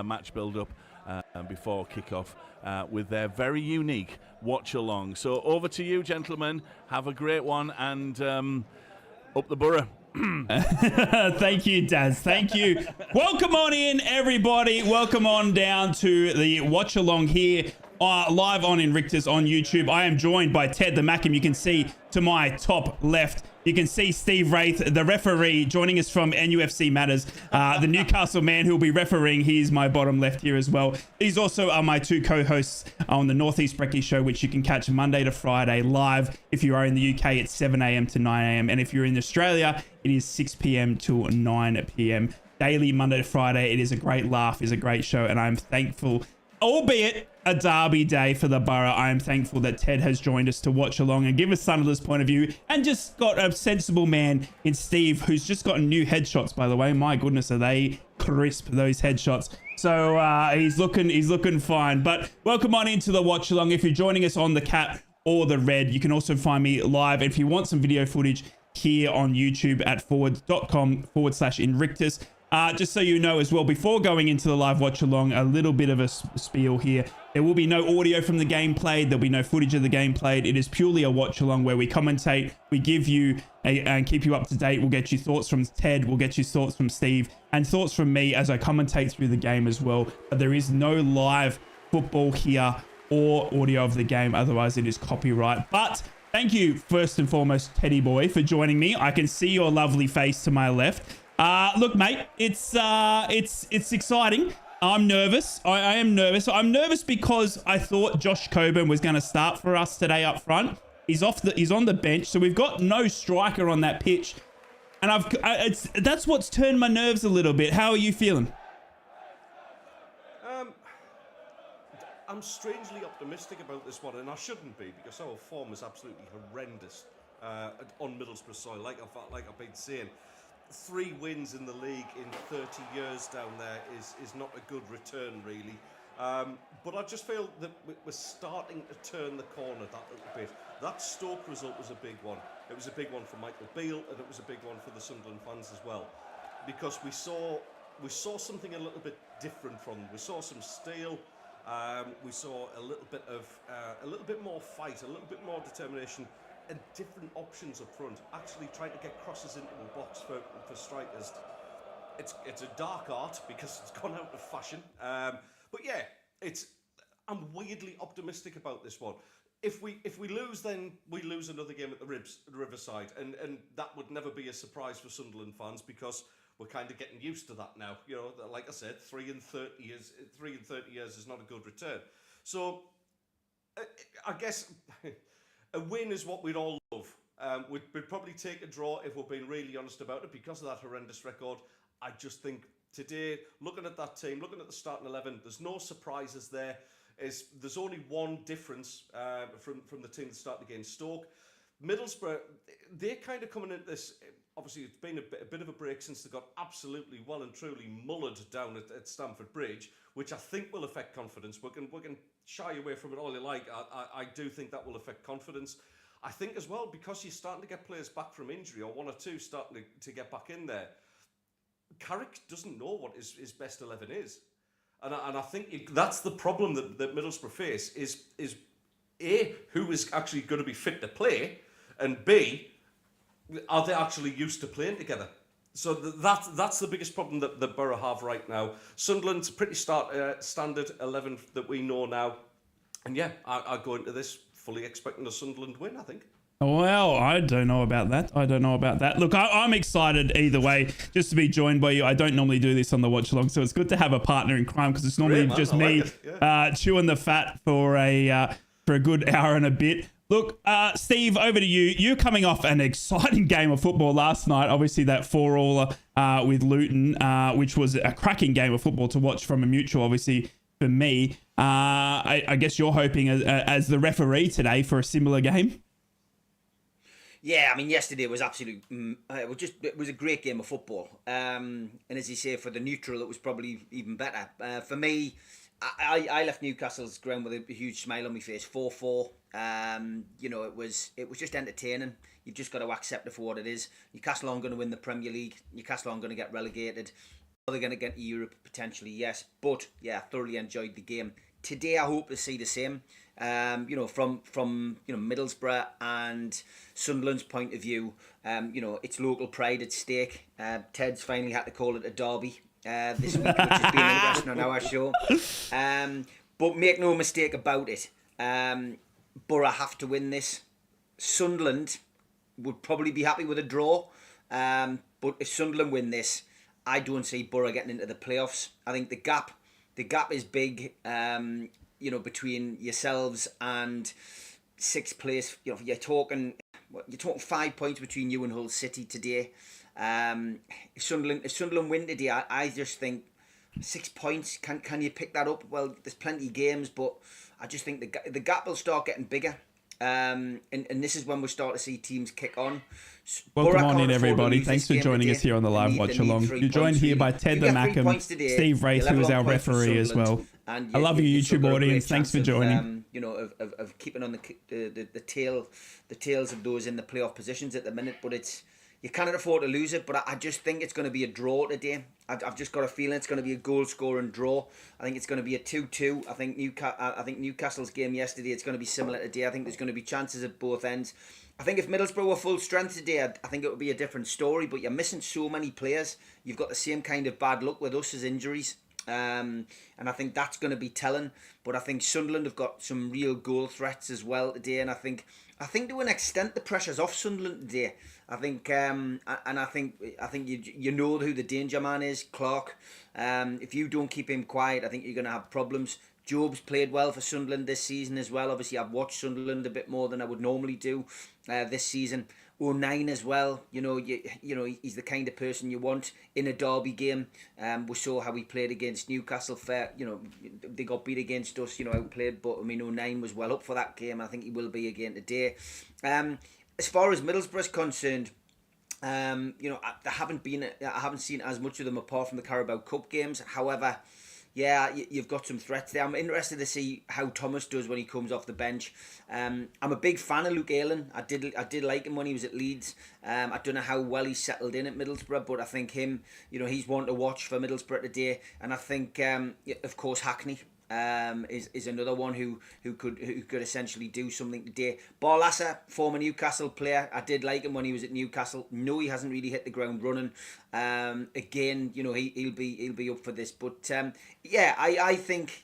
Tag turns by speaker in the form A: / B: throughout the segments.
A: match build-up before kick-off with their very unique watch-along. So over to you, gentlemen. Have a great one, and up the Boro.
B: Thank you, Daz. Thank you. Welcome on in, everybody. Welcome on down to the watch along here live on Inrictus on YouTube. I am joined by Ted the Mackem. You can see to my top left. You can see Steve Wraith, the referee, joining us from NUFC Matters, the Newcastle man who will be refereeing. He's my bottom left here as well. These also are my two co-hosts on the Northeast Brekkie Show, which you can catch Monday to Friday live. If you are in the UK, it's 7 a.m. to 9 a.m. And if you're in Australia, it is 6 p.m. to 9 p.m. Daily, Monday to Friday. It is a great laugh, it's a great show, and I'm thankful, albeit a derby day for the Boro, I am thankful that Ted has joined us to watch along and give us Sunderland's point of view, and just got a sensible man in Steve, who's just gotten new headshots, by the way. My goodness, are they crisp, those headshots. So he's looking fine. But welcome on into the watch along. If you're joining us on the cat or the red, you can also find me live. If you want some video footage here on YouTube at forward.com/Inrictus. Just so you know as well, before going into the live watch along, a little bit of a spiel here. There will be no audio from the game played. There'll be no footage of the game played. It is purely a watch along where we commentate. We give you and keep you up to date. We'll get you thoughts from Ted. We'll get you thoughts from Steve and thoughts from me as I commentate through the game as well. But there is no live football here or audio of the game. Otherwise, it is copyright. But thank you, first and foremost, Teddy boy, for joining me. I can see your lovely face to my left. Look, mate, it's exciting. I'm nervous. I am nervous. I'm nervous because I thought Josh Coburn was going to start for us today up front. He's on the bench, so we've got no striker on that pitch, and that's what's turned my nerves a little bit. How are you feeling?
C: I'm strangely optimistic about this one, and I shouldn't be, because our form is absolutely horrendous on Middlesbrough soil. Like I've been saying. 3 wins in the league in 30 years down there is not a good return, really. But I just feel that we're starting to turn the corner that little bit. That Stoke result was a big one. It was a big one for Michael Beale, and it was a big one for the Sunderland fans as well, because we saw something a little bit different from them. We saw some steel. We saw a little bit more fight, a little bit more determination. And different options up front, actually trying to get crosses into the box for strikers. It's a dark art because it's gone out of fashion. But yeah, I'm weirdly optimistic about this one. If we lose, then we lose another game at the Riverside, and that would never be a surprise for Sunderland fans, because we're kind of getting used to that now. You know, like I said, 3 in 30 years is not a good return. So I guess. A win is what we'd all love. We'd probably take a draw if we're being really honest about it, because of that horrendous record. I just think today, looking at that team, looking at the starting 11, there's no surprises there. There's only one difference from the team that started against Stoke. Middlesbrough, they're kind of coming into this. Obviously, it's been a bit of a break since they got absolutely well and truly mullered down at Stamford Bridge, which I think will affect confidence. We can shy away from it all you like. I do think that will affect confidence. I think as well, because you're starting to get players back from injury, or 1 or 2 starting to get back in there, Carrick doesn't know what his best 11 is. And I think that's the problem that Middlesbrough face, is A, who is actually going to be fit to play, and B, are they actually used to playing together? So that's the biggest problem that Boro have right now. Sunderland's pretty standard 11 that we know now. And yeah, I go into this fully expecting a Sunderland win, I think.
B: Well, I don't know about that. Look, I'm excited either way, just to be joined by you. I don't normally do this on the watch along, so it's good to have a partner in crime, because it's normally just me chewing the fat for a good hour and a bit. Look, Steve, over to you. You're coming off an exciting game of football last night. Obviously, that 4-all with Luton, which was a cracking game of football to watch from a mutual, obviously, for me. I guess you're hoping as the referee today for a similar game?
D: Yeah, I mean, yesterday was absolutely... it was a great game of football. And as you say, for the neutral, it was probably even better. For me, I left Newcastle's ground with a huge smile on my face. 4-4. You know, it was just entertaining. You've just got to accept it for what it is. Newcastle aren't going to win the Premier League. Newcastle aren't going to get relegated. they're going to get to Europe potentially, yes. But yeah, I thoroughly enjoyed the game. Today, I hope to see the same. From Middlesbrough and Sunderland's point of view, it's local pride at stake. Ted's finally had to call it a derby this week, which has been interesting on our show. But make no mistake about it, Boro have to win this. Sunderland would probably be happy with a draw, but if Sunderland win this, I don't see Boro getting into the playoffs. I think the gap is big. Between yourselves and sixth place, you're talking 5 points between you and Hull City today. If Sunderland win today, I just think 6 points. Can you pick that up? Well, there's plenty of games, but I just think the gap will start getting bigger. And this is when we'll start to see teams kick on.
B: Welcome on in, everybody. Thanks for joining us here on the live watch along. You're joined here by Ted the Mackham, Steve Wraith, who is our referee as well. I love you, YouTube audience. Thanks for joining.
D: Of keeping on the tails of those in the playoff positions at the minute, but you cannot afford to lose it. But I just think it's going to be a draw today. I've just got a feeling it's going to be a goal-scoring draw. I think it's going to be a 2-2. I think Newcastle's game yesterday, it's going to be similar today. I think there's going to be chances at both ends. I think if Middlesbrough were full strength today, I think it would be a different story. But you're missing so many players. You've got the same kind of bad luck with us as injuries. And I think that's going to be telling. But I think Sunderland have got some real goal threats as well today. And I think to an extent the pressure's off Sunderland today. I think you know who the danger man is, Clark. If you don't keep him quiet, I think you're going to have problems. Job's played well for Sunderland this season as well. Obviously, I've watched Sunderland a bit more than I would normally do this season. 09 as well. He's the kind of person you want in a derby game. We saw how he played against Newcastle. They got beat against us. Outplayed, but 09 was well up for that game. I think he will be again today. As far as Middlesbrough's concerned, I haven't seen as much of them apart from the Carabao Cup games. However, yeah, you've got some threats there. I'm interested to see how Thomas does when he comes off the bench. I'm a big fan of Luke Ayling. I did like him when he was at Leeds. I don't know how well he's settled in at Middlesbrough, but I think him, he's one to watch for Middlesbrough today. And I think, of course, Hackney is another one who could essentially do something today. Barlasser, former Newcastle player. I did like him when he was at Newcastle. No, he hasn't really hit the ground running. Again, he'll be up for this. But I think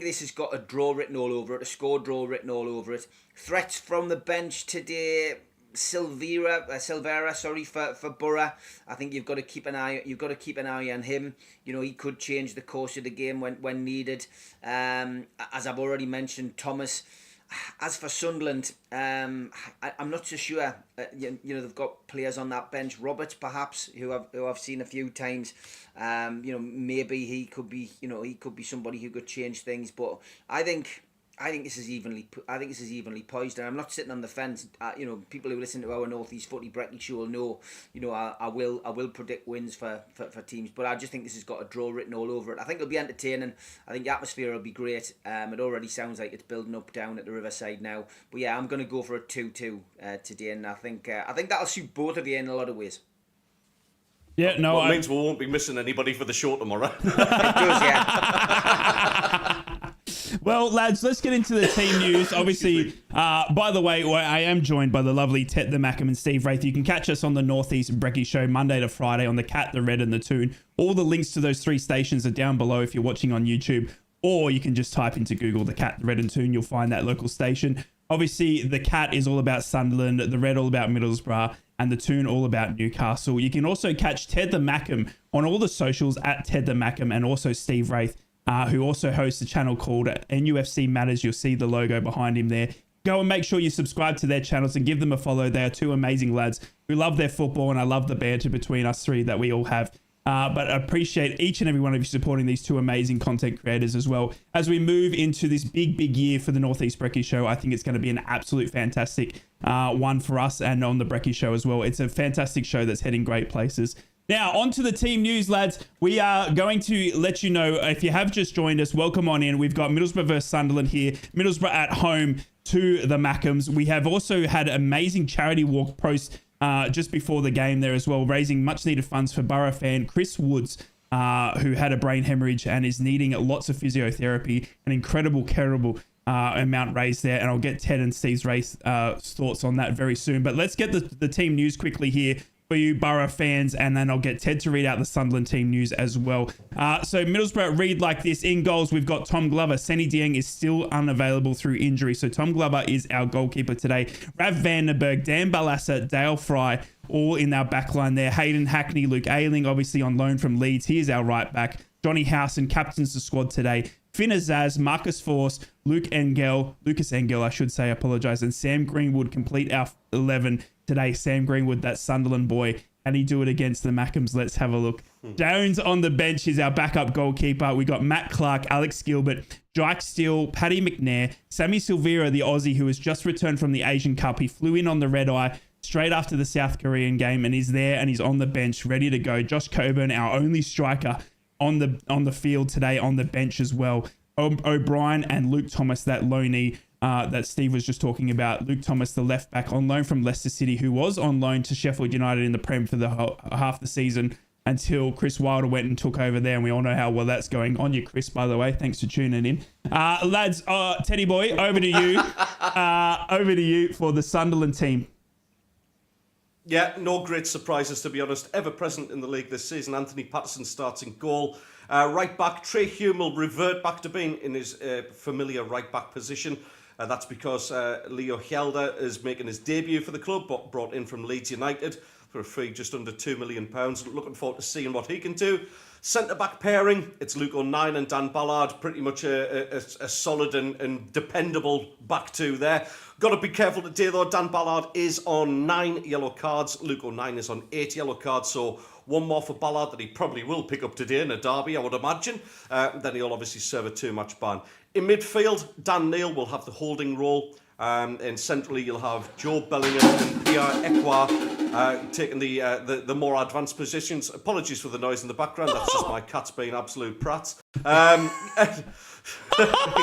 D: this has got a draw written all over it, a score draw written all over it. Threats from the bench today. Silvera, for Boro. I think you've got to keep an eye on him. He could change the course of the game when needed. As I've already mentioned, Thomas. As for Sunderland, I'm not so sure. They've got players on that bench. Roberts, perhaps, who I've seen a few times. Maybe he could be somebody who could change things. But I think this is evenly poised, and I'm not sitting on the fence. People who listen to our North East Footy Brekkie show will know. I will predict wins for teams, but I just think this has got a draw written all over it. I think it'll be entertaining. I think the atmosphere will be great. It already sounds like it's building up down at the Riverside now. But yeah, I'm going to go for a 2-2 today, and I think that'll suit both of you in a lot of ways.
B: Yeah, no,
C: it means we won't be missing anybody for the show tomorrow.
D: It does, yeah.
B: Well, lads, let's get into the team news. Obviously, by the way, I am joined by the lovely Ted the Mackham and Steve Wraith. You can catch us on the Northeast Brekkie Show Monday to Friday on the Cat, the Red and the Toon. All the links to those three stations are down below if you're watching on YouTube, or you can just type into Google the Cat, the Red and Toon. You'll find that local station. Obviously, the Cat is all about Sunderland, the Red all about Middlesbrough, and the Toon all about Newcastle. You can also catch Ted the Mackham on all the socials at Ted the Mackham, and also Steve Wraith, who also hosts a channel called NUFC Matters. You'll see the logo behind him there. Go and make sure you subscribe to their channels and give them a follow. They are two amazing lads who love their football, and I love the banter between us three that we all have. But I appreciate each and every one of you supporting these two amazing content creators as well. As we move into this big year for the Northeast Brekkie Show, I think it's going to be an absolute fantastic one for us and on the Brekkie Show as well. It's a fantastic show that's heading great places. Now, on to the team news, lads. We are going to let you know, if you have just joined us, welcome on in. We've got Middlesbrough versus Sunderland here. Middlesbrough at home to the Mackhams. We have also had amazing charity walk post just before the game there as well, raising much needed funds for Borough fan Chris Woods, who had a brain hemorrhage and is needing lots of physiotherapy. An incredible amount raised there, and I'll get Ted and Steve's thoughts on that very soon. But let's get the team news quickly here for you Boro fans, and then I'll get Ted to read out the Sunderland team news as well. So Middlesbrough read like this. In goals, we've got Tom Glover. Senny Dieng is still unavailable through injury, so Tom Glover is our goalkeeper today. Rav Vandenberg, Dan Balassa, Dale Fry, all in our back line there. Hayden Hackney, Luke Ayling, obviously on loan from Leeds. He is our right back. Johnny Howson captains the squad today. Finn Azaz, Marcus Force, Lucas Engel, I should say, apologise, and Sam Greenwood complete our 11 today. Sam Greenwood, that Sunderland boy. And he do it against the Mackems? Let's have a look. Jones on the bench is our backup goalkeeper. We got Matt Clark, Alex Gilbert, Jake Steele, Paddy McNair, Sammy Silvera, the Aussie who has just returned from the Asian Cup. He flew in on the red eye straight after the South Korean game, and he's there and he's on the bench ready to go. Josh Coburn, our only striker on the field today, on the bench as well. O'Brien and Luke Thomas, that loanee that Steve was just talking about. Luke Thomas, the left back on loan from Leicester City, who was on loan to Sheffield United in the Prem for the half the season until Chris Wilder went and took over there, and we all know how well that's going. On you, Chris, by the way. Thanks for tuning in. Lads, Teddy boy, over to you. Over to you for the Sunderland team.
C: Yeah, no great surprises, to be honest. Ever present in the league this season. Anthony Patterson starts in goal. Right back, Trey Hume will revert back to being in his familiar right back position. That's because Leo Hjelde is making his debut for the club, brought in from Leeds United for a fee just under £2 million. Looking forward to seeing what he can do. Centre-back pairing, it's Luke O'Nien and Dan Ballard. Pretty much a solid and dependable back two there. Got to be careful today, though. Dan Ballard is on 9 yellow cards. Luke O'Nien is on 8 yellow cards, so one more for Ballard that he probably will pick up today in a derby, I would imagine. Then he'll obviously serve a 2-match ban. In midfield, Dan Neil will have the holding role. And centrally, you'll have Joe Bellingham and Pierre Ekwa taking the more advanced positions. Apologies for the noise in the background. That's just my cats being absolute prats.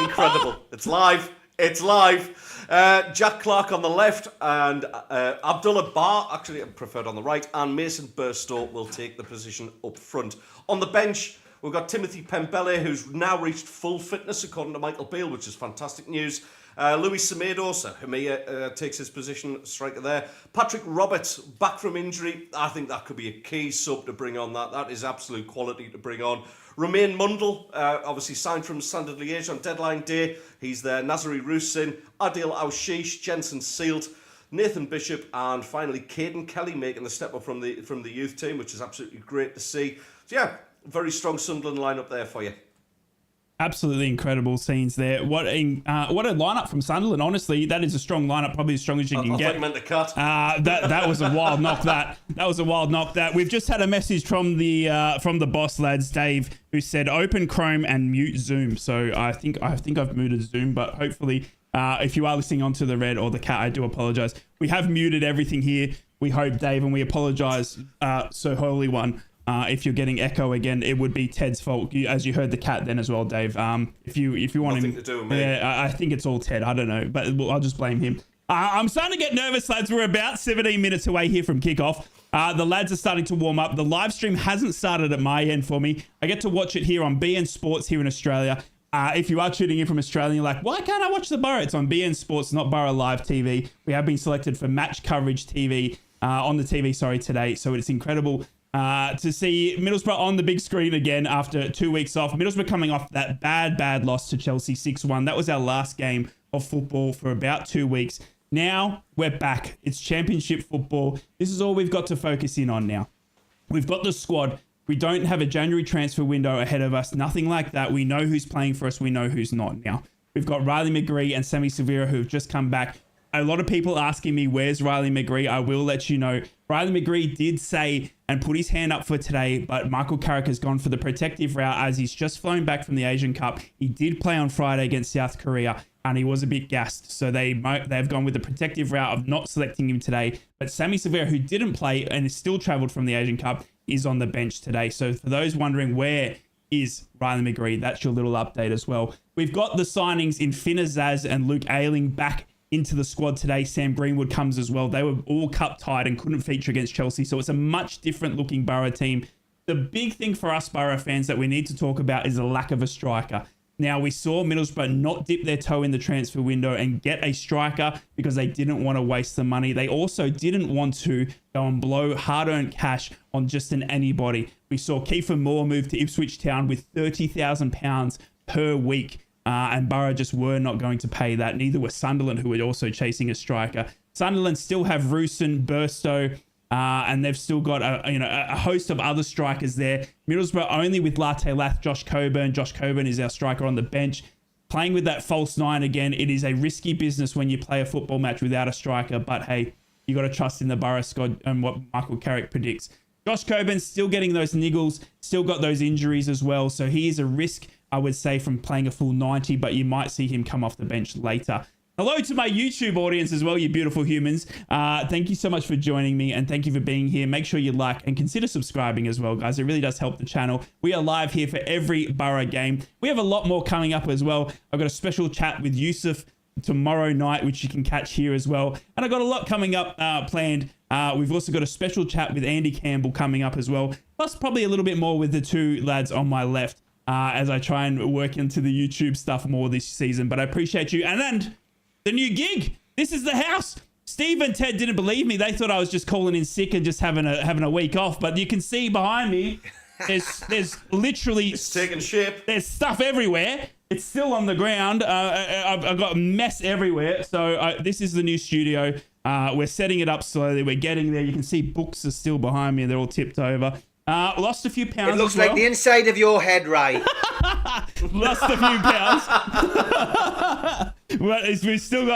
C: Incredible. It's live. It's live. Jack Clark on the left and Abdullah Barr, actually preferred on the right, and Mason Burstow will take the position up front. On the bench, we've got Timothy Pembele, who's now reached full fitness according to Michael Beale, which is fantastic news. Luis Semedo, so Hamiya takes his position, striker there. Patrick Roberts, back from injury. I think that could be a key sub to bring on. That is absolute quality to bring on. Romain Mundle, obviously signed from Standard Liège on deadline day. He's there. Nazari Rusin, Adil Aushish, Jensen Sealt, Nathan Bishop, and finally Caden Kelly making the step up from the youth team, which is absolutely great to see. So yeah, very strong Sunderland lineup there for you.
B: Absolutely incredible scenes there. What a lineup from Sunderland. Honestly, that is a strong lineup, probably as strong as you can get.
C: I meant to cut.
B: That was a wild knock. That was a wild knock. That we've just had a message from the boss lads, Dave, who said open Chrome and mute Zoom. So I think I've muted Zoom, but hopefully, if you are listening onto the red or the cat, I do apologize. We have muted everything here. We hope, Dave, and we apologize, Sir Holy One. If you're getting echo again, it would be Ted's fault. As you heard the cat then as well, Dave. If you want
C: nothing
B: him,
C: to do with me.
B: Yeah, I think it's all Ted. I don't know, but I'll just blame him. I'm starting to get nervous, lads. We're about 17 minutes away here from kickoff. The lads are starting to warm up. The live stream hasn't started at my end for me. I get to watch it here on BN Sports here in Australia. If you are tuning in from Australia, and you're like, why can't I watch the Boro? It's on BN Sports, not Boro Live TV. We have been selected for match coverage TV on the TV, today. So it's incredible to see Middlesbrough on the big screen again after 2 weeks off. Middlesbrough coming off that bad loss to Chelsea 6-1. That was our last game of football for about 2 weeks. Now we're back. It's championship football. This is all we've got to focus in on now. We've got the squad. We don't have a January transfer window ahead of us. Nothing like that. We know who's playing for us. We know who's not now. We've got Riley McGree and Sammy Silvera who have just come back. A lot of people asking me, where's Riley McGree? I will let you know. Riley McGree did say and put his hand up for today, but Michael Carrick has gone for the protective route as he's just flown back from the Asian Cup. He did play on Friday against South Korea and he was a bit gassed. So they've gone with the protective route of not selecting him today. But Sammy Silvera, who didn't play and has still travelled from the Asian Cup, is on the bench today. So for those wondering where is Riley McGree, that's your little update as well. We've got the signings in Finn Azaz and Luke Ayling back into the squad today. Sam Greenwood comes as well. They were all cup tied and couldn't feature against Chelsea. So it's a much different looking Boro team The big thing for us Boro fans that we need to talk about is the lack of a striker. Now, we saw Middlesbrough not dip their toe in the transfer window and get a striker because they didn't want to waste the money. They also didn't want to go and blow hard-earned cash on just an anybody. We saw Kiefer Moore move to Ipswich Town with £30,000 per week, and Boro just were not going to pay that. Neither were Sunderland, who were also chasing a striker. Sunderland still have Roosen, Burstow, and they've still got a host of other strikers there. Middlesbrough only with Latte Lath, Josh Coburn. Josh Coburn is our striker on the bench. Playing with that false nine again, it is a risky business when you play a football match without a striker. But hey, you got to trust in the Boro squad and what Michael Carrick predicts. Josh Coburn's still getting those niggles, still got those injuries as well. So he is a risk, I would say, from playing a full 90, but you might see him come off the bench later. Hello to my YouTube audience as well, you beautiful humans. Thank you so much for joining me, and thank you for being here. Make sure you like and consider subscribing as well, guys. It really does help the channel. We are live here for every Boro game. We have a lot more coming up as well. I've got a special chat with Yusuf tomorrow night, which you can catch here as well. And I've got a lot coming up planned. We've also got a special chat with Andy Campbell coming up as well. Plus probably a little bit more with the two lads on my left as I try and work into the YouTube stuff more this season. But I appreciate you. And the new gig. This is the house. Steve and Ted didn't believe me. They thought I was just calling in sick and just having a week off. But you can see behind me, there's literally...
C: It's taking shape.
B: There's stuff everywhere. It's still on the ground. I've got a mess everywhere. So this is the new studio. We're setting it up slowly. We're getting there. You can see books are still behind me. They're all tipped over. Lost a few pounds.
D: It looks like the inside of your head, Ray.
B: Lost a few pounds. Well, we've still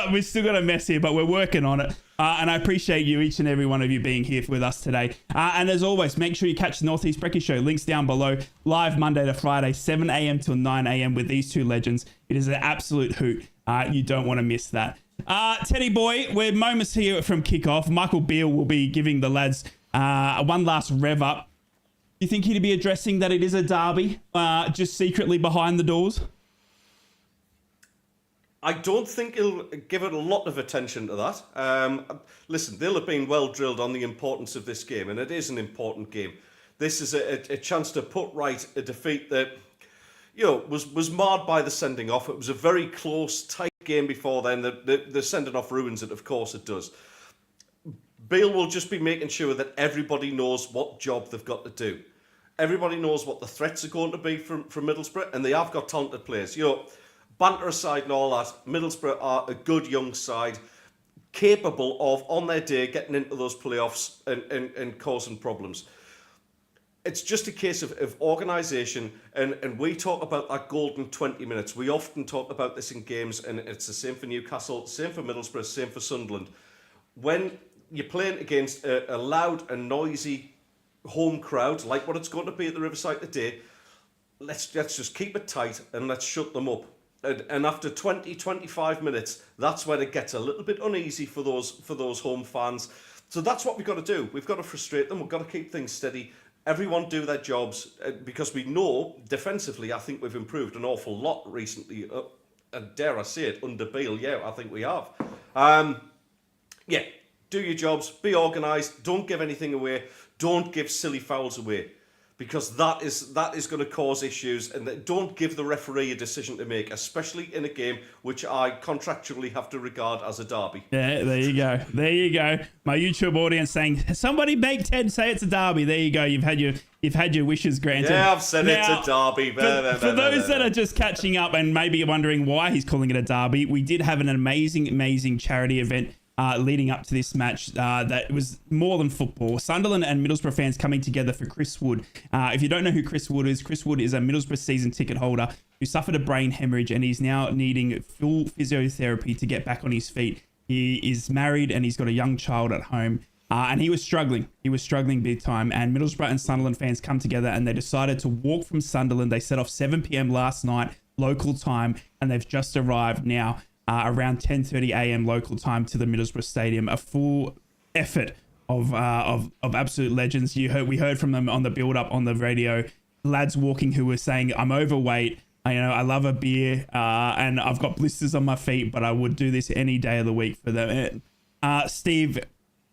B: got a mess here, but we're working on it. And I appreciate you, each and every one of you, being here with us today. And as always, make sure you catch the Northeast Brekkie Show. Links down below. Live Monday to Friday, 7 a.m. till 9 a.m. with these two legends. It is an absolute hoot. You don't want to miss that. Teddy boy, we're moments here from kickoff. Michael Beale will be giving the lads one last rev up. Do you think he'd be addressing that it is a derby, just secretly behind the doors?
C: I don't think he'll give it a lot of attention to that. Listen, they'll have been well drilled on the importance of this game, and it is an important game. This is a chance to put right a defeat that, was marred by the sending off. It was a very close, tight game before then. The sending off ruins it, of course it does. Beale will just be making sure that everybody knows what job they've got to do. Everybody knows what the threats are going to be from Middlesbrough, and they have got talented players. Banter aside and all that, Middlesbrough are a good young side, capable of, on their day, getting into those playoffs and causing problems. It's just a case of organisation, and we talk about that golden 20 minutes. We often talk about this in games, and it's the same for Newcastle, same for Middlesbrough, same for Sunderland. When you're playing against a loud and noisy home crowd, like what it's going to be at the Riverside today, let's just keep it tight and let's shut them up. And after 20, 25 minutes, that's when it gets a little bit uneasy for those home fans. So that's what we've got to do. We've got to frustrate them. We've got to keep things steady. Everyone do their jobs, because we know defensively, I think we've improved an awful lot recently. And dare I say it, under Beale, yeah, I think we have. Yeah. Do your jobs, be organised, don't give anything away, don't give silly fouls away, because that is going to cause issues, and don't give the referee a decision to make, especially in a game which I contractually have to regard as a derby.
B: Yeah, there you go. There you go. My YouTube audience saying, somebody make Ted say it's a derby. There you go. You've had your wishes granted.
C: Yeah, I've said now, it's a derby.
B: For those that are just catching up and maybe wondering why he's calling it a derby, we did have an amazing charity event leading up to this match that was more than football. Sunderland and Middlesbrough fans coming together for Chris Wood. If you don't know who Chris Wood is a Middlesbrough season ticket holder who suffered a brain hemorrhage and he's now needing full physiotherapy to get back on his feet. He is married and he's got a young child at home. And he was struggling. He was struggling big time. And Middlesbrough and Sunderland fans come together and they decided to walk from Sunderland. They set off 7 p.m. last night, local time, and they've just arrived now. Around 10:30 a.m. local time to the Middlesbrough Stadium. A full effort of absolute legends. We heard from them on the build-up on the radio. Lads walking who were saying, I'm overweight. I love a beer and I've got blisters on my feet, but I would do this any day of the week for them. Steve,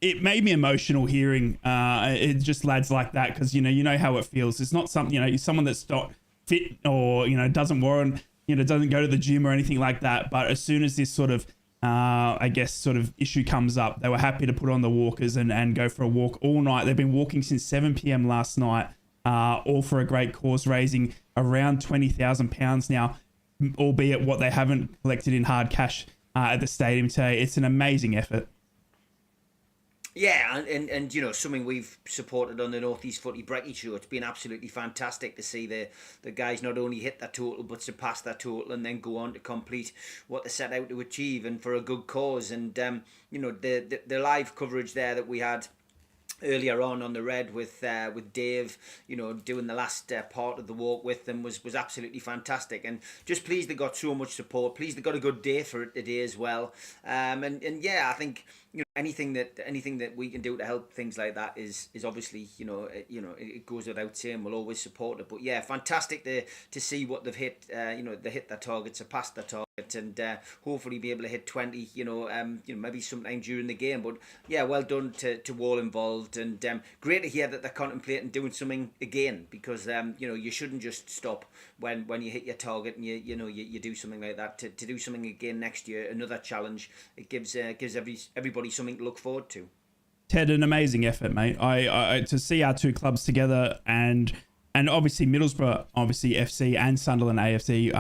B: it made me emotional hearing it just lads like that, because you know how it feels. It's not something, someone that's not fit or doesn't warrant, doesn't go to the gym or anything like that. But as soon as this sort of I guess sort of issue comes up, they were happy to put on the walkers and go for a walk all night. They've been walking since 7 p.m. last night, all for a great cause, raising around £20,000 now, albeit what they haven't collected in hard cash at the stadium today. It's an amazing effort.
D: Yeah, and something we've supported on the Northeast Footy Brekkie show. It's been absolutely fantastic to see the guys not only hit that total but surpass that total and then go on to complete what they set out to achieve, and for a good cause. And the live coverage there that we had earlier on the Red with Dave, doing the last part of the walk with them was absolutely fantastic, and just pleased they got so much support. Pleased they got a good day for it today as well. And yeah, I think anything that we can do to help things like that is obviously it goes without saying, we'll always support it. But yeah, fantastic to see what they've hit. They hit their target, surpassed their target, and hopefully be able to hit 20. Maybe sometime during the game. But yeah, well done to all involved, and great to hear that they're contemplating doing something again, because you shouldn't just stop when you hit your target and you do something like that. To do something again next year, another challenge. It gives everybody something to look forward to.
B: Ted, an amazing effort, mate. I to see our two clubs together, and obviously Middlesbrough, obviously FC and Sunderland AFC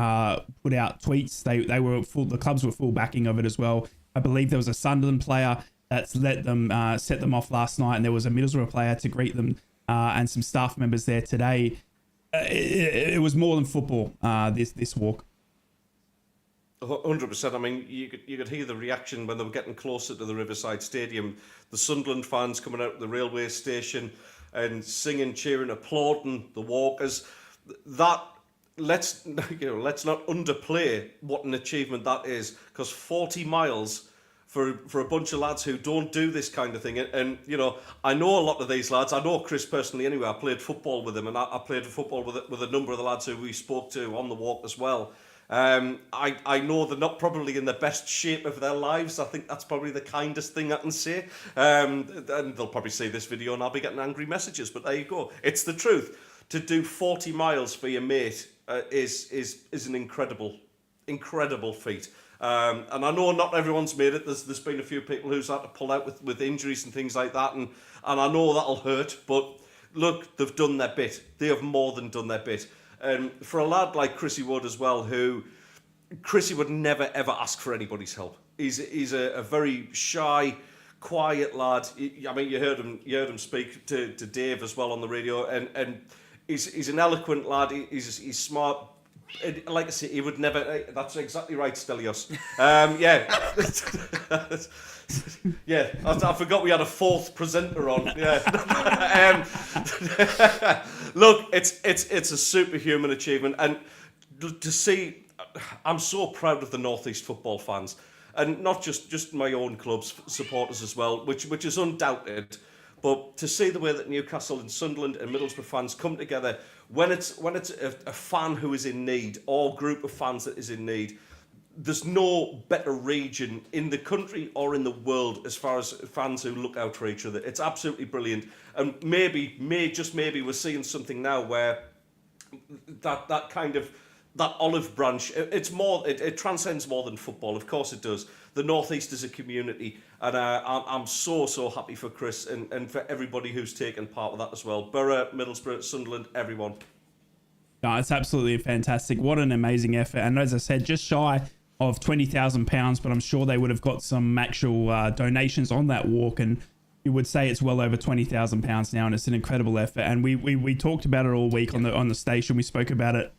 B: put out tweets. They were full. The clubs were full backing of it as well. I believe there was a Sunderland player that's let them set them off last night, and there was a Middlesbrough player to greet them, and some staff members there today. It was more than football. This walk.
C: 100%. I mean, you could hear the reaction when they were getting closer to the Riverside Stadium. The Sunderland fans coming out of the railway station and singing, cheering, applauding the walkers. That let's not underplay what an achievement that is, because 40 miles for a bunch of lads who don't do this kind of thing. And I know a lot of these lads. I know Chris personally anyway. I played football with him, and I played football with a number of the lads who we spoke to on the walk as well. I know they're not probably in the best shape of their lives. I think that's probably the kindest thing I can say. And they'll probably see this video and I'll be getting angry messages, but there you go. It's the truth. To do 40 miles for your mate is an incredible feat. And I know not everyone's made it. There's been a few people who's had to pull out with injuries and things like that, and I know that'll hurt, but look, they've done their bit. They have more than done their bit. And for a lad like Chrissy Wood as well, Chrissy would never ever ask for anybody's help. He's a very shy, quiet lad. I mean, you heard him speak to Dave as well on the radio, and he's an eloquent lad. He's smart. Like I say, he would never. That's exactly right, Stelios. Yeah. Yeah, I forgot we had a fourth presenter on. Yeah. Look, it's a superhuman achievement, and to see, I'm so proud of the Northeast football fans, and not just my own club's supporters as well, which is undoubted. But to see the way that Newcastle and Sunderland and Middlesbrough fans come together when it's a fan who is in need, or group of fans that is in need, there's no better region in the country or in the world as far as fans who look out for each other. It's absolutely brilliant. And maybe we're seeing something now where that kind of that olive branch, it transcends more than football. Of course it does. The Northeast is a community, and I'm so happy for Chris and for everybody who's taken part of that as well. Boro, Middlesbrough, Sunderland, everyone.
B: No, it's absolutely fantastic. What an amazing effort. And as I said, just shy of £20,000, but I'm sure they would have got some actual donations on that walk, and you would say it's well over £20,000 now, and it's an incredible effort. And we talked about it all week on the station. We spoke about it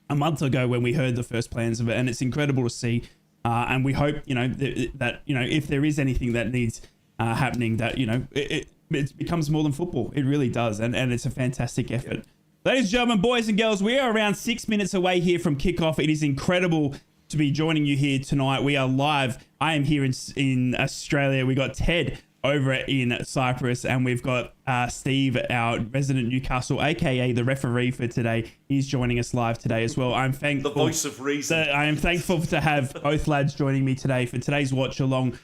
B: a month ago when we heard the first plans of it, and it's incredible to see. And we hope that if there is anything that needs happening, that it becomes more than football. It really does, and it's a fantastic effort. Ladies and gentlemen, boys and girls, we are around 6 minutes away here from kickoff. It is incredible to be joining you here tonight. We are live. I am here in Australia. We got Ted over in Cyprus, and we've got Steve, our resident Newcastle, aka the referee for today. He's joining us live today as well. I'm thankful.
C: The voice of reason.
B: I am thankful to have both lads joining me today for today's watch along.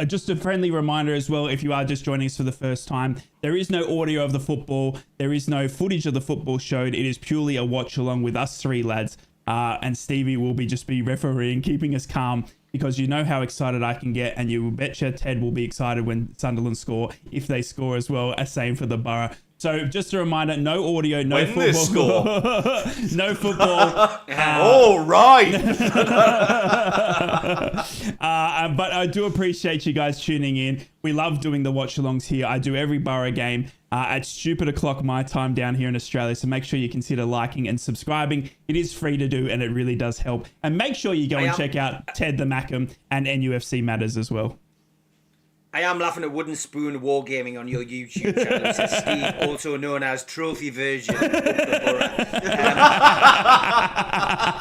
B: Just a friendly reminder as well, if you are just joining us for the first time, there is no audio of the football. There is no footage of the football showed. It is purely a watch along with us three lads. And Stevie will just be refereeing, keeping us calm, because you know how excited I can get, and you will betcha Ted will be excited when Sunderland score, if they score as well. Same for the Boro. So just a reminder, no audio, no
C: when
B: football.
C: Score.
B: No football.
C: All right.
B: But I do appreciate you guys tuning in. We love doing the watch-alongs here. I do every Boro game at stupid o'clock my time down here in Australia. So make sure you consider liking and subscribing. It is free to do, and it really does help. And make sure you go and check out Ted the Mackem and NUFC Matters as well.
D: I am laughing at Wooden Spoon Wargaming on your YouTube channel. It says Steve, also known as Trophy Version of the Borough.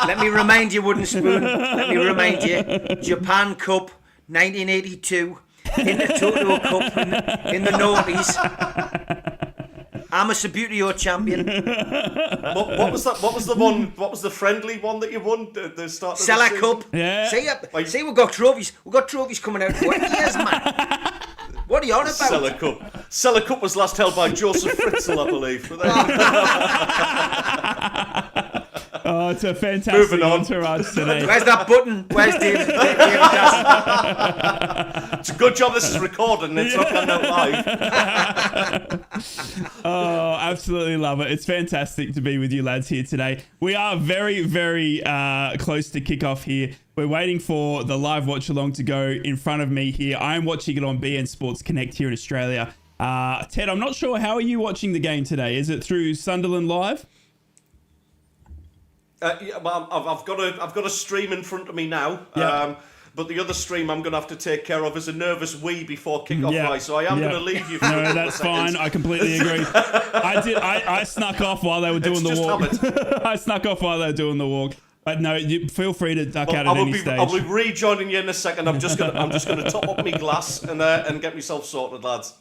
D: Let me remind you, Wooden Spoon. Let me remind you. Japan Cup, 1982. Intertoto Cup in the noughties. I'm a Subbuteo champion.
C: What was that? What was the one? What was the friendly one that you won? The start of
D: Seller
C: the
D: Cup.
B: Yeah.
D: See, we've got trophies. We've got trophies coming out. What years, man? What are you on about?
C: Seller Cup. Seller Cup was last held by Joseph Fritzl, I believe.
B: Oh, it's a fantastic
C: Moving on.
B: entourage today.
D: Where's that button? Where's David?
C: It's a good job this is recorded and it's not coming out live.
B: Oh, absolutely love it. It's fantastic to be with you lads here today. We are very, very close to kickoff here. We're waiting for the live watch along to go in front of me here. I'm watching it on BN Sports Connect here in Australia. Ted, I'm not sure, how are you watching the game today? Is it through Sunderland Live?
C: Yeah, well, I've got a stream in front of me now.
B: Yeah.
C: But the other stream I'm going to have to take care of is a nervous wee before kickoff,
B: Yeah.
C: right? So I am going to leave you for a couple of
B: that's
C: seconds.
B: fine. I completely agree. I snuck off while they were doing the walk. I snuck off while they were doing the walk. But no, you feel free to duck out at any stage.
C: I'll be rejoining you in a second. I'm just gonna top up my glass and get myself sorted, lads.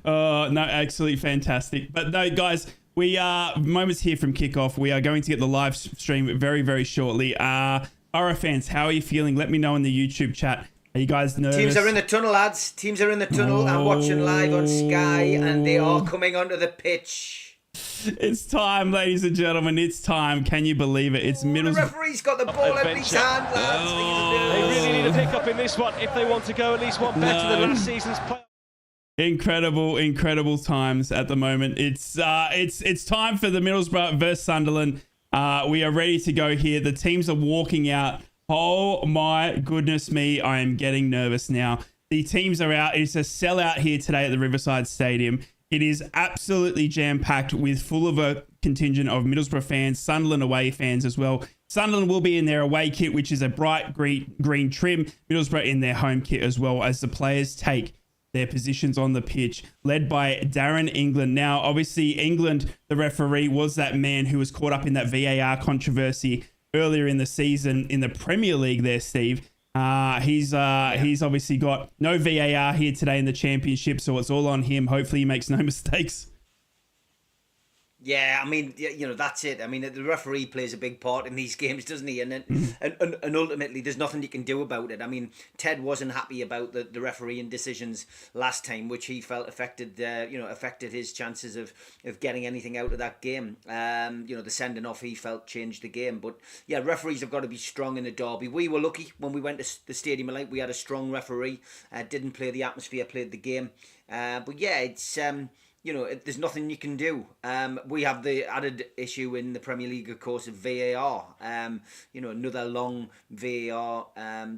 B: No, absolutely fantastic. But no, guys, we are moments here from kickoff. We are going to get the live stream very, very shortly. Boro fans, how are you feeling? Let me know in the YouTube chat. Are you guys nervous?
D: Teams are in the tunnel, lads. Teams are in the tunnel. I'm watching live on Sky, and they are coming onto the pitch.
B: It's time, ladies and gentlemen. It's time. Can you believe it? It's
D: The
B: Middlesbrough.
D: referee's got the ball in his hand, lads.
E: They really need a pick up in this one if they want to go at least one better than last season's play.
B: Incredible times at the moment. It's time for the Middlesbrough versus Sunderland. We are ready to go here. The teams are walking out. Oh my goodness me, I am getting nervous now. The teams are out. It's a sellout here today at the Riverside Stadium. It is absolutely jam-packed with full of a contingent of Middlesbrough fans, Sunderland away fans as well. Sunderland will be in their away kit, which is a bright green trim. Middlesbrough in their home kit as well, as the players take their positions on the pitch, led by Darren England. Now, obviously, England, the referee, was that man who was caught up in that VAR controversy earlier in the season in the Premier League there, Steve. He's obviously got no VAR here today in the Championship, so it's all on him. Hopefully he makes no mistakes.
D: Yeah, I mean, you know, that's it. I mean, the referee plays a big part in these games, doesn't he? And ultimately, there's nothing you can do about it. I mean, Ted wasn't happy about the refereeing decisions last time, which he felt affected his chances of getting anything out of that game. The sending off, he felt, changed the game. But yeah, referees have got to be strong in a derby. We were lucky when we went to the Stadium of Light. We had a strong referee. Didn't play the atmosphere, played the game. But yeah, it's... there's nothing you can do. We have the added issue in the Premier League, of course, of VAR. Another long VAR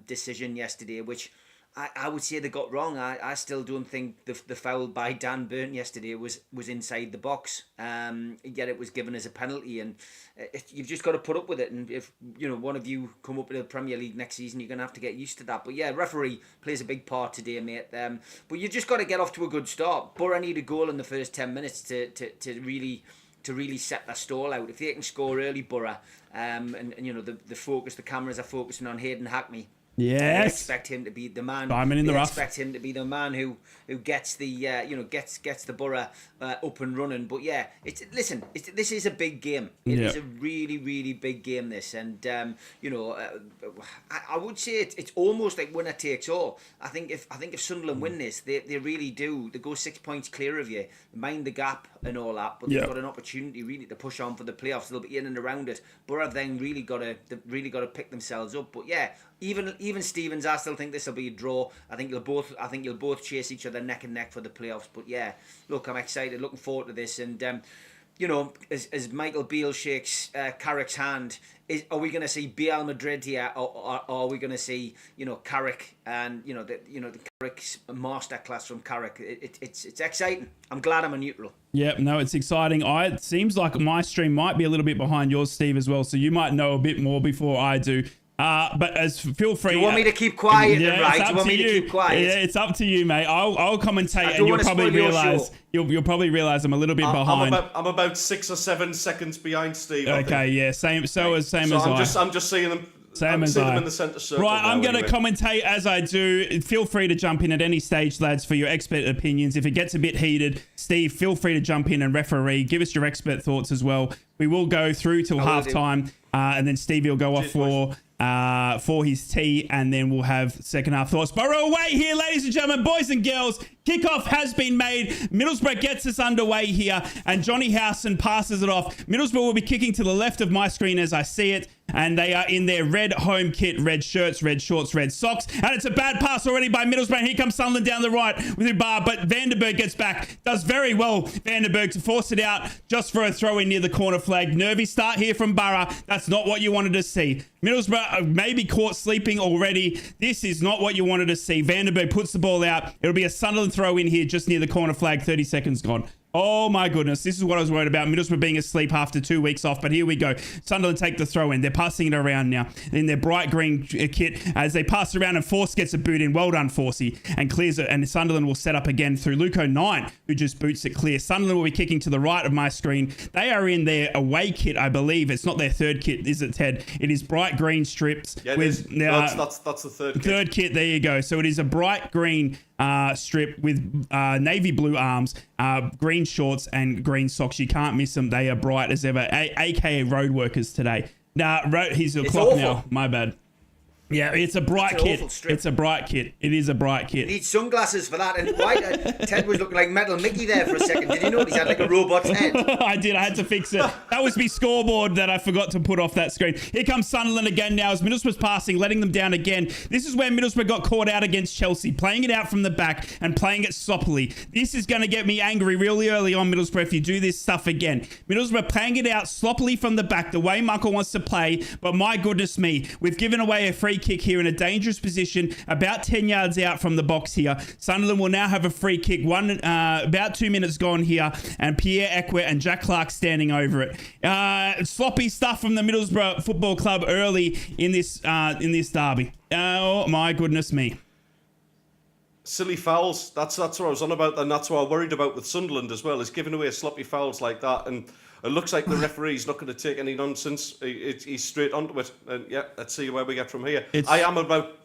D: decision yesterday, which I would say they got wrong. I still don't think the foul by Dan Burn yesterday was inside the box. Yet it was given as a penalty, and you've just got to put up with it. And if one of you come up in the Premier League next season, you're gonna have to get used to that. But yeah, referee plays a big part today, mate. But you just got to get off to a good start. Boro need a goal in the first 10 minutes to really set their stall out. If they can score early, Boro, and the focus, the cameras are focusing on Hayden Hackney.
B: Yes.
D: They expect him to be the man.
B: Diamond in the rough.
D: Expect him to be the man who gets the gets the Boro up and running. But yeah, this is a big game. It is a really, really big game. This, and I would say it's almost like winner takes all. I think if Sunderland win this, they really do. They go 6 points clear of you, mind the gap and all that. But they've got an opportunity really to push on for the playoffs. They'll be in and around it. Boro then really got to pick themselves up. But yeah, even Stevens, I still think this will be a draw. I think you'll both chase each other neck and neck for the playoffs. But yeah, look, I'm excited, looking forward to this. And as Michael Beale shakes Carrick's hand, are we going to see Real Madrid here, or are we going to see Carrick and the Carrick's masterclass from Carrick? It's exciting. I'm glad I'm a neutral.
B: Yep, no, it's exciting. It seems like my stream might be a little bit behind yours, Steve, as well. So you might know a bit more before I do. But feel free.
D: Do you want me to keep quiet?
B: Yeah,
D: right?
B: Do you want me to
D: keep quiet?
B: Yeah, it's up to you, mate. I'll commentate, and you'll probably realize you'll probably realize I'm a little bit behind.
C: I'm about 6 or 7 seconds behind Steve.
B: Okay, yeah, same. So as I.
C: I'm just seeing them. I'm seeing them in the centre circle.
B: Right, I'm going to commentate as I do. Feel free to jump in at any stage, lads, for your expert opinions. If it gets a bit heated, Steve, feel free to jump in and referee. Give us your expert thoughts as well. We will go through till halftime, and then Stevie will go off for his tea, and then we'll have second half thoughts. Boro away here, ladies and gentlemen, boys and girls. Kickoff has been made. Middlesbrough gets us underway here, and Johnny Howson passes it off. Middlesbrough will be kicking to the left of my screen as I see it, and they are in their red home kit, red shirts, red shorts, red socks, and it's a bad pass already by Middlesbrough. And here comes Sunderland down the right with Ubar, but Vandenberg gets back. Does very well, Vandenberg, to force it out just for a throw in near the corner flag. Nervy start here from Boro. That's not what you wanted to see. Middlesbrough may be caught sleeping already. This is not what you wanted to see. Vandenberg puts the ball out. It'll be a Sunderland throw in here just near the corner flag. 30 seconds gone. Oh my goodness, this is what I was worried about. Middlesbrough being asleep after 2 weeks off, but here we go. Sunderland take the throw in. They're passing it around now in their bright green kit as they pass around, and Force gets a boot in. Well done, Forcey, and clears it. And Sunderland will set up again through Luco 9, who just boots it clear. Sunderland will be kicking to the right of my screen. They are in their away kit, I believe. It's not their third kit, is it, Ted? It is bright green strips.
C: Yeah, that's the third kit.
B: Third kit, there you go. So it is a bright green strip with navy blue arms, green shorts, and green socks. You can't miss them. They are bright as ever. AKA road workers today. He's a clock now. My bad. Yeah, it's a bright kit. It's a bright kit. It is a bright kit.
D: You need sunglasses for that. And why Ted was looking like Metal Mickey there for a second. Did you notice he had like a robot's head?
B: I did. I had to fix it. That was my scoreboard that I forgot to put off that screen. Here comes Sunderland again now as Middlesbrough's passing, letting them down again. This is where Middlesbrough got caught out against Chelsea, playing it out from the back and playing it sloppily. This is going to get me angry really early on, Middlesbrough, if you do this stuff again. Middlesbrough playing it out sloppily from the back, the way Michael wants to play, but my goodness me, we've given away a free kick here in a dangerous position, about 10 yards out from the box here. Sunderland will now have a free kick, about 2 minutes gone here, and Pierre Ekwet and Jack Clark standing over it. Sloppy stuff from the Middlesbrough Football Club early in this derby. Oh my goodness me.
C: Silly fouls. That's what I was on about, and that's what I'm worried about with Sunderland as well, is giving away sloppy fouls like that. And it looks like the referee's not going to take any nonsense. He's straight onto it. And yeah, let's see where we get from here. I am about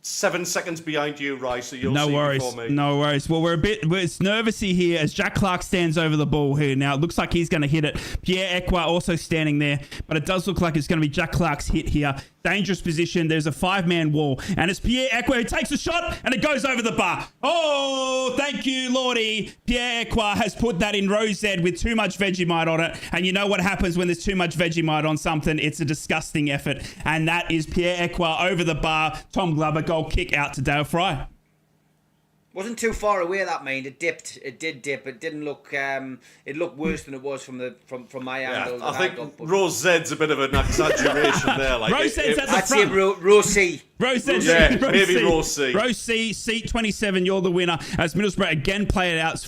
C: 7 seconds behind you, Rye, so you'll see before me.
B: No worries. Well, it's nervousy here as Jack Clark stands over the ball here. Now, it looks like he's going to hit it. Pierre Ekwet also standing there, but it does look like it's going to be Jack Clark's hit here. Dangerous position. There's a 5-man wall, and it's Pierre Ekwet who takes a shot, and it goes over the bar. Oh, thank you, Lordy. Pierre Ekwet has put that in row Z with too much Vegemite on it, and you know what happens when there's too much Vegemite on something? It's a disgusting effort, and that is Pierre Ekwet over the bar. Tom Glover, goal kick out to Dale Fry.
D: Wasn't too far away, that mind. It dipped. It did dip. It didn't look. It looked worse than it was from my angle.
C: I think row Z's a bit of an exaggeration there. Like
B: row Z's at the front.
D: I'd say row C.
B: Row C.
C: Yeah, maybe row C.
B: Row C, seat 27, you're the winner. As Middlesbrough again play it out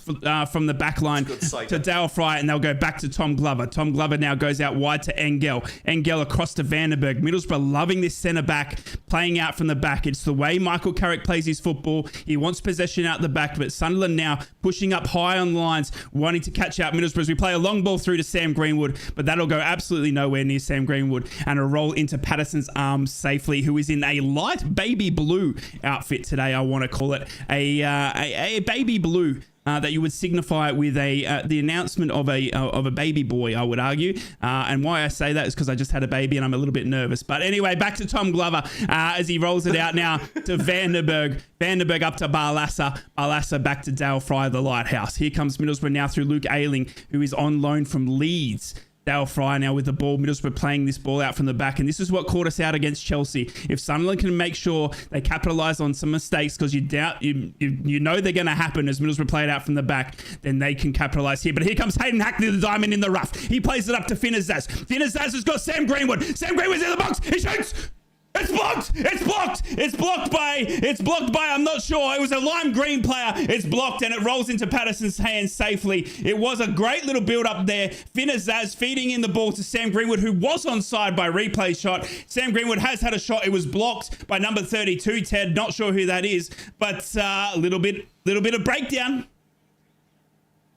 B: from the back line to Dale Fry, and they'll go back to Tom Glover. Tom Glover now goes out wide to Engel. Engel across to Vandenberg. Middlesbrough loving this centre back, playing out from the back. It's the way Michael Carrick plays his football. He wants possession out the back, but Sunderland now pushing up high on the lines, wanting to catch out Middlesbrough as we play a long ball through to Sam Greenwood, but that'll go absolutely nowhere near Sam Greenwood, and a roll into Patterson's arms safely, who is in a light baby blue outfit today. I want to call it a baby blue. That you would signify with the announcement of a baby boy, I would argue. And why I say that is because I just had a baby and I'm a little bit nervous. But anyway, back to Tom Glover as he rolls it out now to Vandenberg. Vandenberg up to Barlassa. Barlassa back to Dale Fry, the lighthouse. Here comes Middlesbrough now through Luke Ayling, who is on loan from Leeds. Dale Fry now with the ball. Middlesbrough playing this ball out from the back. And this is what caught us out against Chelsea. If Sunderland can make sure they capitalise on some mistakes, because you know they're going to happen as Middlesbrough play it out from the back, then they can capitalise here. But here comes Hayden Hackney, the diamond in the rough. He plays it up to Finnazaz. Finnazaz has got Sam Greenwood. Sam Greenwood's in the box. He shoots. It's blocked! It's blocked! It's blocked by, I'm not sure. It was a lime green player. It's blocked and it rolls into Patterson's hands safely. It was a great little build up there. Finnazaz feeding in the ball to Sam Greenwood, who was onside by replay shot. Sam Greenwood has had a shot. It was blocked by number 32, Ted. Not sure who that is, but a little bit of breakdown.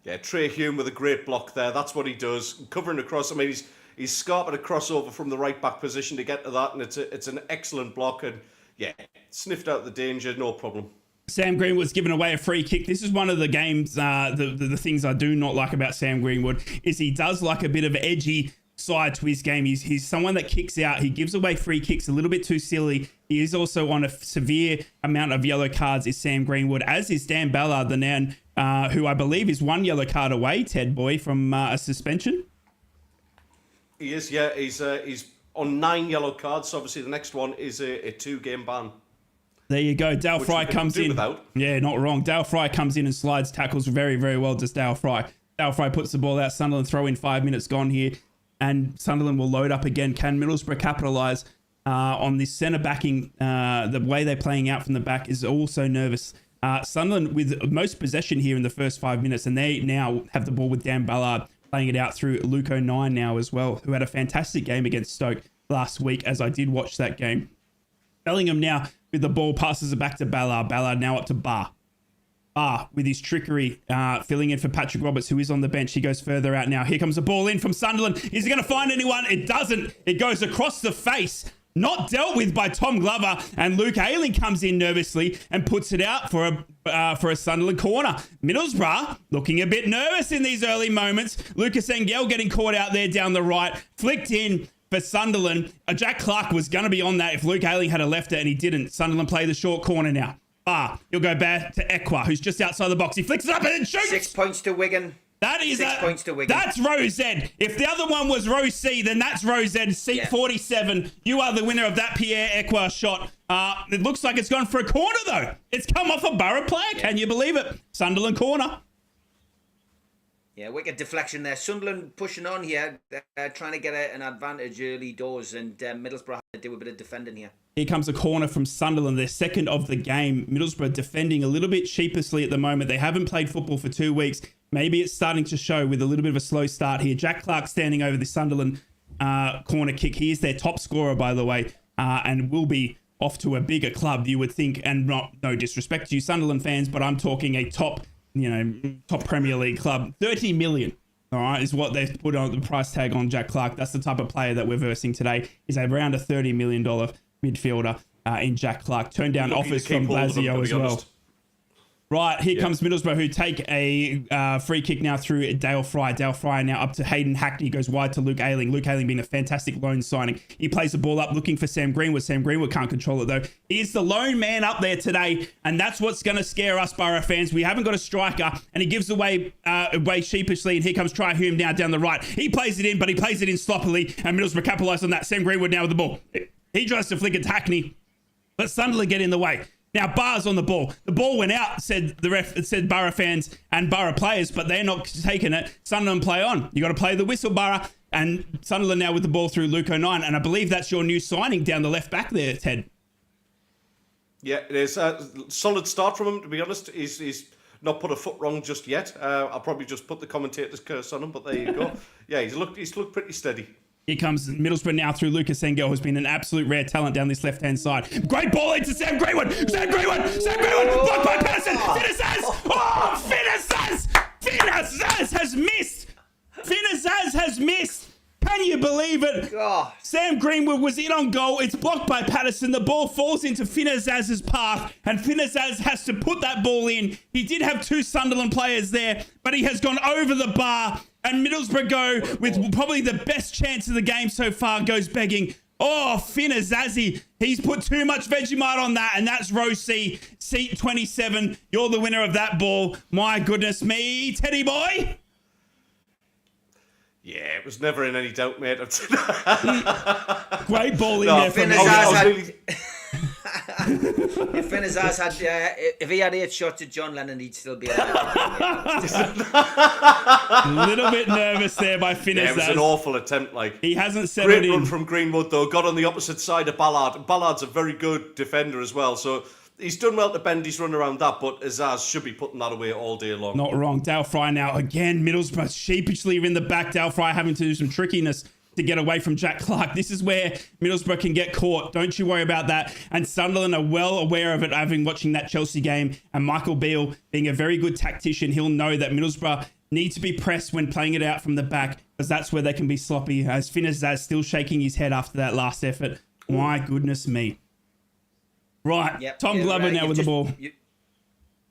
C: Yeah, Trey Hume with a great block there. That's what he does. Covering across. I mean, he's scarping a crossover from the right back position to get to that, and it's an excellent block, and yeah, sniffed out the danger, no problem.
B: Sam Greenwood's given away a free kick. This is one of the games, the things I do not like about Sam Greenwood is he does like a bit of edgy side to his game. He's someone that kicks out. He gives away free kicks a little bit too silly. He is also on a severe amount of yellow cards, is Sam Greenwood, as is Dan Ballard, the man who I believe is one yellow card away, Ted Boy, from a suspension.
C: He is, yeah. He's on 9 yellow cards. So obviously, the next one is a 2-game ban.
B: There you go. Dale Fry comes in.
C: Without.
B: Yeah, not wrong. Dale Fry comes in and slides tackles very, very well. Does Dale Fry? Dale Fry puts the ball out. Sunderland throw in 5 minutes gone here, and Sunderland will load up again. Can Middlesbrough capitalise on this centre backing? The way they're playing out from the back is also nervous. Sunderland with most possession here in the first 5 minutes, and they now have the ball with Dan Ballard, playing it out through Luke O'Nien now as well, who had a fantastic game against Stoke last week, as I did watch that game. Bellingham now with the ball, passes it back to Ballard. Ballard now up to Barr. Barr with his trickery, filling in for Patrick Roberts, who is on the bench. He goes further out now. Here comes the ball in from Sunderland. Is he going to find anyone? It doesn't. It goes across the face. Not dealt with by Tom Glover, and Luke Ayling comes in nervously and puts it out for a Sunderland corner. Middlesbrough looking a bit nervous in these early moments. Lucas Engel getting caught out there down the right, flicked in for Sunderland. Jack Clark was going to be on that if Luke Ayling had left it, and he didn't. Sunderland play the short corner now. He'll go back to Ekwa, who's just outside the box. He flicks it up and then shoots.
D: 6 points to Wigan.
B: That is
D: 6 points to Wigan.
B: That's row Z. If the other one was row C, then that's row Z. Seat 47. You are the winner of that Pierre Ekwa shot. It looks like it's gone for a corner, though. It's come off a Boro player. Can you believe it? Sunderland corner.
D: Yeah, wicked deflection there. Sunderland pushing on here, trying to get an advantage early doors, and Middlesbrough had to do a bit of defending here. Here
B: comes a corner from Sunderland, their second of the game. Middlesbrough defending a little bit sheepishly at the moment. They haven't played football for 2 weeks. Maybe it's starting to show with a little bit of a slow start here. Jack Clark standing over the Sunderland corner kick. He is their top scorer, by the way, and will be off to a bigger club, you would think. And no disrespect to you Sunderland fans, but I'm talking a top Premier League club. 30 million. All right, is what they've put on the price tag on Jack Clark. That's the type of player that we're versing today. Is around a $30 million midfielder in Jack Clark. Turned down offers from Lazio as well. Right, here comes Middlesbrough, who take a free kick now through Dale Fry. Dale Fry now up to Hayden Hackney, goes wide to Luke Ayling. Luke Ayling being a fantastic loan signing. He plays the ball up looking for Sam Greenwood. Sam Greenwood can't control it, though. He is the lone man up there today, and that's what's going to scare us Boro fans. We haven't got a striker, and he gives away sheepishly, and here comes Trey Hume now down the right. He plays it in, but he plays it in sloppily, and Middlesbrough capitalise on that. Sam Greenwood now with the ball. He tries to flick it to Hackney, but Sunderland get in the way. Now, Barr's on the ball. The ball went out, said the ref. It said Boro fans and Boro players, but they're not taking it. Sunderland play on. You got to play the whistle, Boro. And Sunderland now with the ball through Luke O'Nien. And I believe that's your new signing down the left back there, Ted.
C: Yeah, it is a solid start from him, to be honest. He's not put a foot wrong just yet. I'll probably just put the commentator's curse on him, but there you go. Yeah, he's looked pretty steady.
B: Here comes Middlesbrough now through Lucas Engel, who's been an absolute rare talent down this left-hand side. Great ball into Sam Greenwood. Sam Greenwood. Blocked by Patterson. Finnazaz. Oh, Finnazaz. Finn Azaz has missed. Finn Azaz has missed. Can you believe it?
D: God.
B: Sam Greenwood was in on goal. It's blocked by Patterson. The ball falls into Finn Azaz's path, and Finn Azaz has to put that ball in. He did have 2 Sunderland players there, but he has gone over the bar, and Middlesbrough go with probably the best chance of the game so far, goes begging. Oh, Finn Azazzi, he's put too much Vegemite on that, and that's row C, seat 27. You're the winner of that ball. My goodness me, Teddy boy.
C: Yeah, it was never in any doubt, mate.
B: Great ball in there from
D: If Finn Azaz had, if he had 8 shots at John Lennon, he'd still be alive.
B: A little bit nervous there by Finn Azaz.
C: Yeah, it was an awful attempt. Like,
B: he hasn't settled in.
C: Great run from Greenwood, though. Got on the opposite side of Ballard. Ballard's a very good defender as well, so he's done well to bend his run around that, but Azaz should be putting that away all day long.
B: Not wrong. Dale Fry now again. Middlesbrough sheepishly in the back. Dale Fry having to do some trickiness to get away from Jack Clark. This is where Middlesbrough can get caught. Don't you worry about that. And Sunderland are well aware of it, having watching that Chelsea game. And Michael Beale, being a very good tactician, he'll know that Middlesbrough need to be pressed when playing it out from the back, because that's where they can be sloppy. As Finn Azaz still shaking his head after that last effort. My goodness me. Right,
D: Yep,
B: Tom Glover now with the ball.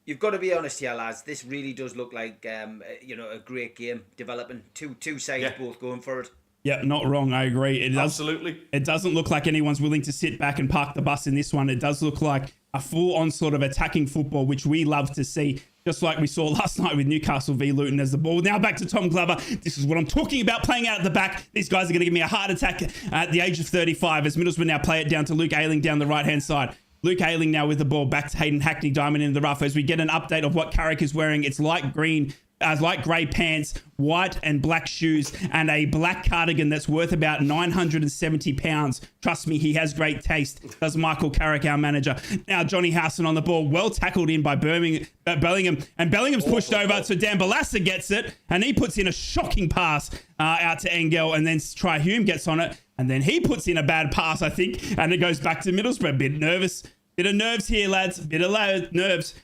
D: You've got to be honest here, lads. This really does look like a great game developing. Two sides both going for it.
B: Yeah, not wrong. I agree.
C: Absolutely.
B: It doesn't look like anyone's willing to sit back and park the bus in this one. It does look like a full onslaught of attacking football, which we love to see, just like we saw last night with Newcastle v Luton. As the ball now back to Tom Glover. This is what I'm talking about, playing out at the back. These guys are going to give me a heart attack at the age of 35 as Middlesbrough now play it down to Luke Ayling down the right-hand side. Luke Ayling now with the ball back to Hayden Hackney, diamond in the rough as we get an update of what Carrick is wearing. It's light green, light grey pants, white and black shoes, and a black cardigan that's worth about £970. Trust me, he has great taste, does Michael Carrick, our manager. Now Johnny Howson on the ball, well tackled in by Bellingham, and Bellingham's pushed over, so Dan Balassa gets it, and he puts in a shocking pass out to Engel, and then Try Hume gets on it, and then he puts in a bad pass, I think, and it goes back to Middlesbrough. Bit of nerves here, lads, bit of nerves.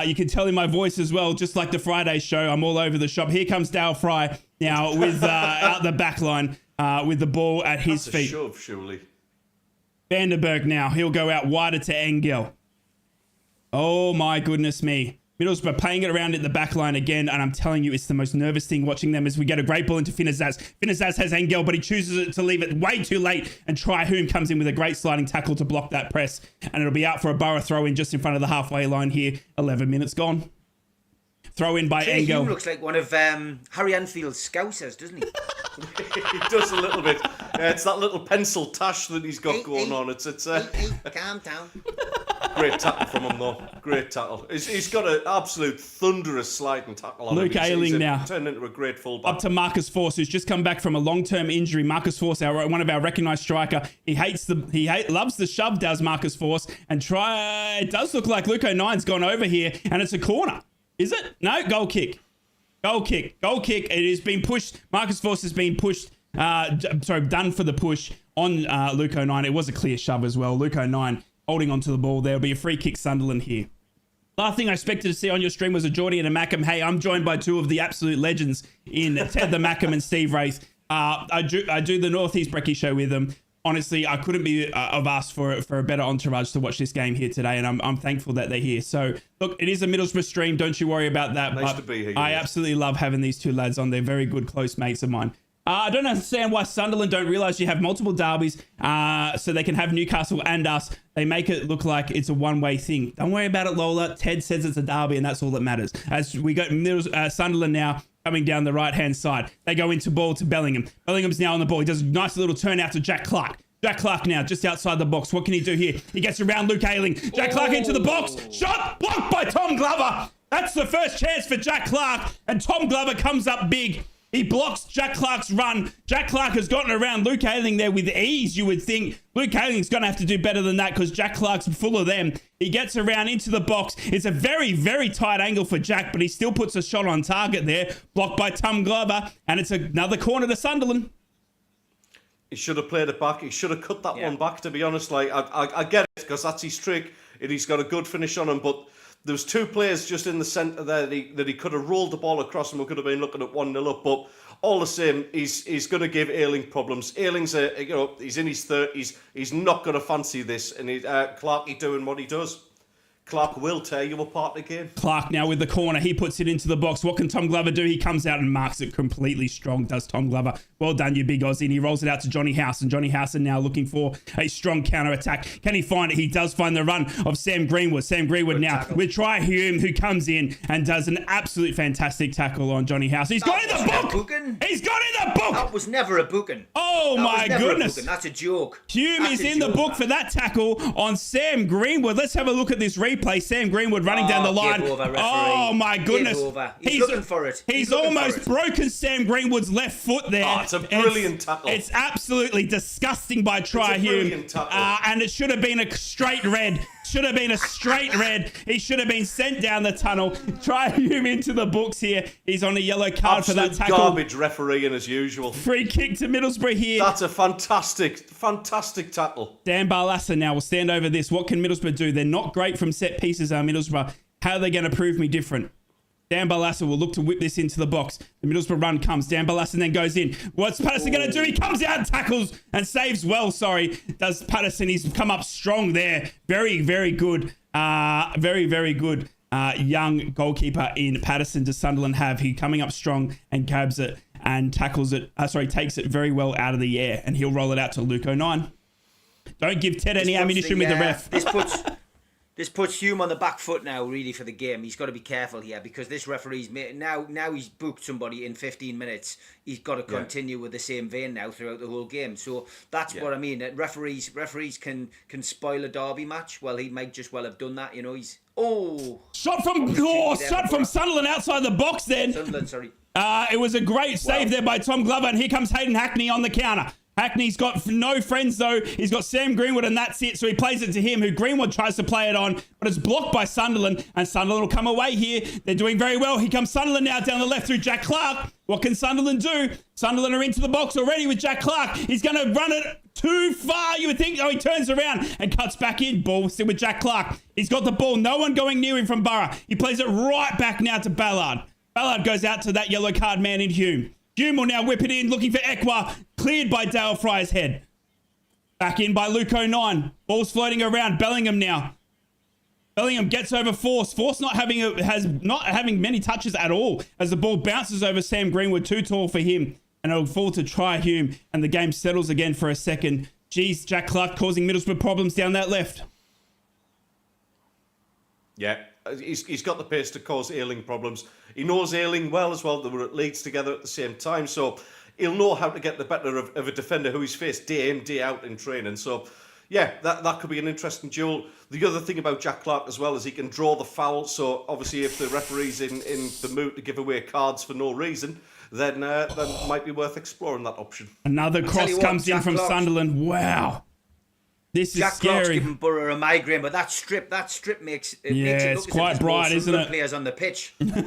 B: You can tell in my voice as well, just like the Friday show, I'm all over the shop. Here comes Dale Fry now with out the back line with the ball at his feet.
C: That's a shove, surely.
B: Vandenberg now, he'll go out wider to Engel. Oh my goodness me. Middlesbrough playing it around at the back line again, and I'm telling you, it's the most nervous thing watching them as we get a great ball into Finn Azaz. Finn Azaz has Engel, but he chooses to leave it way too late, and Try Hume comes in with a great sliding tackle to block that press, and it'll be out for a Boro throw-in just in front of the halfway line here. 11 minutes gone. Throw in by Engel.
D: Hume looks like one of Harry Anfield's scousers, doesn't he?
C: He does a little bit. It's that little pencil tash that he's got going on. It's
D: calm down.
C: Great tackle from him, though. Great tackle. He's got an absolute thunderous sliding tackle on him.
B: Luke Ayling now.
C: Turned into a great fullback.
B: Up to Marcus Force, who's just come back from a long-term injury. Marcus Force, one of our recognised striker. He loves the shove, does Marcus Force. And it does look like Luke O'Nine's gone over here, and it's a corner. Is it? No, goal kick. Goal kick. It has been pushed. Marcus Force has been pushed. Done for the push on Luke O'Nine. It was a clear shove as well. Luke O'Nine holding onto the ball. There'll be a free kick Sunderland here. Last thing I expected to see on your stream was a Geordie and a Mackham. Hey, I'm joined by two of the absolute legends in Ted the Mackham and Steve Wraith. I do the Northeast Brekkie show with them. Honestly, I couldn't be have asked for a better entourage to watch this game here today, and I'm thankful that they're here. So, look, it is a Middlesbrough stream. Don't you worry about that.
C: Nice to be here.
B: I absolutely love having these two lads on. They're very good, close mates of mine. I don't understand why Sunderland don't realise you have multiple derbies so they can have Newcastle and us. They make it look like it's a one-way thing. Don't worry about it, Lola. Ted says it's a derby, and that's all that matters. As we got Sunderland now coming down the right-hand side. They go into ball to Bellingham. Bellingham's now on the ball. He does a nice little turn out to Jack Clark. Jack Clark now, just outside the box. What can he do here? He gets around Luke Ayling. Jack Clark into the box. Shot blocked by Tom Glover. That's the first chance for Jack Clark, and Tom Glover comes up big. He blocks Jack Clark's run. Jack Clark has gotten around Luke Ayling there with ease, you would think. Luke Ayling's going to have to do better than that because Jack Clark's full of them. He gets around into the box. It's a very, very tight angle for Jack, but he still puts a shot on target there. Blocked by Tom Glover, and it's another corner to Sunderland.
C: He should have played it back. He should have cut that one back, to be honest. Like I get it, because that's his trick. He's got a good finish on him, but There was 2 players just in the centre there that he could have rolled the ball across and we could have been looking at 1-0 up. But all the same, he's going to give Ayling problems. Ayling's he's in his 30s. He's not going to fancy this, and Clarkey doing what he does. Clark will tear you apart again.
B: Clark now with the corner. He puts it into the box. What can Tom Glover do? He comes out and marks it completely strong, does Tom Glover. Well done, you big Aussie. And he rolls it out to Johnny Howson. Johnny Howson now looking for a strong counter-attack. Can he find it? He does find the run of Sam Greenwood. Sam Greenwood good now tackle with Try Hume, who comes in and does an absolute fantastic tackle on Johnny Howson. He's got in the book! He's got in the book!
D: That was never a booking.
B: Oh my goodness.
D: That's a joke.
B: Hume is in the book for that tackle on Sam Greenwood. Let's have a look at this replay. Sam Greenwood running down the line. Oh my goodness.
D: He's looking for it.
B: He's almost broken Sam Greenwood's left foot there.
C: Oh, it's a brilliant tackle.
B: It's absolutely disgusting by Try Hume. And it should have been a straight red. Should have been a straight red. He should have been sent down the tunnel. Try Hume into the books here. He's on a yellow card for that tackle.
C: Garbage refereeing as usual.
B: Free kick to Middlesbrough here.
C: That's a fantastic tackle.
B: Dan Barlaser now will stand over this. What can Middlesbrough do? They're not great from set pieces, Middlesbrough. How are they going to prove me different? Dan Barlaser will look to whip this into the box. The Middlesbrough run comes. Dan Barlaser then goes in. What's Patterson going to do? He comes out and tackles and saves well. Does Patterson. He's come up strong there. Very, very good. Very good young goalkeeper in Patterson does Sunderland have. He coming up strong and cabs it and tackles it. Takes it very well out of the air. And he'll roll it out to Luke O'Nine. Don't give Ted any ammunition with the ref.
D: This puts Hume on the back foot now, really, for the game. He's got to be careful here because this referee's now he's booked somebody in 15 minutes. He's got to continue with the same vein now throughout the whole game. So that's what I mean. Referees can spoil a derby match. Well, he might just well have done that. You know, shot
B: from Sunderland outside the box. Then
D: Sunderland, sorry.
B: It was a great save there by Tom Glover, and here comes Hayden Hackney on the counter. Hackney's got no friends, though. He's got Sam Greenwood, and that's it. So he plays it to him, who Greenwood tries to play it on, but it's blocked by Sunderland, and Sunderland will come away here. They're doing very well. Here comes Sunderland now down the left through Jack Clark. What can Sunderland do? Sunderland are into the box already with Jack Clark. He's going to run it too far, you would think. Oh, he turns around and cuts back in. Ball still with Jack Clark. He's got the ball. No one going near him from Boro. He plays it right back now to Ballard. Ballard goes out to that yellow card man in Hume. Hume will now whip it in, looking for Ekwa. Cleared by Dale Fry's head. Back in by Luke O'Nine. Ball's floating around. Bellingham now. Bellingham gets over Force. Force not having many touches at all as the ball bounces over Sam Greenwood. Too tall for him. And it'll fall to Try Hume. And the game settles again for a second. Geez, Jack Clark causing Middlesbrough problems down that left.
C: Yeah, he's got the pace to cause Ayling problems. He knows Ayling well as well. They were at Leeds together at the same time. So he'll know how to get the better of a defender who he's faced day in, day out in training. So, yeah, that could be an interesting duel. The other thing about Jack Clark as well is he can draw the foul. So, obviously, if the referee's in the mood to give away cards for no reason, then it might be worth exploring that option.
B: Another cross comes in from Sunderland. Wow. This is
D: Jack
B: scary.
D: Clark's giving Boro a migraine, but that strip makes it look
B: it's quite
D: as if
B: bright, isn't it?
D: Players on the pitch. Yeah,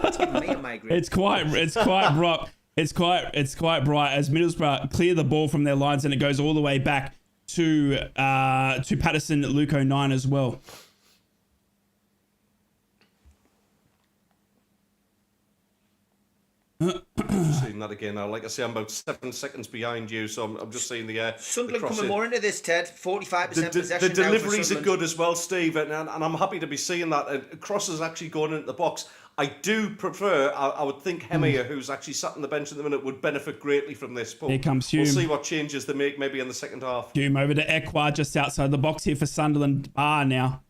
D: it's giving me a migraine.
B: It's quite bright. It's quite bright as Middlesbrough clear the ball from their lines, and it goes all the way back to Patterson, Luke O'Nine as well.
C: Just seeing that again now. Like I say, I'm about 7 seconds behind you, so I'm just seeing the
D: Sunderland coming more into this, Ted. 45% possession.
C: The deliveries are good as well, Steve, and I'm happy to be seeing that. Crosses actually going into the box. I do prefer. I would think Hemier, who's actually sat on the bench at the minute, would benefit greatly from this. But
B: here comes Hume.
C: We'll see what changes they make maybe in the second half.
B: Hume over to Ekwa just outside the box here for Sunderland. Now.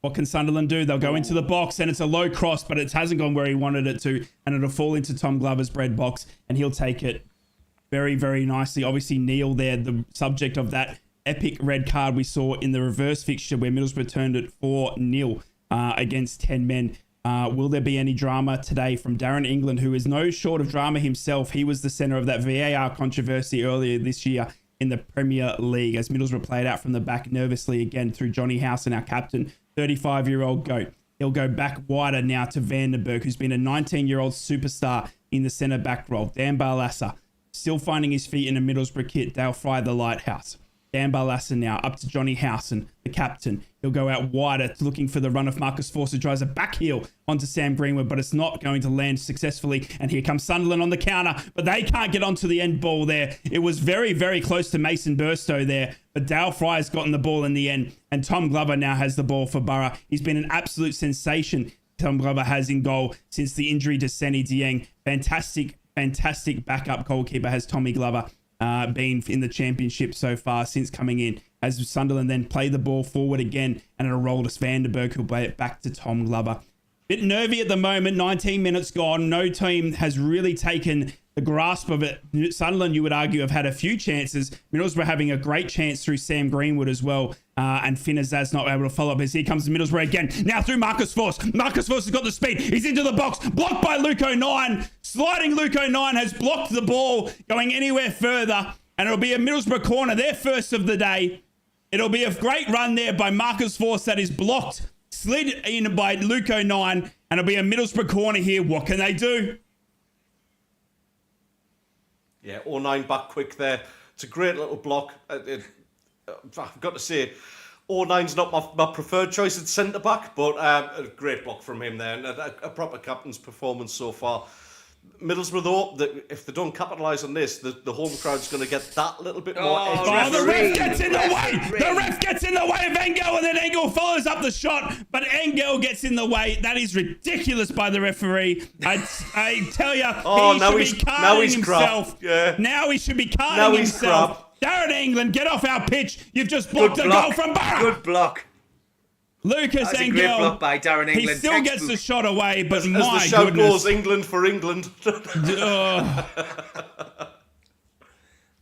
B: What can Sunderland do? They'll go into the box, and it's a low cross, but it hasn't gone where he wanted it to, and it'll fall into Tom Glover's bread box, and he'll take it very, very nicely. Obviously, Neil there, the subject of that epic red card we saw in the reverse fixture where Middlesbrough turned it 4-0 against 10 men. Will there be any drama today from Darren England, who is no short of drama himself? He was the centre of that VAR controversy earlier this year in the Premier League as Middlesbrough played out from the back nervously again through Johnny Howson, our captain, 35-year-old GOAT. He'll go back wider now to Vandenberg, who's been a 19-year-old superstar in the centre-back role. Dan Barlaser still finding his feet in a Middlesbrough kit. Dale Fry, the lighthouse. Dan Barlaser now up to Johnny Howson, the captain. He'll go out wider looking for the run of Marcus Forster. Drives a back heel onto Sam Greenwood, but it's not going to land successfully. And here comes Sunderland on the counter, but they can't get onto the end ball there. It was very, very close to Mason Burstow there, but Dale Fry's gotten the ball in the end. And Tom Glover now has the ball for Boro. He's been an absolute sensation. Tom Glover has in goal since the injury to Senny Dieng. Fantastic backup goalkeeper has Tommy Glover. Been in the championship so far since coming in, as Sunderland then play the ball forward again, and it'll roll to Vandenberg, who'll play it back to Tom Glover. Bit nervy at the moment, 19 minutes gone. No team has really taken the grasp of it. Sunderland, you would argue, have had a few chances. Middlesbrough having a great chance through Sam Greenwood as well. And Finn Azaz not able to follow up as here comes Middlesbrough again. Now through Marcus Force. Marcus Force has got the speed. He's into the box. Blocked by Luke O'Nien. Sliding Luke O'Nien has blocked the ball going anywhere further. And it'll be a Middlesbrough corner, their first of the day. It'll be a great run there by Marcus Force that is blocked. Slid in by Luke O'Nien. And it'll be a Middlesbrough corner here. What can they do?
C: Yeah, 09 back quick there. It's a great little block. I've got to say, 09's not my preferred choice at centre-back, but a great block from him there, and a proper captain's performance so far. Middlesbrough, though, if they don't capitalise on this, the home crowd's going to get that little bit more edge.
B: Oh, the ref gets in the way! The ref gets in the way of Engel, and then Engel follows up the shot, but Engel gets in the way. That is ridiculous by the referee. I tell you, he should be carding himself.
C: Yeah.
B: Now he should be carding himself. Darren England, get off our pitch. You've just blocked a goal from Boro.
D: Good block.
B: Lucas
D: That's
B: Engel.
D: a great block by Darren England.
B: He still gets the shot away, but my
C: goodness. As the show
B: goodness.
C: goes, England for England.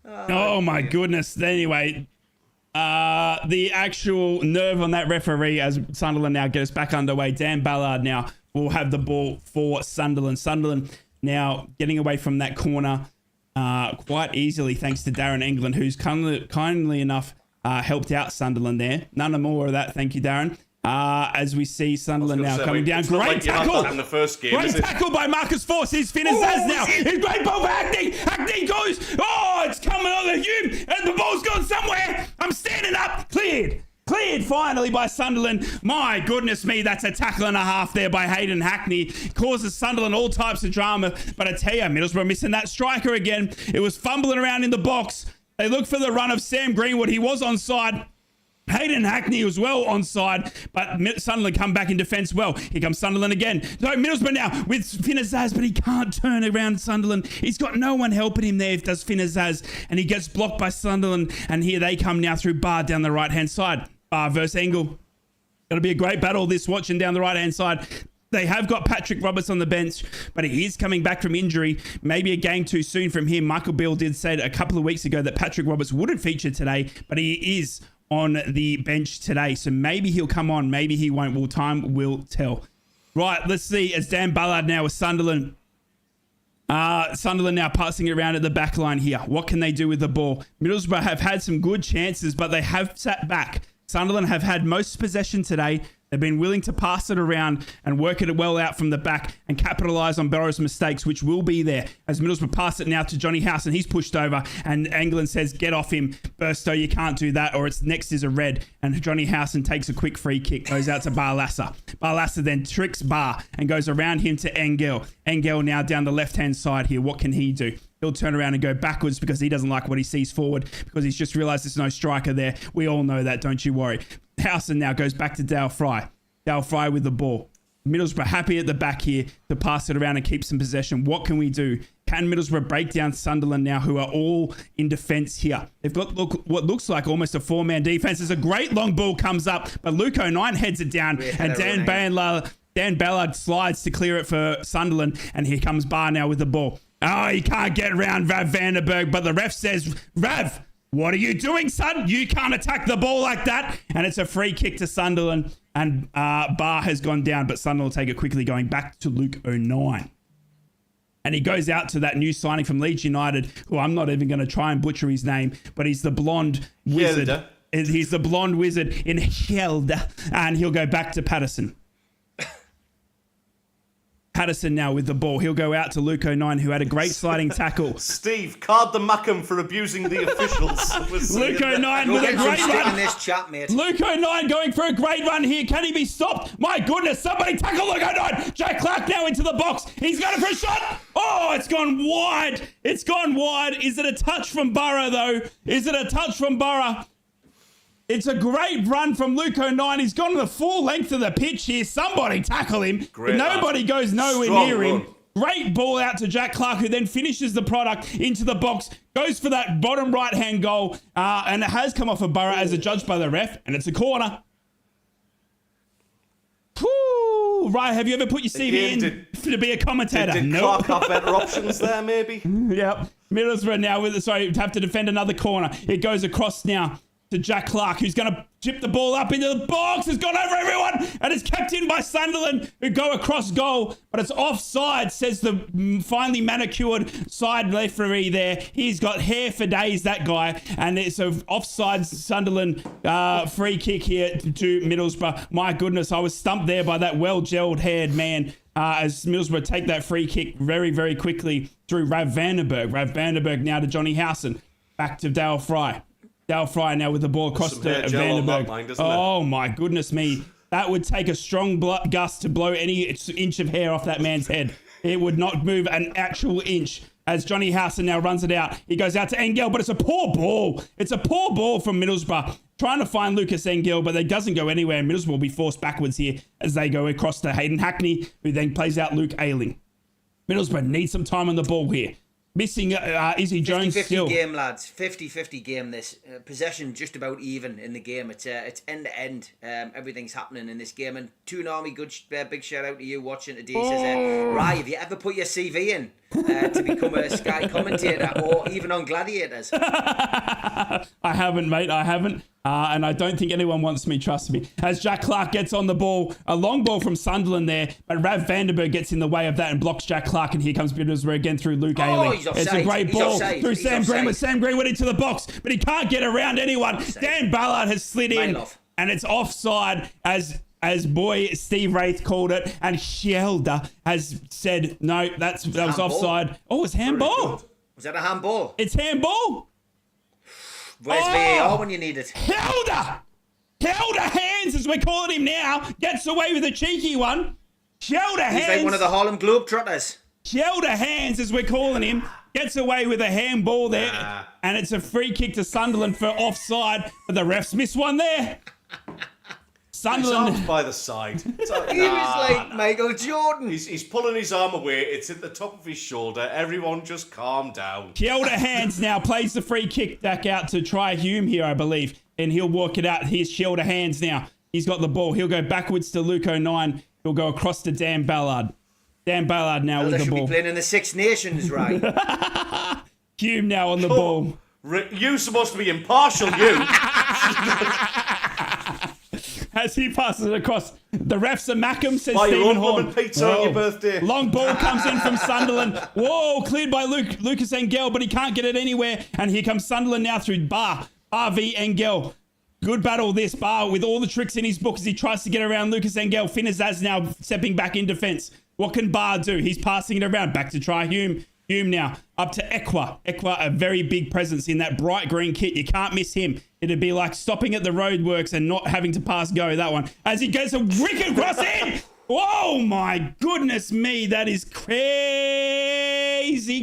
B: Oh my goodness. Anyway, the actual nerve on that referee as Sunderland now get us back underway. Dan Ballard now will have the ball for Sunderland. Sunderland now getting away from that corner quite easily thanks to Darren England, who's kindly enough helped out Sunderland there. None more of that. Thank you, Darren. As we see Sunderland now coming down. Great tackle.
C: In the first game,
B: great tackle by Marcus Force. He's Finn Azaz now. He's great ball for Hackney. Hackney goes. Oh, it's coming on the Hume. And the ball's gone somewhere. I'm standing up. Cleared finally by Sunderland. My goodness me, that's a tackle and a half there by Hayden Hackney. Causes Sunderland all types of drama. But I tell you, Middlesbrough missing that striker again. It was fumbling around in the box. They look for the run of Sam Greenwood. He was onside. Hayden Hackney was well onside, but Sunderland come back in defence well. Here comes Sunderland again. So Middlesbrough now with Finn Azaz, but he can't turn around Sunderland. He's got no one helping him there, does Finn Azaz, and he gets blocked by Sunderland. And here they come now through Barr down the right-hand side. Barr versus Engel. It'll be a great battle this watching down the right-hand side. They have got Patrick Roberts on the bench, but he is coming back from injury. Maybe a game too soon from him. Michael Beale did say a couple of weeks ago that Patrick Roberts wouldn't feature today, but he is on the bench today. So maybe he'll come on, maybe he won't. Well, time will tell. Right, let's see as Dan Ballard now with Sunderland. Sunderland now passing it around at the back line here. What can they do with the ball? Middlesbrough have had some good chances, but they have sat back. Sunderland have had most possession today. They've been willing to pass it around and work it well out from the back and capitalise on Boro's mistakes, which will be there. As Middlesbrough pass it now to Johnny House, and he's pushed over, and England says, get off him. Burstow, you can't do that, or it's next is a red. And Johnny Howson takes a quick free kick, goes out to Barlaser. Barlaser then tricks Barr and goes around him to Engel. Engel now down the left-hand side here. What can he do? He'll turn around and go backwards because he doesn't like what he sees forward because he's just realised there's no striker there. We all know that, don't you worry. Howson now goes back to Dale Fry. Dale Fry with the ball. Middlesbrough happy at the back here to pass it around and keep some possession. What can we do? Can Middlesbrough break down Sunderland now, who are all in defence here? They've got what looks like almost a four-man defence. There's a great long ball comes up, but Luke O'Nien heads it down, and Dan Ballard slides to clear it for Sunderland, and here comes Barr now with the ball. Oh, he can't get around Rav Vandenberg, but the ref says, Rav, what are you doing, son? You can't attack the ball like that. And it's a free kick to Sunderland, and Barr has gone down, but Sunderland will take it quickly, going back to Luke O'Nien. And he goes out to that new signing from Leeds United, who I'm not even going to try and butcher his name, but he's the blonde wizard.
C: Helder.
B: He's the blonde wizard in Helder, and he'll go back to Patterson. Patterson now with the ball. He'll go out to Luke O'Nien, who had a great sliding tackle.
C: Steve, card the Mackham for abusing the officials.
B: Luke O'Nien with a great run.
D: This chat, mate.
B: Luke O'Nien going for a great run here. Can he be stopped? My goodness, somebody tackle Luke O'Nien. Jack Clark now into the box. He's going for a shot. Oh, it's gone wide. It's gone wide. Is it a touch from Boro, though? Is it a touch from Boro? It's a great run from Luke O'Nien. He's gone the full length of the pitch here. Somebody tackle him.
C: Great
B: Nobody goes nowhere
C: Strong
B: near him.
C: run.
B: Great ball out to Jack Clark, who then finishes the product into the box, goes for that bottom right-hand goal, and it has come off of Boro as adjudged by the ref, and it's a corner. Whew. Right, have you ever put your CV in to be a commentator?
C: Did Clark have better options there, maybe?
B: Yep. Middlesbrough now have to defend another corner. It goes across now to Jack Clark, who's going to chip the ball up into the box. It's gone over everyone and it's kept in by Sunderland, who go across goal, but it's offside, says the finely manicured side referee there. He's got hair for days, that guy, and it's an offside Sunderland free kick here to Middlesbrough. My goodness, I was stumped there by that well-gelled haired man as Middlesbrough take that free kick very, very quickly through Rav Vandenberg. Rav Vandenberg now to Johnny Howson. Back to Dale Fry. Dale Fry now with the ball across to Vandenberg. Oh my goodness me. That would take a strong gust to blow any inch of hair off that man's head. It would not move an actual inch. As Johnny Howson now runs it out. He goes out to Engel, but it's a poor ball. It's a poor ball from Middlesbrough. Trying to find Lucas Engel, but it doesn't go anywhere. Middlesbrough will be forced backwards here as they go across to Hayden Hackney, who then plays out Luke Ayling. Middlesbrough needs some time on the ball here. Missing Izzy Jones
D: 50-50
B: still.
D: game, lads. 50-50 game, this. Possession just about even in the game. It's end-to-end. Everything's happening in this game. And Toon Army, big shout-out to you watching today. Says, Rye, have you ever put your CV in to become a Sky commentator or even on Gladiators?
B: I haven't, mate. I haven't. And I don't think anyone wants me, trust me. As Jack Clark gets on the ball, a long ball from Sunderland there, but Rav Vandenberg gets in the way of that and blocks Jack Clark, and here comes Middlesbrough again through Luke Ayling. It's a great ball through Sam Greenwood. Sam Greenwood into the box, but he can't get around anyone. Dan Ballard has slid in, and it's offside as boy Steve Wraith called it, and Shelder has said, no, that was offside. Oh, it's handball.
D: Was that a handball?
B: It's handball.
D: Where's VAR when you need it?
B: Helder Hands, as we're calling him now, gets away with a cheeky one. Shelder Hands.
D: He's like one of the Harlem Globetrotters.
B: Shelder Hands, as we're calling him, gets away with a handball there. And it's a free kick to Sunderland for offside, but the refs miss one there. Sunderland.
C: His arm's by the side.
D: He was like Michael Jordan.
C: He's pulling his arm away. It's at the top of his shoulder. Everyone just calm down.
B: Shelder Hands now plays the free kick back out to Try Hume here, I believe. And he'll walk it out. Here's Shelder Hands now. He's got the ball. He'll go backwards to Luke O'Nien. He'll go across to Dan Ballard. Dan Ballard now with the ball.
D: They should be playing in the Six Nations, right?
B: Hume now on the ball.
C: You're supposed to be impartial, you.
B: As he passes it across, the refs are Mackham, says
C: Buy your
B: Stephen
C: own
B: Horn.
C: woman pizza on your birthday.
B: Long ball comes in from Sunderland. Whoa, cleared by Lucas Engel, but he can't get it anywhere. And here comes Sunderland now through Bar v Engel. Good battle this, Bar, with all the tricks in his book as he tries to get around Lucas Engel. Finazaz now stepping back in defence. What can Bar do? He's passing it around. Back to Try Hume. Hume now up to Ekwa. Ekwa, a very big presence in that bright green kit. You can't miss him. It'd be like stopping at the roadworks and not having to pass go, that one. As he gets a wicked cross in. Oh my goodness me. That is crazy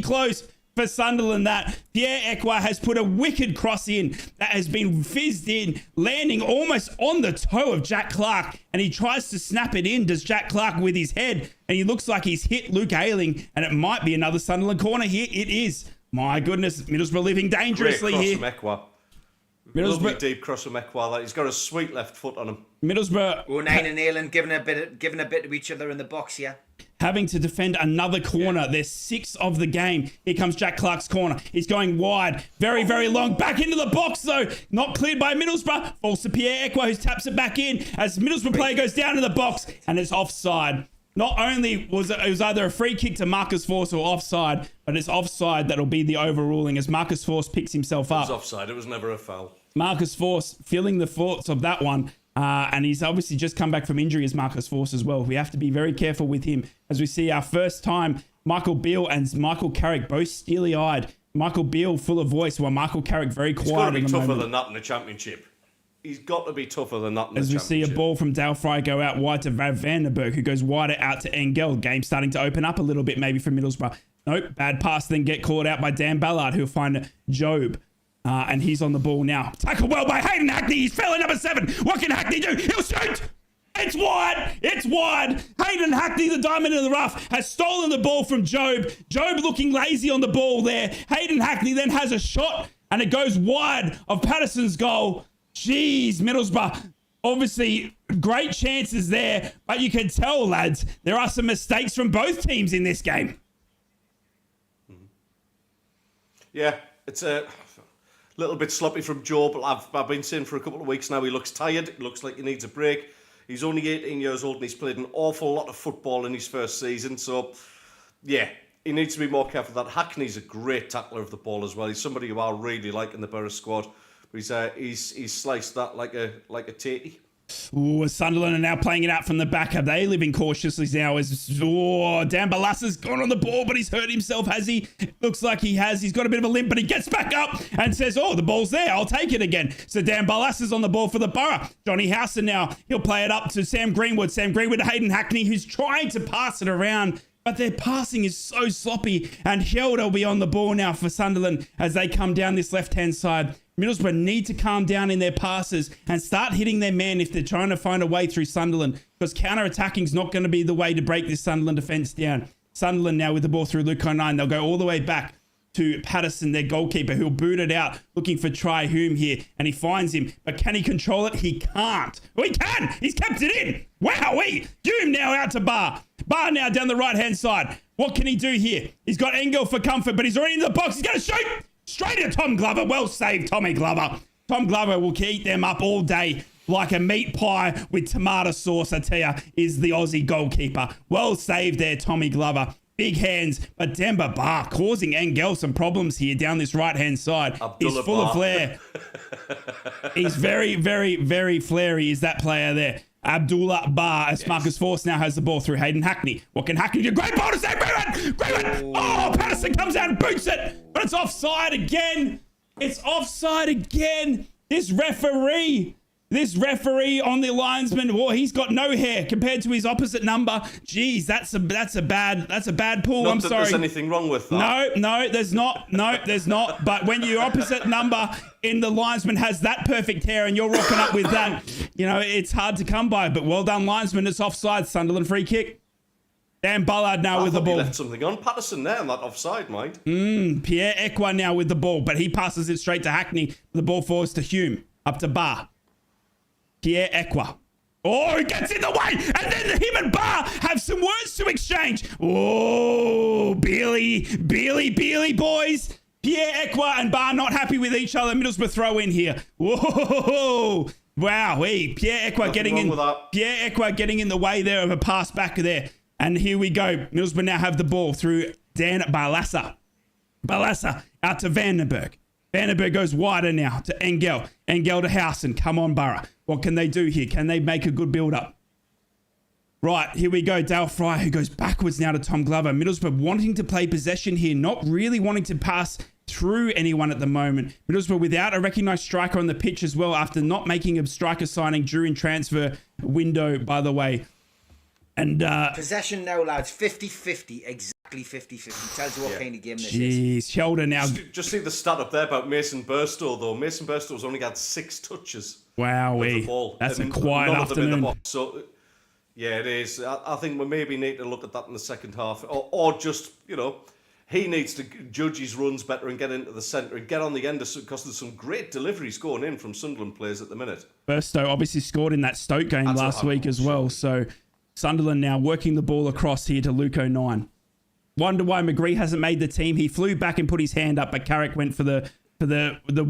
B: close for Sunderland. That Pierre Ekwa has put a wicked cross in that has been fizzed in, landing almost on the toe of Jack Clark, and he tries to snap it in, does Jack Clark with his head, and he looks like he's hit Luke Ayling, and it might be another Sunderland corner here. It is. My goodness, Middlesbrough living dangerously here.
C: Great cross from Ekwa. Lovely deep cross from Ekwa. He's got a sweet left foot on him.
B: Middlesbrough.
D: O'Nien and Ayling giving a bit to each other in the box here.
B: Having to defend another corner. Yeah. There's 6 of the game. Here comes Jack Clark's corner. He's going wide. Very, very long. Back into the box, though. Not cleared by Middlesbrough. Falls to Pierre Ekwa, who taps it back in as Middlesbrough player goes down to the box, and it's offside. Not only was it was either a free kick to Marcus Force or offside, but it's offside that'll be the overruling as Marcus Force picks himself up.
C: It was offside. It was never a foul.
B: Marcus Force feeling the thoughts of that one. And he's obviously just come back from injury as Marcus Force as well. We have to be very careful with him as we see our first time Michael Beale and Michael Carrick both steely-eyed. Michael Beale full of voice while Michael Carrick very quiet.
C: He's got to be tougher than that in the Championship. He's got to be tougher than that in the Championship.
B: As we see a ball from Dale Fry go out wide to Vandenberg, who goes wider out to Engel. Game starting to open up a little bit maybe for Middlesbrough. Nope, bad pass, then get caught out by Dan Ballard, who'll find Job. And he's on the ball now. Tackle well by Hayden Hackney. He's failing number 7. What can Hackney do? He'll shoot! It's wide! It's wide! Hayden Hackney, the diamond in the rough, has stolen the ball from Job. Job looking lazy on the ball there. Hayden Hackney then has a shot, and it goes wide of Patterson's goal. Jeez, Middlesbrough. Obviously, great chances there, but you can tell, lads, there are some mistakes from both teams in this game.
C: Yeah, it's a little bit sloppy from Joe, but I've been saying for a couple of weeks now he looks tired. It looks like he needs a break. He's only 18 years old and he's played an awful lot of football in his first season. So, yeah, he needs to be more careful. That Hackney's a great tackler of the ball as well. He's somebody who I really like in the Boro squad. But he's sliced that like a tatey.
B: Ooh, Sunderland are now playing it out from the back. Are they living cautiously now? Dan Balassa's gone on the ball, but he's hurt himself, has he? Looks like he has. He's got a bit of a limp, but he gets back up and says, the ball's there. I'll take it again. So Dan Balassa's on the ball for the Borough. Johnny Howson now. He'll play it up to Sam Greenwood. Sam Greenwood to Hayden Hackney, who's trying to pass it around, but their passing is so sloppy. And Held will be on the ball now for Sunderland as they come down this left-hand side. Middlesbrough need to calm down in their passes and start hitting their man if they're trying to find a way through Sunderland, because counter-attacking is not going to be the way to break this Sunderland defence down. Sunderland now with the ball through Luke O'Nien. They'll go all the way back to Patterson, their goalkeeper, who'll boot it out, looking for Try Hume here, and he finds him. But can he control it? He can't. Oh, he can! He's kept it in! Wowee! Hume now out to Barr. Barr now down the right-hand side. What can he do here? He's got Engel for comfort, but he's already in the box. He's going to shoot! Straight at Tom Glover. Well saved, Tommy Glover. Tom Glover will eat them up all day like a meat pie with tomato sauce, I tell you, is the Aussie goalkeeper. Well saved there, Tommy Glover. Big hands, but Demba Ba causing Engel some problems here down this right-hand side. He's full of flair. He's very, very, very flary is that player there. Abdullah Ba, as Marcus Force now has the ball through Hayden Hackney. What can Hackney do? Great ball to save Greenwood! Greenwood! Oh, Patterson comes out and boots it, but it's offside again. It's offside again. This referee on the linesman, he's got no hair compared to his opposite number. Jeez, that's a bad pull.
C: Not
B: I'm
C: that
B: sorry.
C: There's anything wrong with that.
B: No, there's not. No, there's not. But when your opposite number in the linesman has that perfect hair and you're rocking up with that, it's hard to come by. But well done, linesman. It's offside. Sunderland free kick. Dan Ballard now with the ball.
C: Left something on Patterson there on that offside, mind.
B: Pierre Ekwa now with the ball, but he passes it straight to Hackney. The ball falls to Hume. Up to Barr. Pierre Ekwa. Oh, he gets in the way. And then him and Barr have some words to exchange. Oh, Beely, boys. Pierre Ekwa and Barr not happy with each other. Middlesbrough throw in here. Whoa. Wow. Pierre Ekwa getting in. Pierre Ekwa getting in the way there of a pass back there. And here we go. Middlesbrough now have the ball through Dan Balassa. Balassa out to Vandenberg. Vandenberg goes wider now to Engel. Engel to Howson. Come on, Borough. What can they do here? Can they make a good build-up? Right, here we go. Dale Fry, who goes backwards now to Tom Glover. Middlesbrough wanting to play possession here, not really wanting to pass through anyone at the moment. Middlesbrough without a recognised striker on the pitch as well, after not making a striker signing during transfer window, by the way. And
D: possession now, lads, 50-50, exactly 50-50. Tells you what kind of game this is.
B: Jeez, Shelder now.
C: Just see the stat up there about Mason Burstow, though. Mason Burstow's only got 6 touches.
B: Wowee. That's a quiet afternoon.
C: So, yeah, it is. I think we maybe need to look at that in the second half. Or just, he needs to judge his runs better and get into the centre and get on the end, because there's some great deliveries going in from Sunderland players at the minute.
B: Burstow obviously scored in that Stoke game last week as well, so Sunderland now working the ball across here to Luke O'Nien. Wonder why McGree hasn't made the team. He flew back and put his hand up, but Carrick went for the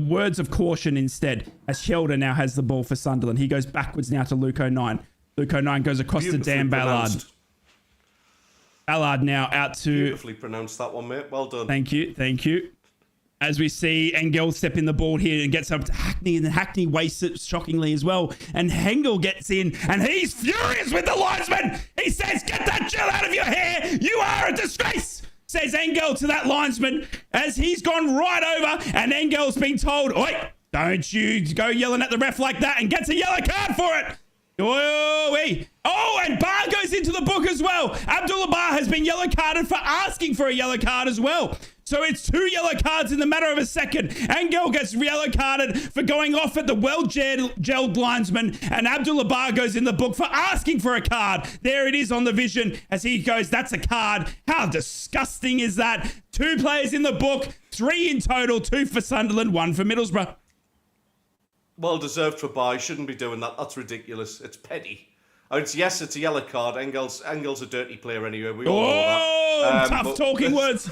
B: words of caution instead, as Shelder now has the ball for Sunderland. He goes backwards now to Luke O'Nien. Luke O'Nien goes across to Dan Ballard. Ballard now out to...
C: Beautifully pronounced that one, mate. Well done.
B: Thank you. as we see Engel step in the ball here and gets up to Hackney, and then Hackney wastes it shockingly as well. And Hengel gets in, and he's furious with the linesman. He says, "Get that gel out of your hair. You are a disgrace," says Engel to that linesman as he's gone right over, and Engel's been told, "Oi, don't you go yelling at the ref like that," and gets a yellow card for it. Oh, and Bar goes into the book as well. Abdullah Bar has been yellow carded for asking for a yellow card as well. So it's 2 yellow cards in the matter of a second. Engel gets yellow carded for going off at the well-gelled linesman, and Abdullah Bar goes in the book for asking for a card. There it is on the vision as he goes, "That's a card." How disgusting is that? 2 players in the book, 3 in total, 2 for Sunderland, 1 for Middlesbrough.
C: Well deserved for Bar. He shouldn't be doing that. That's ridiculous. It's petty. Yes, it's a yellow card. Engel's a dirty player anyway. We all know that.
B: Tough talking words.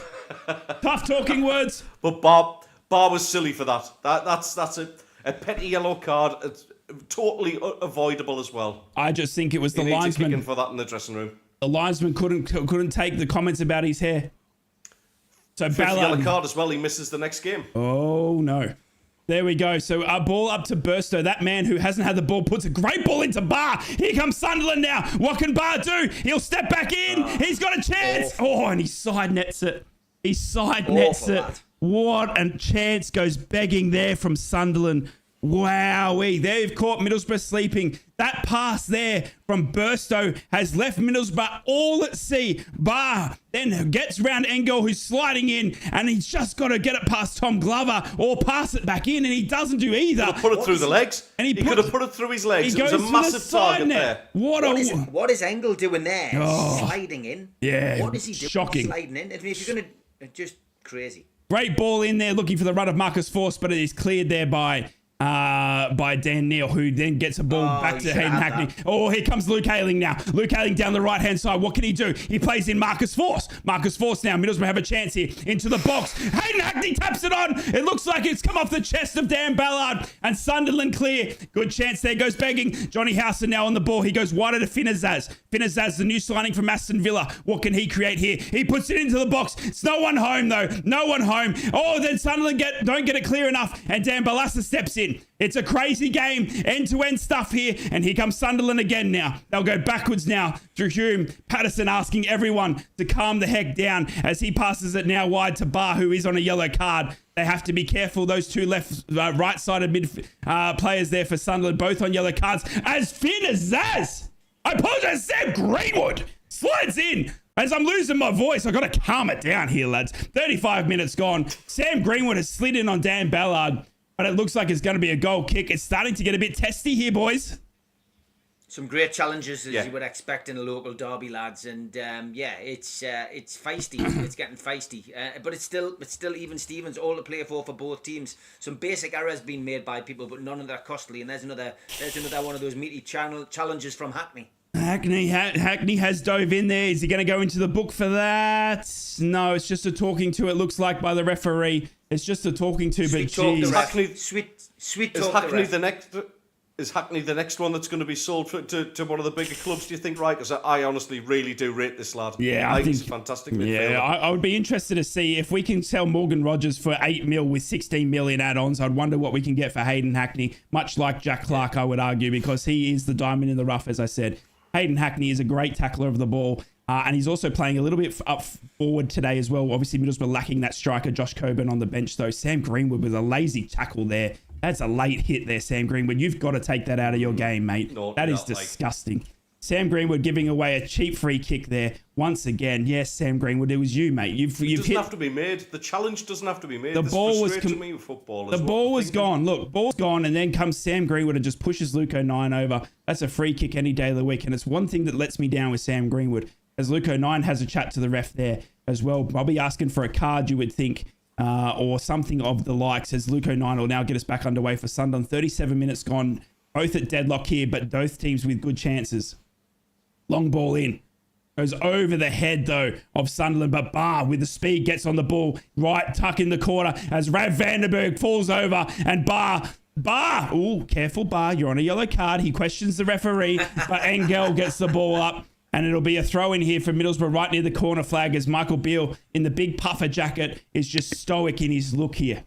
B: Tough talking words.
C: But Bar was silly for that. That's a petty yellow card. It's totally avoidable as well.
B: I just think it was the
C: He needs a
B: linesman.
C: kicking for that in the dressing room.
B: The linesman couldn't take the comments about his hair. So
C: 5th
B: Ballard.
C: yellow card as well. He misses the next game.
B: Oh no. There we go. So a ball up to Burstow. That man who hasn't had the ball puts a great ball into Bar. Here comes Sunderland now. What can Bar do? He'll step back in. He's got a chance. Oh, and he side nets it. He side nets it. What a chance goes begging there from Sunderland. Wowee. They've caught Middlesbrough sleeping. That pass there from Burstow has left Middlesbrough all at sea. Bar then gets round Engel, who's sliding in, and he's just got to get it past Tom Glover or pass it back in, and he doesn't do either.
C: Put it through the legs.
B: And
C: he could have put it through his legs. It was a massive target there.
D: What is Engel doing there? Sliding in?
B: Yeah.
D: What is he doing?
B: Shocking.
D: Sliding in? I mean, if you're going to... Just crazy.
B: Great ball in there looking for the run of Marcus Force, but it is cleared there by Dan Neal, who then gets a ball back to Hayden Hackney. Oh, here comes Luke Ayling now. Luke Ayling down the right-hand side. What can he do? He plays in Marcus Force. Marcus Force now. Middlesbrough have a chance here. Into the box. Hayden Hackney taps it on. It looks like it's come off the chest of Dan Ballard. And Sunderland clear. Good chance there. Goes begging. Johnny Howson now on the ball. He goes wider to Finazaz. Finazaz, the new signing from Aston Villa. What can he create here? He puts it into the box. It's no one home, though. No one home. Oh, then Sunderland don't get it clear enough. And Dan Balassa steps in. It's a crazy game, end-to-end stuff here, and here comes Sunderland again now. They'll go backwards now through Hume. Patterson asking everyone to calm the heck down as he passes it now wide to Bar, who is on a yellow card. They have to be careful, those two right-sided mid players there for Sunderland, both on yellow cards. As Finn as Zaz, I apologize, Sam Greenwood slides in. As I'm losing my voice, I've got to calm it down here, lads. 35 minutes gone. Sam Greenwood has slid in on Dan Ballard. But it looks like it's going to be a goal kick. It's starting to get a bit testy here, boys.
D: Some great challenges, as you would expect in a local derby, lads. And it's feisty. It's getting feisty. But it's still even Stevens, all to play for both teams. Some basic errors being made by people, but none of that costly. And there's another one of those meaty challenges from Hackney.
B: Hackney has dove in there. Is he going to go into the book for that? No, it's just a talking to, it looks like, by the referee. It's just a talking to, but geez.
D: Sweet
C: is
D: talk
C: Hackney the next? Is Hackney the next one that's going to be sold to one of the bigger clubs? Do you think? Right? Because I honestly really do rate this lad.
B: Yeah,
C: I think he's a fantastic midfielder.
B: Yeah, I would be interested to see if we can sell Morgan Rogers for 8 mil with 16 million add-ons. I'd wonder what we can get for Hayden Hackney. Much like Jack Clark, I would argue, because he is the diamond in the rough, as I said. Hayden Hackney is a great tackler of the ball. And he's also playing a little bit up forward today as well. Obviously, Middlesbrough lacking that striker, Josh Coburn, on the bench, though. Sam Greenwood with a lazy tackle there. That's a late hit there, Sam Greenwood. You've got to take that out of your game, mate. That is disgusting. Sam Greenwood giving away a cheap free kick there. Once again, yes, Sam Greenwood, it was you, mate. It
C: doesn't have to be made. The challenge doesn't have to be made.
B: The ball was
C: me with football.
B: The ball was gone. Look, ball's gone, and then comes Sam Greenwood and just pushes Luke O'Nien over. That's a free kick any day of the week, and it's one thing that lets me down with Sam Greenwood, as Luke O'Nien has a chat to the ref there as well. Probably asking for a card, you would think, or something of the likes, as Luke O'Nien will now get us back underway for Sunderland. 37 minutes gone, both at deadlock here, but both teams with good chances. Long ball in. Goes over the head, though, of Sunderland, but Bar, with the speed, gets on the ball, right tuck in the corner, as Rav Vandenberg falls over, and Bar, ooh, careful, Bar, you're on a yellow card. He questions the referee, but Engel gets the ball up. And it'll be a throw in here for Middlesbrough right near the corner flag as Michael Beale in the big puffer jacket is just stoic in his look here.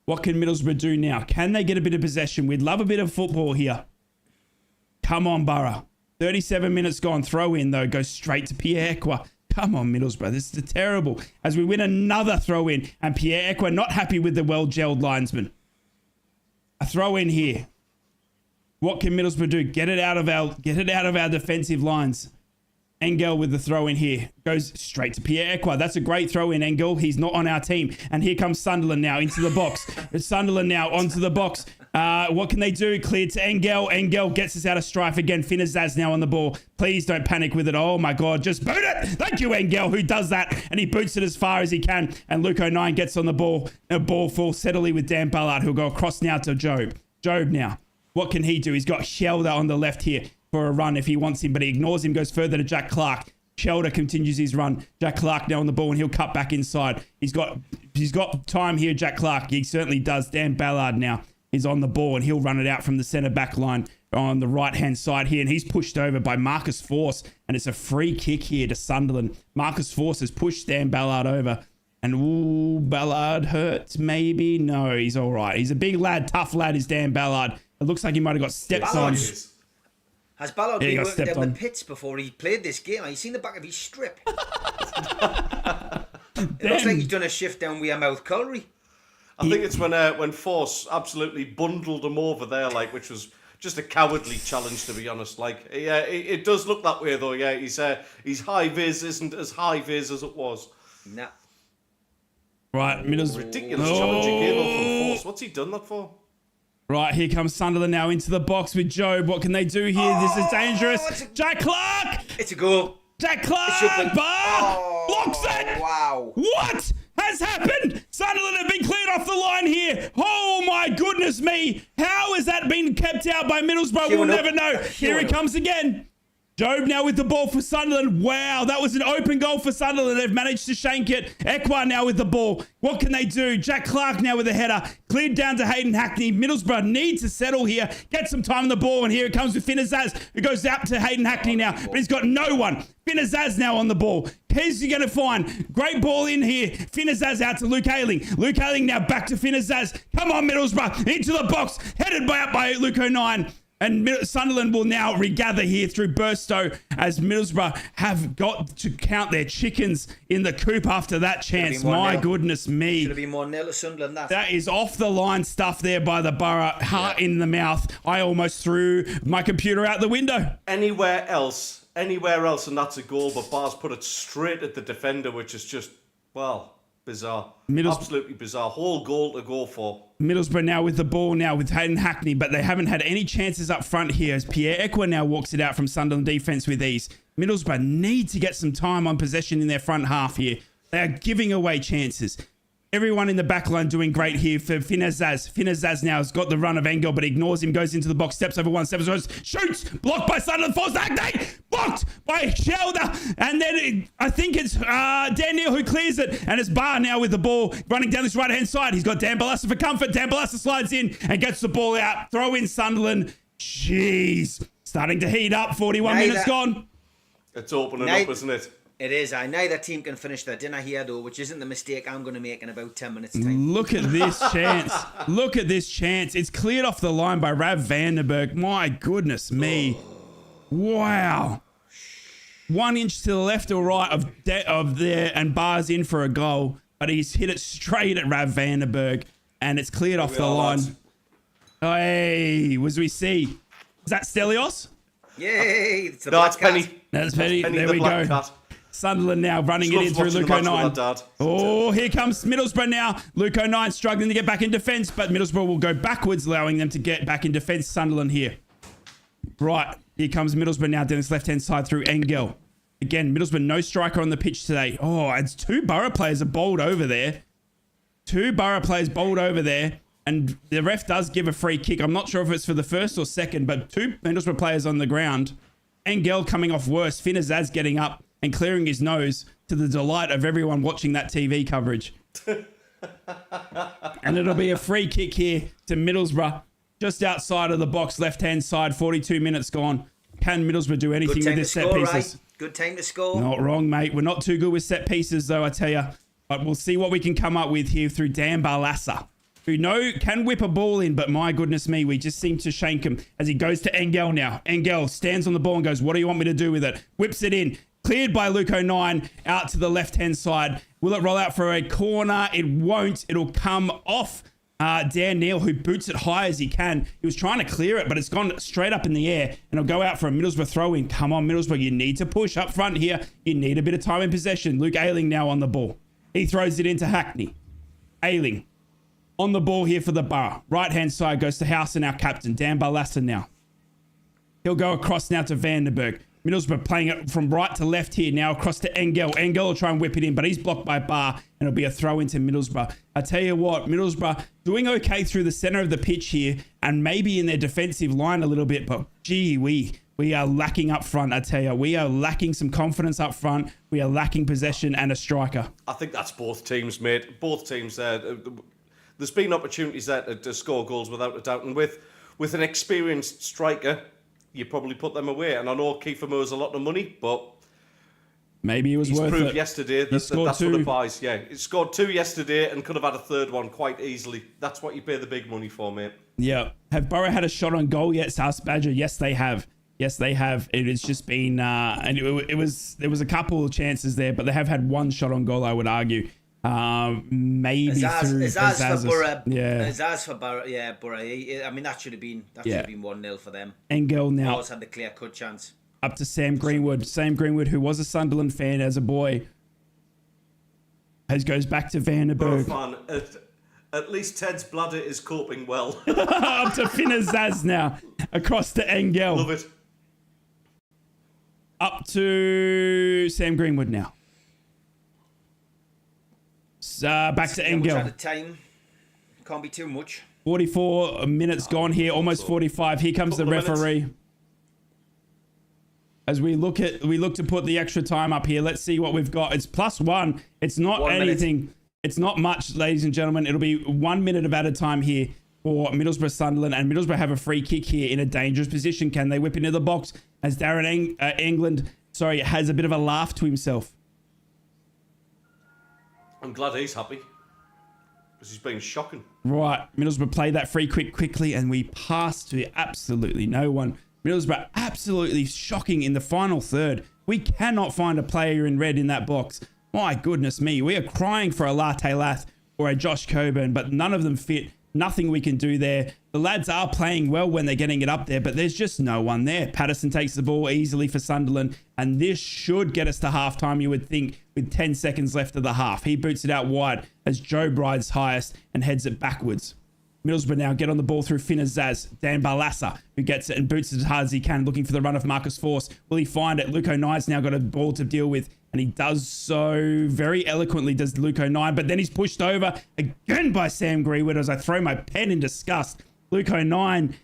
B: What can Middlesbrough do now? Can they get a bit of possession? We'd love a bit of football here. Come on, Boro. 37 minutes gone. Throw in, though. Goes straight to Pierre Ekwa. Come on, Middlesbrough. This is terrible. As we win another throw in. And Pierre Ekwa not happy with the well-gelled linesman. A throw in here. What can Middlesbrough do? Get it out of our defensive lines. Engel with the throw in here. Goes straight to Pierre Ekwa. That's a great throw in, Engel. He's not on our team. And here comes Sunderland now into the box. It's Sunderland now onto the box. What can they do? Cleared to Engel. Engel gets us out of strife again. Finazaz now on the ball. Please don't panic with it. Oh my God, just boot it. Thank you, Engel, who does that. And he boots it as far as he can. And Luke O'Nien gets on the ball. A ball falls steadily with Dan Ballard, who'll go across now to Job. Job now. What can he do? He's got Shelder on the left here for a run if he wants him, but he ignores him, goes further to Jack Clark. Shelder continues his run. Jack Clark now on the ball, and he'll cut back inside. He's got time here, Jack Clark. He certainly does. Dan Ballard now is on the ball, and he'll run it out from the centre back line on the right-hand side here, and he's pushed over by Marcus Force, and it's a free kick here to Sunderland. Marcus Force has pushed Dan Ballard over, and ooh, Ballard hurts maybe? No, he's all right. He's a big lad, tough lad is Dan Ballard. It looks like he might have got stepped on.
D: Has Ballard been working down the pits before he played this game? Have you seen the back of his strip? It looks like he's done a shift down with a mouth colliery.
C: I think it's when Force absolutely bundled him over there, like, which was just a cowardly challenge, to be honest. Like, yeah, it does look that way though. Yeah, his high vis isn't as high vis as it was.
D: Nah.
B: Right,
C: ridiculous challenging game from Force. What's he done that for?
B: Right, here comes Sunderland now into the box with Job. What can they do here? This is dangerous. Jack Clark!
D: It's a goal.
B: Jack Clark! Blocks it!
D: Wow.
B: What has happened? Sunderland have been cleared off the line here. Oh my goodness me. How has that been kept out by Middlesbrough? We'll never know. Here it comes again. Job now with the ball for Sunderland. Wow, that was an open goal for Sunderland. They've managed to shank it. Ekwa now with the ball. What can they do? Jack Clark now with the header. Cleared down to Hayden Hackney. Middlesbrough need to settle here. Get some time on the ball. And here it comes with Finazaz, who goes out to Hayden Hackney now. But he's got no one. Finazaz now on the ball. Who's he going to find? Great ball in here. Finazaz out to Luke Ayling. Luke Ayling now back to Finazaz. Come on, Middlesbrough. Into the box. Headed by Luke O'Nien. And Sunderland will now regather here through Burstow as Middlesbrough have got to count their chickens in the coop after that chance. My goodness me.
D: Should have been more nil to Sunderland.
B: That is off the line stuff there by the Borough. Heart in the mouth. I almost threw my computer out the window.
C: Anywhere else, and that's a goal, but Bar's put it straight at the defender, which is just, well, bizarre. Absolutely bizarre. Whole goal to go for.
B: Middlesbrough now with the ball now with Hayden Hackney, but they haven't had any chances up front here as Pierre Ekwa now walks it out from Sunderland defence with ease. Middlesbrough need to get some time on possession in their front half here. They are giving away chances. Everyone in the back line doing great here for Finazaz. Finazaz now has got the run of Engel, but ignores him, goes into the box, steps over one, steps over, shoots, blocked by Sunderland, falls back, blocked by Shelder, and then I think it's Dan Neal who clears it, and it's Barr now with the ball, running down this right-hand side. He's got Dan Balassa for comfort. Dan Balassa slides in and gets the ball out. Throw in Sunderland. Jeez. Starting to heat up, 41 minutes gone.
C: It's opening up, isn't it?
D: It is. Neither team can finish their dinner here, though, which isn't the mistake I'm going to make in about 10 minutes' time.
B: Look at this chance. Look at this chance. It's cleared off the line by Rav Vandenberg. My goodness me. Wow. 1 inch to the left or right of there, and Bar's in for a goal, but he's hit it straight at Rav Vandenberg, and it's cleared off the line. Hey, as we see. Is that Stelios?
D: Yay. It's the
C: That's Penny.
B: That's Penny. There we go.
C: Cat.
B: Sunderland now running it in through Luke O'Nien. Oh, here comes Middlesbrough now. Luke O'Nien struggling to get back in defence, but Middlesbrough will go backwards, allowing them to get back in defence. Sunderland here. Right, here comes Middlesbrough now down this left-hand side through Engel. Again, Middlesbrough no striker on the pitch today. Oh, it's 2 Borough players are bowled over there. 2 Borough players bowled over there. And the ref does give a free kick. I'm not sure if it's for the first or second, but 2 Middlesbrough players on the ground. Engel coming off worse. Finazaz getting up and clearing his nose to the delight of everyone watching that TV coverage. And it'll be a free kick here to Middlesbrough. Just outside of the box, left-hand side, 42 minutes gone. Can Middlesbrough do anything with this set pieces?
D: Right? Good time to score.
B: Not wrong, mate. We're not too good with set pieces, though, I tell you. But we'll see what we can come up with here through Dan Barlaser, who can whip a ball in, but my goodness me, we just seem to shank him as he goes to Engel now. Engel stands on the ball and goes, what do you want me to do with it? Whips it in. Cleared by Luke O'Nien out to the left-hand side. Will it roll out for a corner? It won't. It'll come off Dan Neal, who boots it high as he can. He was trying to clear it, but it's gone straight up in the air, and it'll go out for a Middlesbrough throw-in. Come on, Middlesbrough, you need to push up front here. You need a bit of time in possession. Luke Ayling now on the ball. He throws it into Hackney. Ayling on the ball here for the Borough. Right-hand side goes to House and our captain, Dan Barlaser now. He'll go across now to Vandenberg. Middlesbrough playing it from right to left here now across to Engel. Engel will try and whip it in, but he's blocked by Barr, and it'll be a throw into Middlesbrough. I tell you what, Middlesbrough doing okay through the center of the pitch here, and maybe in their defensive line a little bit, but gee, we are lacking up front, I tell you. We are lacking some confidence up front. We are lacking possession and a striker.
C: I think that's both teams, mate. Both teams there. There's been opportunities there to score goals without a doubt, and with an experienced striker, you probably put them away. And I know Kiefer Moore's a lot of money, but
B: maybe it was worth it.
C: He's proved yesterday that that's what it buys. Yeah, he scored 2 yesterday and could have had a third one quite easily. That's what you pay the big money for, mate.
B: Yeah. Have Boro had a shot on goal yet, South Badger? Yes, they have. Yes, they have. It has just been, and there was a couple of chances there, but they have had one shot on goal, I would argue. Maybe through
D: Azaz for Boro.
B: Yeah.
D: Azaz for Boro. Yeah, Boro. I mean, that should have been 1-0 for them.
B: Engel now.
D: Always had the clear-cut chance.
B: Up to Sam Greenwood. Sam Greenwood, who was a Sunderland fan as a boy, goes back to Vandenberg.
C: Fun. At least Ted's bladder is coping well.
B: Up to Finn Azaz now. Across to Engel.
C: Love it.
B: Up to Sam Greenwood now. Back to Engel.
D: At the time. Can't be too much.
B: 44 minutes gone here, almost 45. Here comes the referee. As we look to put the extra time up here, let's see what we've got. It's +1. It's not anything. It's not much, ladies and gentlemen. It'll be 1 minute of added time here for Middlesbrough Sunderland, and Middlesbrough have a free kick here in a dangerous position. Can they whip into the box as Darren England, has a bit of a laugh to himself?
C: I'm glad he's happy because he's been shocking.
B: Right, Middlesbrough play that free quickly, and we pass to absolutely no one. Middlesbrough absolutely shocking in the final third. We cannot find a player in red in that box. My goodness me, we are crying for a Latte Lath or a Josh Coburn, but none of them fit. Nothing we can do there. The lads are playing well when they're getting it up there, but there's just no one there. Patterson takes the ball easily for Sunderland, and this should get us to halftime, you would think, with 10 seconds left of the half. He boots it out wide as Joe Bride's highest and heads it backwards. Middlesbrough now get on the ball through Finn Azaz. Dan Barlaser, who gets it and boots it as hard as he can, looking for the run of Marcus Force. Will he find it? Luke O'Nien's now got a ball to deal with, and he does so very eloquently, does Luke O'Nien, but then he's pushed over again by Sam Greenwood as I throw my pen in disgust. Luke O'Nien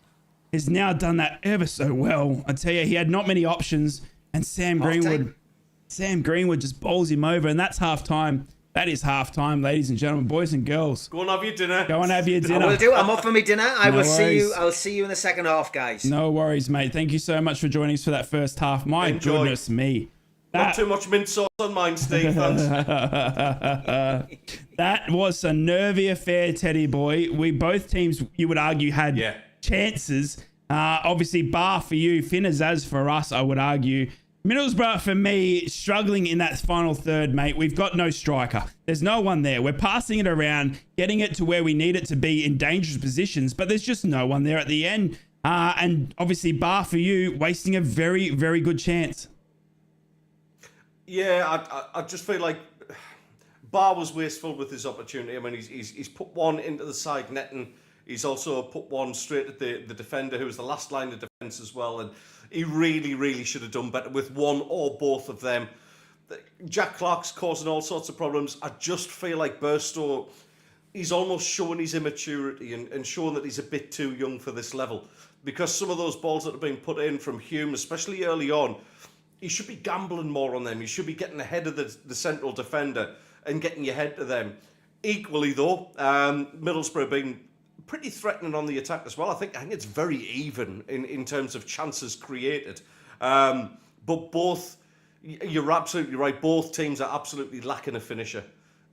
B: has now done that ever so well. I tell you, he had not many options, and Sam Greenwood just bowls him over, and that's half time. That is half time, ladies and gentlemen, boys and girls.
C: Go and have your dinner.
B: Go and have your dinner.
D: I will do. I'm off for my dinner. I'll see you in the second half, guys.
B: No worries, mate. Thank you so much for joining us for that first half. My goodness me.
C: Not too much mint sauce on mine, Steve. Thanks.
B: That was a nervy affair, Teddy boy. We both teams, you would argue, had chances. Obviously, bar for you, Finn Azaz for us, I would argue. Middlesbrough, for me, struggling in that final third, mate. We've got no striker. There's no one there. We're passing it around, getting it to where we need it to be in dangerous positions, but there's just no one there at the end. And obviously, bar for you, wasting a very, very good chance.
C: Yeah, I just feel like Barr was wasteful with his opportunity. I mean, he's put one into the side netting. He's also put one straight at the defender, who was the last line of defence as well. And he really, really should have done better with one or both of them. Jack Clark's causing all sorts of problems. I just feel like Burstow, he's almost showing his immaturity and showing that he's a bit too young for this level. Because some of those balls that have been put in from Hume, especially early on, he should be gambling more on them. He should be getting ahead of the central defender and getting your head to them. Equally, though, Middlesbrough being pretty threatening on the attack as well. I think it's very even in terms of chances created. But both, you're absolutely right. Both teams are absolutely lacking a finisher.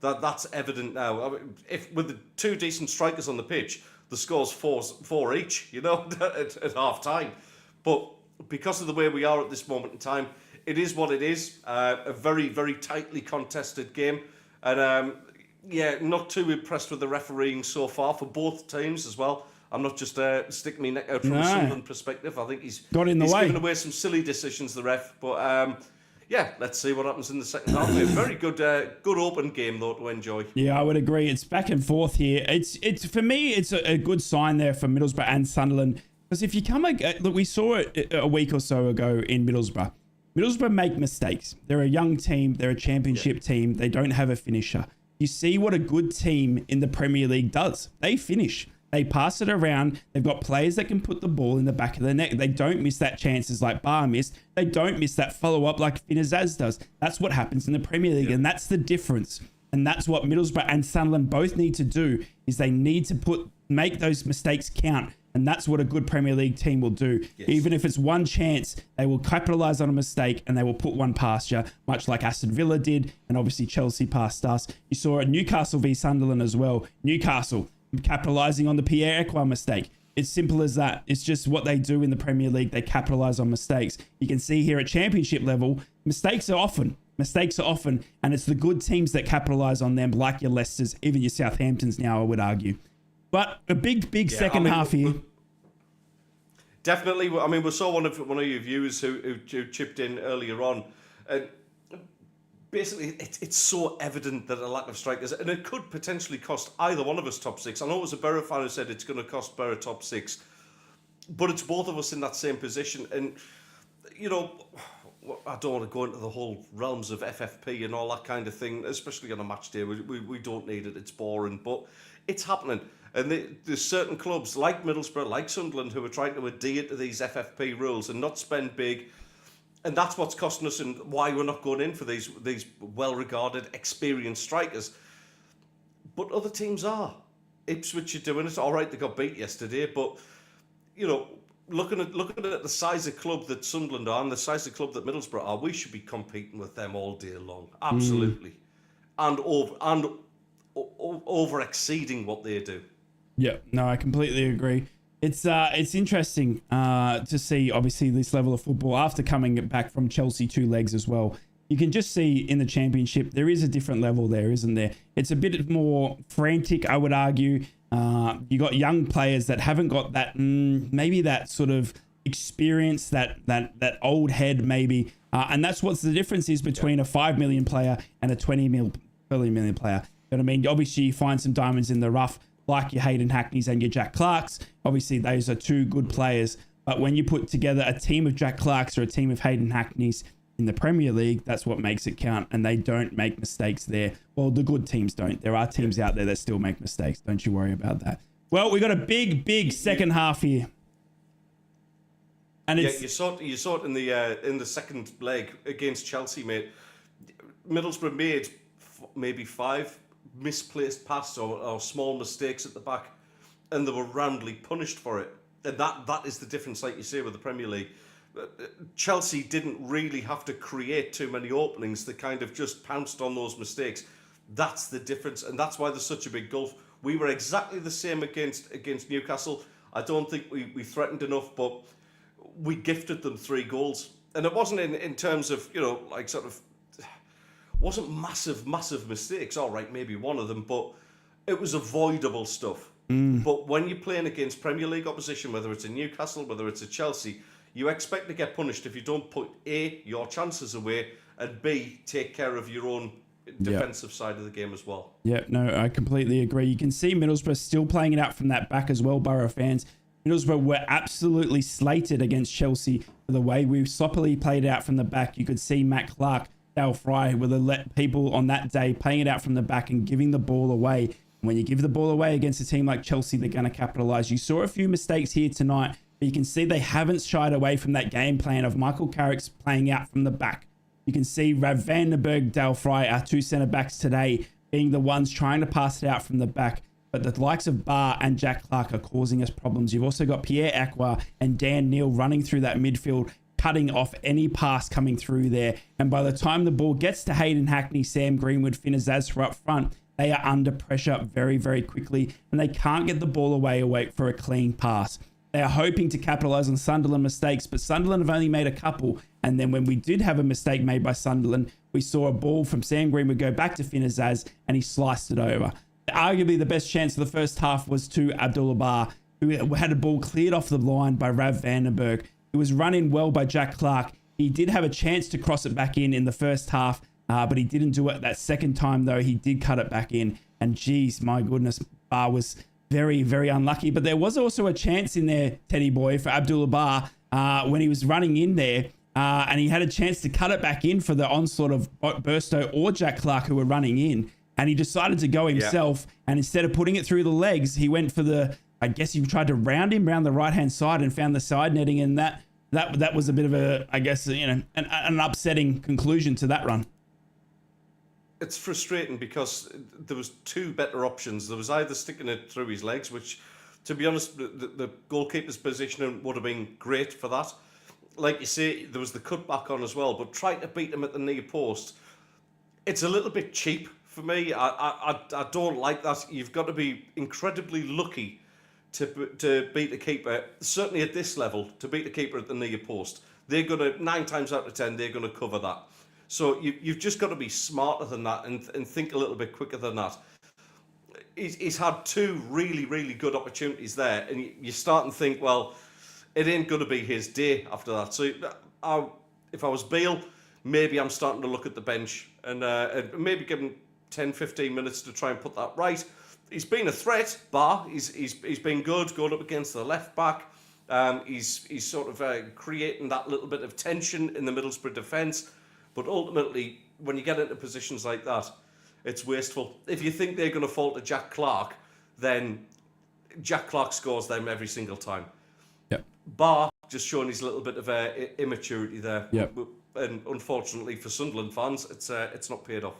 C: That's evident now. I mean, if with the two decent strikers on the pitch, the score's four each, at half time. But because of the way we are at this moment in time, it is what it is. A very, very tightly contested game. And not too impressed with the refereeing so far for both teams as well. I'm not just sticking my neck out from a Sunderland perspective. I think he's given away some silly decisions, the ref. But let's see what happens in the second half. A very good open game though to enjoy.
B: Yeah, I would agree. It's back and forth here. It's for me, it's a good sign there for Middlesbrough and Sunderland, because if you look, we saw it a week or so ago in Middlesbrough. Middlesbrough make mistakes. They're a young team. They're a championship team. They don't have a finisher. You see what a good team in the Premier League does. They finish. They pass it around. They've got players that can put the ball in the back of the net. They don't miss that chances like Bar missed. They don't miss that follow-up like Finazaz does. That's what happens in the Premier League, and that's the difference. And that's what Middlesbrough and Sunderland both need to do, is they need to make those mistakes count. And that's what a good Premier League team will do. Yes. Even if it's one chance, they will capitalise on a mistake and they will put one past you, much like Aston Villa did, and obviously Chelsea past us. You saw at Newcastle v Sunderland as well. Newcastle capitalising on the Pierre-Emerick mistake. It's simple as that. It's just what they do in the Premier League. They capitalise on mistakes. You can see here at championship level, mistakes are often, and it's the good teams that capitalise on them, like your Leicesters, even your Southamptons now, I would argue. But a big second half here.
C: Definitely. I mean, we saw one of your viewers who chipped in earlier on. Basically, it's so evident that a lack of strikers, and it could potentially cost either one of us top six. I know it was a Boro fan who said it's going to cost Boro top six, but it's both of us in that same position. And, I don't want to go into the whole realms of FFP and all that kind of thing, especially on a match day. We don't need it. It's boring, but it's happening. And there's certain clubs like Middlesbrough, like Sunderland, who are trying to adhere to these FFP rules and not spend big. And that's what's costing us and why we're not going in for these well-regarded, experienced strikers. But other teams are. Ipswich are doing it. All right, they got beat yesterday, but, looking at the size of club that Sunderland are and the size of club that Middlesbrough are, we should be competing with them all day long. Absolutely. And over exceeding what they do.
B: Yeah, no, I completely agree. It's interesting to see, obviously, this level of football after coming back from Chelsea 2 legs as well. You can just see in the championship, there is a different level there, isn't there? It's a bit more frantic, I would argue. You got young players that haven't got that, maybe that sort of experience, that old head maybe. And that's what's the difference is between a 5 million player and a 20 million player. You know what I mean? Obviously, you find some diamonds in the rough, like your Hayden Hackneys and your Jack Clarks. Obviously, those are two good players. But when you put together a team of Jack Clarks or a team of Hayden Hackneys in the Premier League, that's what makes it count. And they don't make mistakes there. Well, the good teams don't. There are teams out there that still make mistakes. Don't you worry about that. Well, we got a big second half here. And it's,
C: you saw it in the second leg against Chelsea, mate. Middlesbrough made maybe 5 misplaced passes or small mistakes at the back, and they were roundly punished for it. And that is the difference, like you say, with the Premier League. Chelsea didn't really have to create too many openings. They kind of just pounced on those mistakes. That's the difference, and that's why there's such a big gulf. We were exactly the same against Newcastle. I don't think we threatened enough, but we gifted them 3 goals. And it wasn't in terms of, wasn't massive mistakes. All right, maybe one of them, but it was avoidable stuff. But when you're playing against Premier League opposition, whether it's a Newcastle, whether it's a Chelsea, you expect to get punished if you don't put A, your chances away, and B, take care of your own defensive side of the game as well. Yeah,
B: no, I completely agree. You can see Middlesbrough still playing it out from that back as well, Boro fans. Middlesbrough were absolutely slated against Chelsea for the way we sloppily played it out from the back. You could see Matt Clark, Dale Fry were the people on that day playing it out from the back and giving the ball away. When you give the ball away against a team like Chelsea, they're going to capitalise. You saw a few mistakes here tonight, but you can see they haven't shied away from that game plan of Michael Carrick's playing out from the back. You can see Rav van den Berg, Dale Fry, our 2 centre-backs today, being the ones trying to pass it out from the back. But the likes of Bar and Jack Clark are causing us problems. You've also got Pierre-Emerick and Dan Neil running through that midfield, cutting off any pass coming through there. And by the time the ball gets to Hayden Hackney, Sam Greenwood, Finn Azaz up front, they are under pressure very, very quickly, and they can't get the ball away for a clean pass. They are hoping to capitalise on Sunderland mistakes, but Sunderland have only made a couple. And then when we did have a mistake made by Sunderland, we saw a ball from Sam Greenwood go back to Finn Azaz, and he sliced it over. Arguably the best chance of the first half was to Abdullah, who had a ball cleared off the line by Rav Vandenberg. It was run in well by Jack Clark. He did have a chance to cross it back in the first half, but he didn't do it that second time, though. He did cut it back in. And geez, my goodness, Bar was very, very unlucky. But there was also a chance in there, Teddy Boy, for Abdullah Bar when he was running in there. And he had a chance to cut it back in for the onslaught of Burstow or Jack Clark, who were running in. And he decided to go himself. Yeah. And instead of putting it through the legs, he went for I guess he tried to round him around the right-hand side and found the side netting. And that was a bit of an upsetting conclusion to that run.
C: It's frustrating because there was two better options. There was either sticking it through his legs, which, to be honest, the goalkeeper's positioning would have been great for that. Like you say, there was the cutback on as well, but trying to beat him at the near post, it's a little bit cheap for me. I don't like that. You've got to be incredibly lucky to beat the keeper, certainly at this level, to beat the keeper at the near post. They're going to, 9 times out of 10, they're going to cover that. So you've just got to be smarter than that and think a little bit quicker than that. He's had two really, really good opportunities there, and you start and think, well, it ain't going to be his day after that. So if I was Beale, maybe I'm starting to look at the bench and maybe give him 10, 15 minutes to try and put that right. He's been a threat, Bar. He's been good going up against the left back. He's sort of creating that little bit of tension in the Middlesbrough defence. But ultimately, when you get into positions like that, it's wasteful. If you think they're going to fall to Jack Clark, then Jack Clark scores them every single time.
B: Yep.
C: Bar just showing his little bit of immaturity there.
B: Yep.
C: And unfortunately for Sunderland fans, it's not paid off.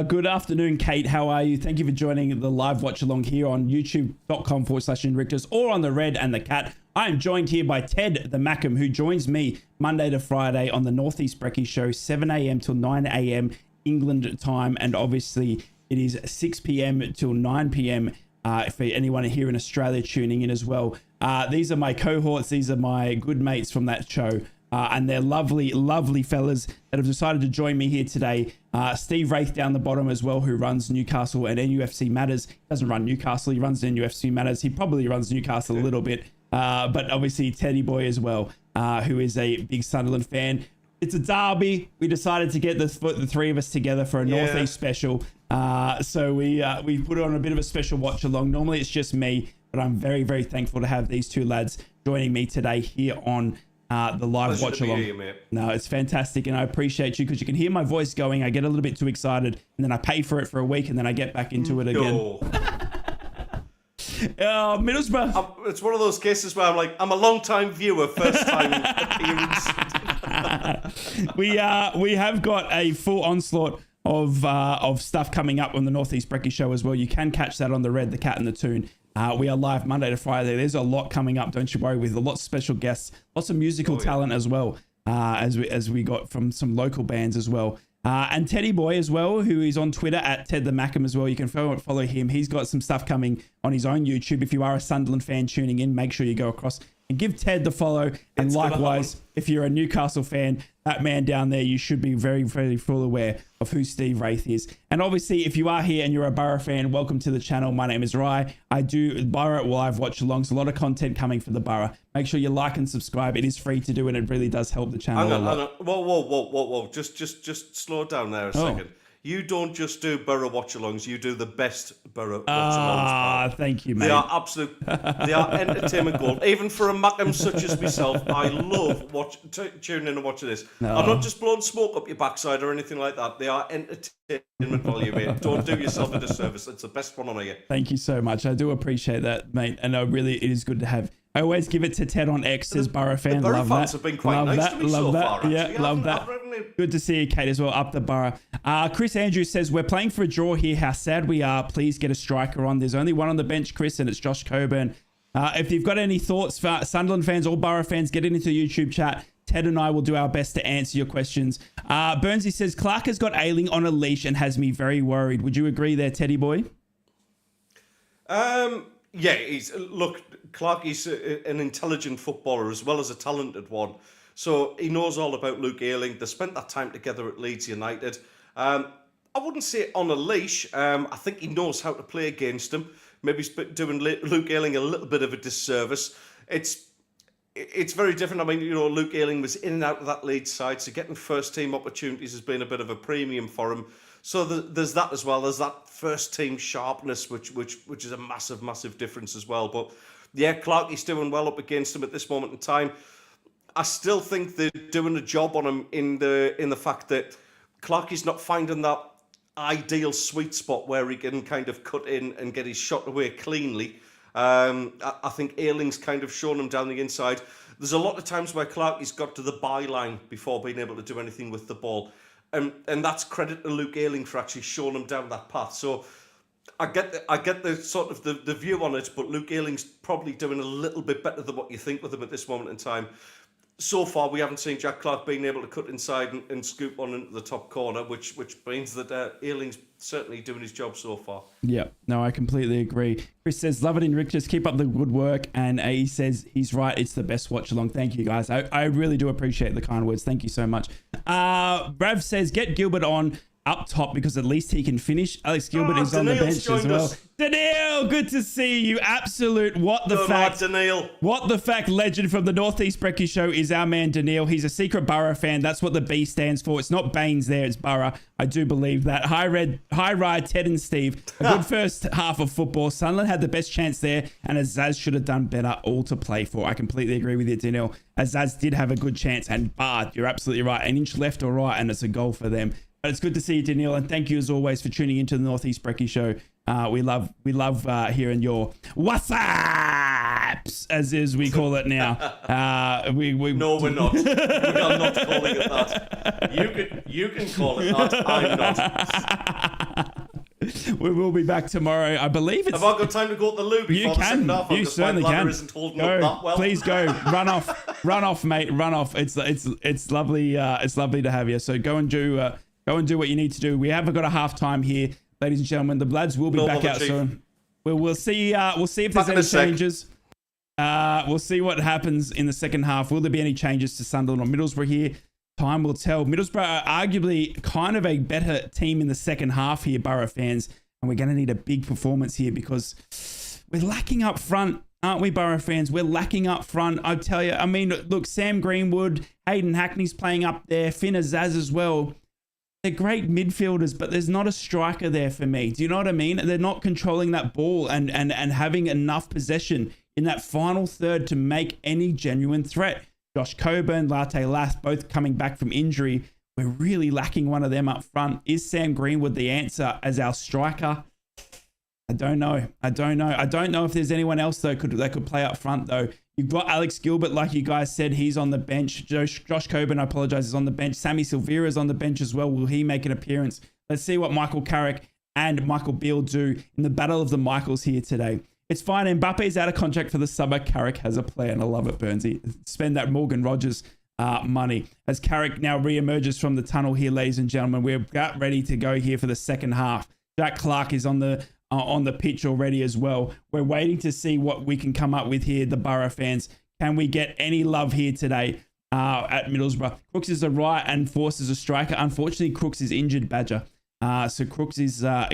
B: Good afternoon, Kate. How are you? Thank you for joining the live watch along here on youtube.com/Inrictus or on the Red and the Cat. I am joined here by Ted the Mackham, who joins me Monday to Friday on the Northeast Brekkie Show, 7 a.m. till 9 a.m. England time. And obviously it is 6 p.m. till 9 p.m. For anyone here in Australia tuning in as well. These are my cohorts. These are my good mates from that show. And they're lovely, lovely fellas that have decided to join me here today. Steve Wraith down the bottom as well, who runs Newcastle and NUFC Matters. He doesn't run Newcastle, he runs NUFC Matters. He probably runs Newcastle a little bit. But obviously Teddy Boy as well, who is a big Sunderland fan. It's a derby. We decided to get the three of us together for a Northeast special. So we put on a bit of a special watch along. Normally it's just me, but I'm very, very thankful to have these two lads joining me today here on the live watch along. No, it's fantastic, and I appreciate you because you can hear my voice going. I get a little bit too excited, and then I pay for it for a week, and then I get back into it again. Middlesbrough.
C: It's one of those cases where I'm a long-time viewer, first-time appearance.
B: We have got a full onslaught of stuff coming up on the Northeast Brekkie Show as well. You can catch that on the Red, the Cat, and the Toon. We are live Monday to Friday. There's a lot coming up, don't you worry, with a lot of special guests, lots of musical talent as well, as we got from some local bands as well. And Teddy Boy as well, who is on Twitter at Ted the Mackham as well. You can follow him. He's got some stuff coming on his own YouTube. If you are a Sunderland fan tuning in, make sure you go across and give Ted the follow. And likewise, if you're a Newcastle fan, that man down there, you should be very, very full aware of who Steve Wraith is. And obviously, if you are here and you're a Boro fan, welcome to the channel. My name is Rye. I do Boro live watch alongs. A lot of content coming for the Boro. Make sure you like and subscribe. It is free to do, and it really does help the channel a lot.
C: Whoa. Just slow down there a second. You don't just do Boro watch-alongs, you do the best Boro watch-alongs.
B: Thank you, mate.
C: They are entertainment gold. Even for a Mackham such as myself, I love tuning in and watching this. No. I'm not just blowing smoke up your backside or anything like that. They are entertainment value, mate. Don't do yourself a disservice. It's the best one on here.
B: Thank you so much. I do appreciate that, mate. And it is good to have. I always give it to Ted on X as Boro fan.
C: The Boro
B: love
C: fans
B: that.
C: have been quite nice to me so far.
B: Yeah, love that. Good to see you, Kate, as well, up the Boro. Chris Andrews says, we're playing for a draw here. How sad we are. Please get a striker on. There's only one on the bench, Chris, and it's Josh Coburn. If you've got any thoughts for Sunderland fans or Boro fans, get it into the YouTube chat. Ted and I will do our best to answer your questions. Burnsy says, Clark has got Ayling on a leash and has me very worried. Would you agree there, Teddy boy?
C: Yeah, Clark is an intelligent footballer as well as a talented one. So he knows all about Luke Ayling. They spent that time together at Leeds United. I wouldn't say on a leash. I think he knows how to play against him. Maybe he's doing Luke Ayling a little bit of a disservice. It's very different. I mean, Luke Ayling was in and out of that Leeds side, so getting first-team opportunities has been a bit of a premium for him. So there's that as well. There's that first-team sharpness, which is a massive, massive difference as well. But yeah, Clark is doing well up against him at this moment in time. I still think they're doing a job on him in the fact that Clark is not finding that ideal sweet spot where he can kind of cut in and get his shot away cleanly. I think Ayling's kind of shown him down the inside. There's a lot of times where Clark has got to the byline before being able to do anything with the ball. And that's credit to Luke Ayling for actually showing him down that path. So I get the sort of the view on it, but Luke Ayling's probably doing a little bit better than what you think with him at this moment in time. So far, we haven't seen Jack Clark being able to cut inside and scoop on into the top corner, which means that Ayling's certainly doing his job so far.
B: Yeah, no, I completely agree. Chris says, love it, Inrictus. Keep up the good work. And he says he's right. It's the best watch along. Thank you, guys. I really do appreciate the kind words. Thank you so much. Brav says, get Gilbert on up top because at least he can finish. Alex Gilbert is on the bench as well. Daniil, good to see you. Absolute what the fact legend from the Northeast Brekkie Show is our man Daniil. He's a secret Boro fan. That's what the B stands for. It's not Baines there, it's Boro. I do believe that. Hi Rye, Ted and Steve. A good first half of football. Sunderland had the best chance there and Azaz should have done better, all to play for. I completely agree with you, Daniil. Azaz did have a good chance and Bard, you're absolutely right. An inch left or right and it's a goal for them. But it's good to see you, Daniil, and thank you as always for tuning into the Northeast Brekkie Show. We love hearing your WhatsApps, as we call it now.
C: No, we're not. We are not calling it that. You can call it that. I'm not.
B: We will be back tomorrow. I believe it's.
C: Have I got time to go to the loo before the second half?
B: You certainly can.
C: Isn't holding up that well.
B: Please go. Run off, mate. Run off. It's lovely. It's lovely to have you. So go and do what you need to do. We haven't got a half time here, ladies and gentlemen. The lads will be back out soon. We'll see. We'll see if there's any changes. We'll see what happens in the second half. Will there be any changes to Sunderland or Middlesbrough here? Time will tell. Middlesbrough are arguably kind of a better team in the second half here, Boro fans, and we're going to need a big performance here because we're lacking up front, aren't we, Boro fans? We're lacking up front. I tell you. I mean, look, Sam Greenwood, Hayden Hackney's playing up there, Finn Azaz as well. They're great midfielders, but there's not a striker there for me. Do you know what I mean? They're not controlling that ball and having enough possession in that final third to make any genuine threat. Josh Coburn, Latte Lath, both coming back from injury. We're really lacking one of them up front. Is Sam Greenwood the answer as our striker? I don't know. I don't know if there's anyone else that could play up front though. You've got Alex Gilbert, like you guys said, he's on the bench. Josh Coburn, I apologize, is on the bench. Sammy Silvera is on the bench as well. Will he make an appearance? Let's see what Michael Carrick and Michael Beale do in the battle of the Michaels here today. It's fine. Mbappe is out of contract for the summer. Carrick has a plan. I love it, Burnsy. Spend that Morgan Rogers money. As Carrick now re-emerges from the tunnel here, ladies and gentlemen, we're about ready to go here for the second half. Jack Clark is on the pitch already as well. We're waiting to see what we can come up with here, the Boro fans. Can we get any love here today at Middlesbrough? Crooks is a right and Force is a striker. Unfortunately, Crooks is injured, Badger. So Crooks is out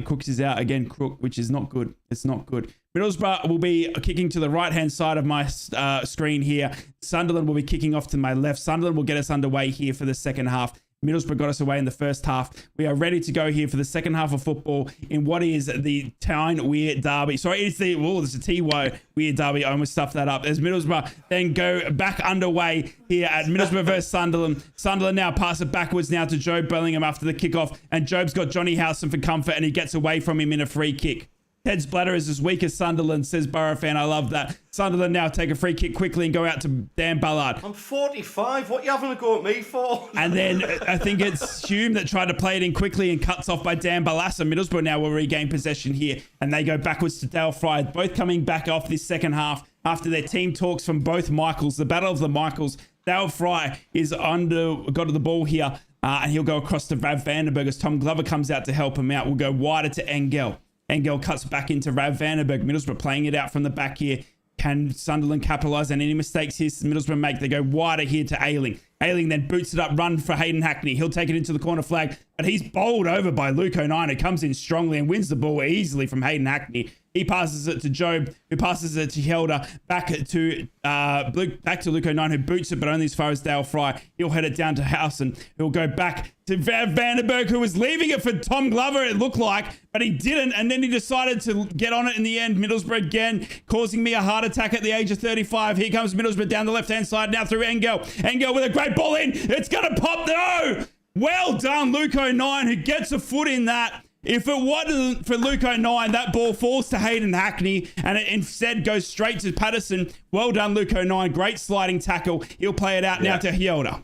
B: again, Crook, which is not good. It's not good. Middlesbrough will be kicking to the right-hand side of my screen here. Sunderland will be kicking off to my left. Sunderland will get us underway here for the second half. Middlesbrough got us away in the first half. We are ready to go here for the second half of football in what is the Tyne Weir Derby. Sorry, it's the TY Weir Derby. I almost stuffed that up. As Middlesbrough then go back underway here at Middlesbrough versus Sunderland. Sunderland now pass it backwards now to Jobe Bellingham after the kickoff. And Jobe's got Johnny Howson for comfort and he gets away from him in a free kick. Ted's bladder is as weak as Sunderland, says Boro fan. I love that. Sunderland now take a free kick quickly and go out to Dan Ballard.
C: I'm 45. What are you having a go at me for?
B: And then I think it's Hume that tried to play it in quickly and cuts off by Dan Balassa. Middlesbrough now will regain possession here and they go backwards to Dale Fry. Both coming back off this second half. after their team talks from both Michaels. The battle of the Michaels. Dale Fry is got to the ball here, and he'll go across to Rav Vandenberg as Tom Glover comes out to help him out. We'll go wider to Engel. Engel cuts back into Rav Vandenberg. Middlesbrough playing it out from the back here. Can Sunderland capitalise on any mistakes here Middlesbrough make? They go wider here to Ayling. Ayling then boots it up, run for Hayden Hackney. He'll take it into the corner flag, but he's bowled over by Luke O'Nien, who comes in strongly and wins the ball easily from Hayden Hackney. He passes it to Job, who passes it to Helder, back to Luke O'Nien, who boots it, but only as far as Dale Fry. He'll head it down to Howson, who'll go back to Vandenberg, who was leaving it for Tom Glover, it looked like, but he didn't, and then he decided to get on it in the end. Middlesbrough again, causing me a heart attack at the age of 35. Here comes Middlesbrough down the left-hand side, now through Engel. Engel with a great ball in. It's going to pop. No! Well done, Luke O'Nien, who gets a foot in that. If it wasn't for Luke O'Nien, that ball falls to Hayden Hackney and it instead goes straight to Patterson. Well done, Luke O'Nien. Great sliding tackle. He'll play it out now to Helder.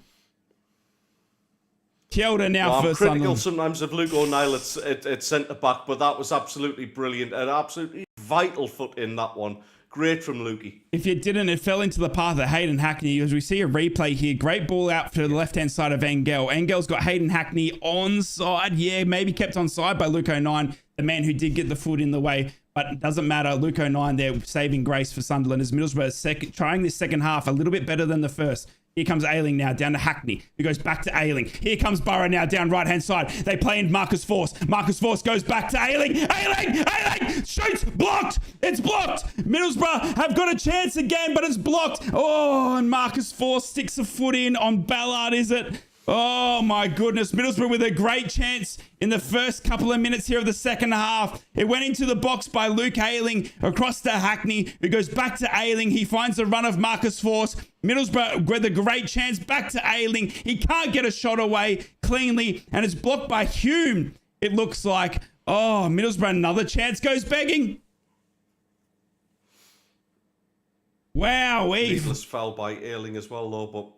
B: Helder now for
C: I'm critical
B: Sunderland.
C: sometimes of Luke O'Neill at centre-back, but that was absolutely brilliant. An absolutely vital foot in that one. Great from Lukey.
B: If you didn't, it fell into the path of Hayden Hackney. As we see a replay here, great ball out to the left-hand side of Engel. Engel's got Hayden Hackney onside. Yeah, maybe kept onside by Luke O'Nien, the man who did get the foot in the way. But it doesn't matter. Luke O'Nien there saving grace for Sunderland as Middlesbrough trying this second half a little bit better than the first. Here comes Ayling now, down to Hackney, who goes back to Ayling. Here comes Boro now, down right-hand side. They play in Marcus Force. Marcus Force goes back to Ayling. Ayling shoots, blocked. It's blocked. Middlesbrough have got a chance again, but it's blocked. Oh, and Marcus Force sticks a foot in on Ballard, is it? Oh my goodness, Middlesbrough with a great chance in the first couple of minutes here of the second half. It went into the box by Luke Ayling across to Hackney, who goes back to Ayling. He finds the run of Marcus Force. Middlesbrough with a great chance back to Ayling. He can't get a shot away cleanly, and it's blocked by Hume. It looks like, oh, Middlesbrough another chance goes begging. Wow,
C: Needless foul by Ayling as well, though, but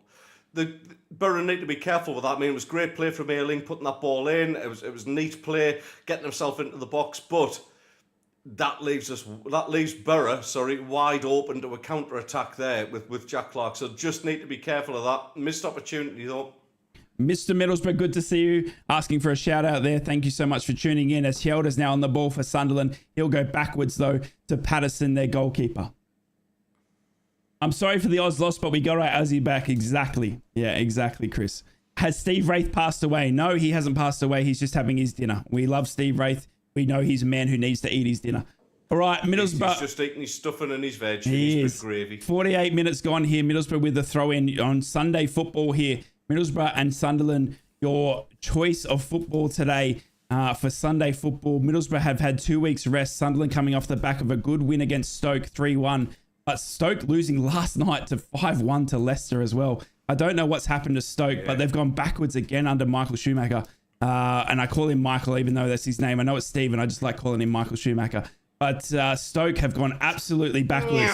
C: the Boro need to be careful with that. I mean, it was great play from Ayling, putting that ball in. It was neat play, getting himself into the box, but that leaves Boro, wide open to a counter attack there with Jack Clark. So just need to be careful of that. Missed opportunity though.
B: Mr. Middlesbrough, good to see you. Asking for a shout out there. Thank you so much for tuning in. As Helder's now on the ball for Sunderland. He'll go backwards though to Patterson, their goalkeeper. I'm sorry for the odds lost, but we got our Aussie back. Exactly. Yeah, exactly, Chris. Has Steve Wraith passed away? No, he hasn't passed away. He's just having his dinner. We love Steve Wraith. We know he's a man who needs to eat his dinner. All right, Middlesbrough.
C: He's just eating his stuffing and his veg. His gravy.
B: 48 minutes gone here. Middlesbrough with the throw-in on Sunday football here. Middlesbrough and Sunderland, your choice of football today for Sunday football. Middlesbrough have had 2 weeks rest. Sunderland coming off the back of a good win against Stoke, 3-1. But Stoke losing last night to 5-1 to Leicester as well. I don't know what's happened to Stoke, but they've gone backwards again under Michael Schumacher. And I call him Michael, even though that's his name. I know it's Steve, and I just like calling him Michael Schumacher. But Stoke have gone absolutely backwards.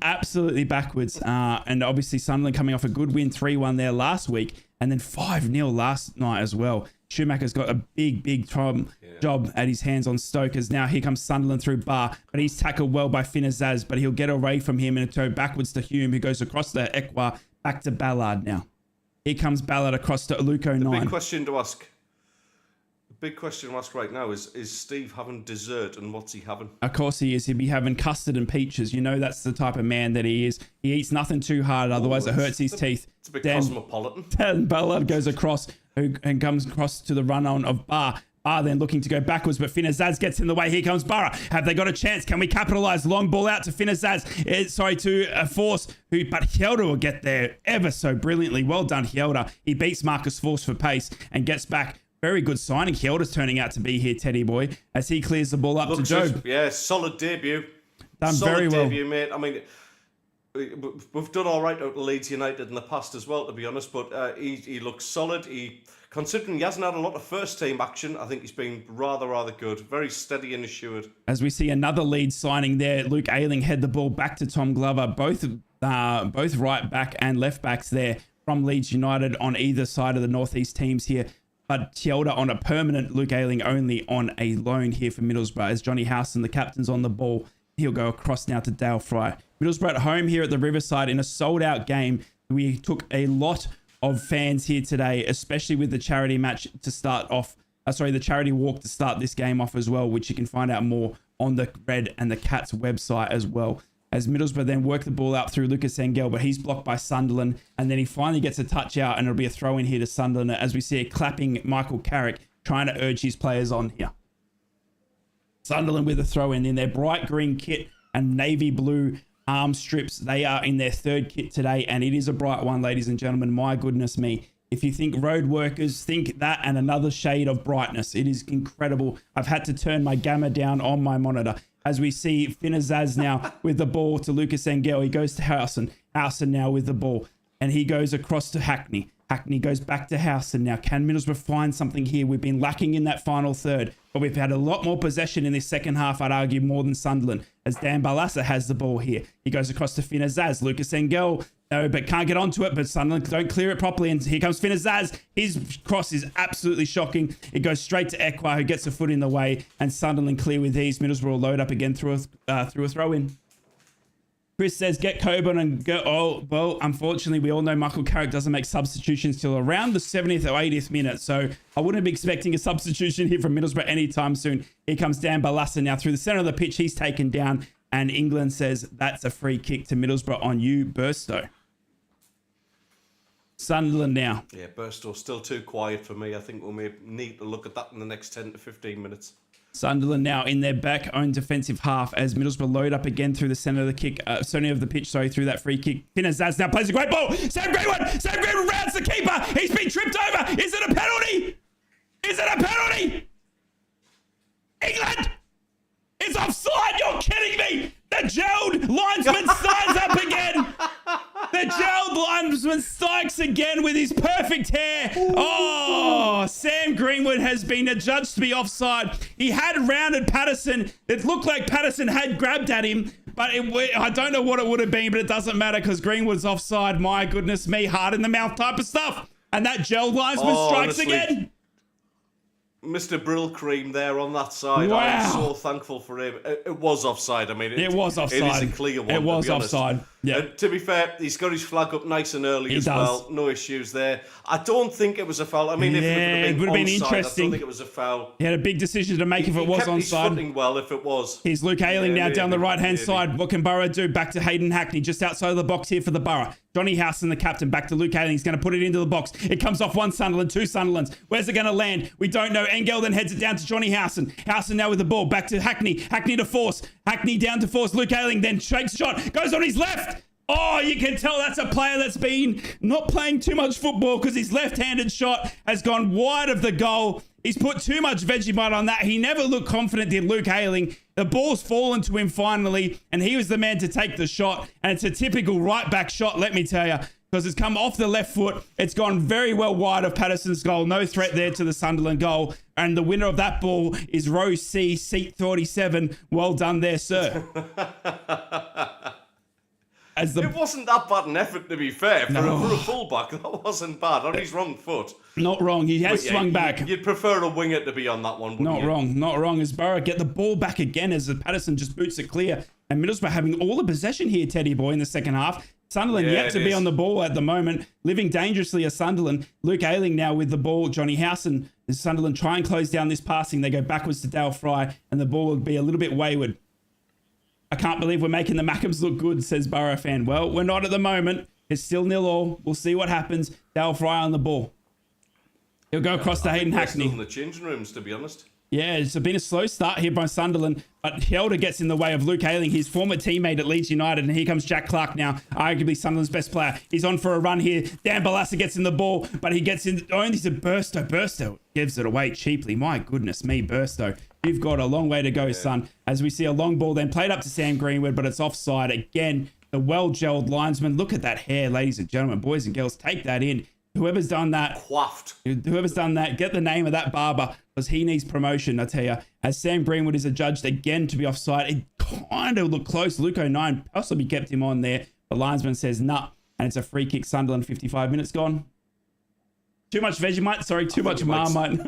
B: Absolutely backwards. And obviously Sunderland coming off a good win, 3-1 there last week. And then 5-0 last night as well. Schumacher's got a big job at his hands on Stoke, as now here comes Sunderland through Barr, but he's tackled well by Finazaz, but he'll get away from him and throw backwards to Hume, who goes across to Ekwa, back to Ballard now. Here comes Ballard across to Luke O'Nien.
C: The big question to ask right now is Steve having dessert, and what's he having?
B: Of course he is. He'll be having custard and peaches. You know that's the type of man that he is. He eats nothing too hard, otherwise it hurts his teeth.
C: It's a bit cosmopolitan.
B: Dan Ballard goes across and comes across to the run-on of Barr. Barr then looking to go backwards, but Finazaz gets in the way. Here comes Barra. Have they got a chance? Can we capitalise? Long ball out to Finazaz. To Force, but Helder will get there ever so brilliantly. Well done, Helder. He beats Marcus Force for pace and gets back. Very good signing. Helder's turning out to be here, Teddy boy, as he clears the ball up to Job.
C: Yeah, solid debut.
B: Done very well.
C: Solid debut, mate. I mean, we've done all right at Leeds United in the past as well, to be honest, but he looks solid. Considering he hasn't had a lot of first-team action, I think he's been rather good. Very steady and assured.
B: As we see another lead signing there, Luke Ayling head the ball back to Tom Glover. Both right back and left backs there from Leeds United on either side of the northeast teams here. But Helder on a permanent, Luke Ayling only on a loan here for Middlesbrough. As Johnny Howson, the captain's on the ball, he'll go across now to Dale Fry. Middlesbrough at home here at the Riverside in a sold-out game. We took a lot of fans here today, especially with the charity match to start off. The charity walk to start this game off as well, which you can find out more on the Red and the Cats website as well. As Middlesbrough then work the ball out through Lucas Engel, but he's blocked by Sunderland, and then he finally gets a touch out, and it'll be a throw in here to Sunderland as we see a clapping Michael Carrick trying to urge his players on here. Sunderland with a throw in their bright green kit and navy blue arm strips. They are in their third kit today, and it is a bright one, ladies and gentlemen. My goodness me. If you think road workers, think that and another shade of brightness. It is incredible. I've had to turn my gamma down on my monitor. As we see Finazaz now with the ball to Lucas Engel. He goes to Howson. Howson now with the ball. And he goes across to Hackney. Hackney goes back to Howson. Now, can Middlesbrough find something here? We've been lacking in that final third, but we've had a lot more possession in this second half, I'd argue, more than Sunderland, as Dan Barlaser has the ball here. He goes across to Finazaz. Lucas Engel, no, but can't get onto it, but Sunderland don't clear it properly, and here comes Finazaz. His cross is absolutely shocking. It goes straight to Ekwa, who gets a foot in the way, and Sunderland clear with ease. Middlesbrough will load up again through a throw-in. Chris says, get Coburn and go. Oh, well, unfortunately, we all know Michael Carrick doesn't make substitutions till around the 70th or 80th minute. So I wouldn't be expecting a substitution here from Middlesbrough anytime soon. Here comes Dan Barlaser now through the center of the pitch. He's taken down, and England says that's a free kick to Middlesbrough on you, Burstow. Sunderland now.
C: Yeah, Burstow still too quiet for me. I think we'll need to look at that in the next 10 to 15 minutes.
B: Sunderland now in their back own defensive half as Middlesbrough load up again through the center of the pitch, through that free kick. Finazaz now plays a great ball. Sam Greenwood rounds the keeper. He's been tripped over. Is it a penalty? Is it a penalty? England is offside. You're kidding me. The gelled linesman stands up again. The gelled linesman strikes again with his perfect hair. Oh, Sam Greenwood has been adjudged to be offside. He had rounded Patterson. It looked like Patterson had grabbed at him, but I don't know what it would have been, but it doesn't matter because Greenwood's offside. My goodness me, hard in the mouth type of stuff. And that gelled linesman strikes
C: honestly,
B: again.
C: Mr. Brill Cream there on that side.
B: Wow.
C: I'm so thankful for him. It was offside. I mean,
B: It was offside.
C: It is a clear one.
B: It was
C: to be honest.
B: offside. Yeah.
C: To be fair, he's got his flag up nice and early as
B: does.
C: well. No issues there. I don't think it was a foul. I mean, if
B: it would have been interesting.
C: I don't think it was a foul.
B: He had a big decision to make if it was
C: kept his
B: onside.
C: footing well if it was.
B: Here's Luke Ayling now down the right-hand
C: maybe.
B: side. What can Boro do? Back to Hayden Hackney, just outside of the box here for the Boro. Johnny Howson, the captain, back to Luke Ayling. He's going to put it into the box. It comes off one Sunderland, two Sunderlands. Where's it going to land? We don't know. Engel then heads it down to Johnny Howson. Howson now with the ball. Back to Hackney. Hackney to Force. Hackney down to Force. Luke Ayling then shakes shot. Goes on his left. Oh, you can tell that's a player that's been not playing too much football because his left-handed shot has gone wide of the goal. He's put too much Vegemite on that. He never looked confident, did Luke Ayling. The ball's fallen to him finally, and he was the man to take the shot. And it's a typical right-back shot, let me tell you, because it's come off the left foot. It's gone very well wide of Patterson's goal. No threat there to the Sunderland goal. And the winner of that ball is row C, seat 37. Well done there, sir.
C: It wasn't that bad an effort, to be fair. For a fullback, that wasn't bad. On his wrong foot.
B: Not wrong. He has swung back.
C: You'd prefer a winger to be on that one, wouldn't you?
B: Not wrong. As Boro get the ball back again as Patterson just boots it clear. And Middlesbrough having all the possession here, Teddy Boy, in the second half. Sunderland yet to be on the ball at the moment. Living dangerously as Sunderland. Luke Ayling now with the ball. Johnny Howson. As Sunderland try and close down this passing. They go backwards to Dale Fry. And the ball will be a little bit wayward. I can't believe we're making the Mackems look good, says Boro fan. Well, we're not at the moment. It's still 0-0. We'll see what happens. Dale Fry on the ball. He'll go across to Hayden Hackney.
C: Still in the changing rooms, to be honest.
B: Yeah, it's been a slow start here by Sunderland, but Helder gets in the way of Luke Ayling, his former teammate at Leeds United, and here comes Jack Clark now, arguably Sunderland's best player. He's on for a run here. Dan Barlaser gets in the ball, but he gets in only to Burstow. Burstow gives it away cheaply. My goodness me, Burstow. You've got a long way to go, son. As we see a long ball then played up to Sam Greenwood, but it's offside. Again, the well-gelled linesman. Look at that hair, ladies and gentlemen, boys and girls. Take that in. Whoever's done that, whoever's done that, get the name of that barber because he needs promotion, I tell you. As Sam Greenwood is adjudged again to be offside, it kind of looked close. Luke O'Nien possibly kept him on there. The linesman says, nah, and it's a free kick. Sunderland, 55 minutes gone. Too much Vegemite? Sorry, too much Marmite.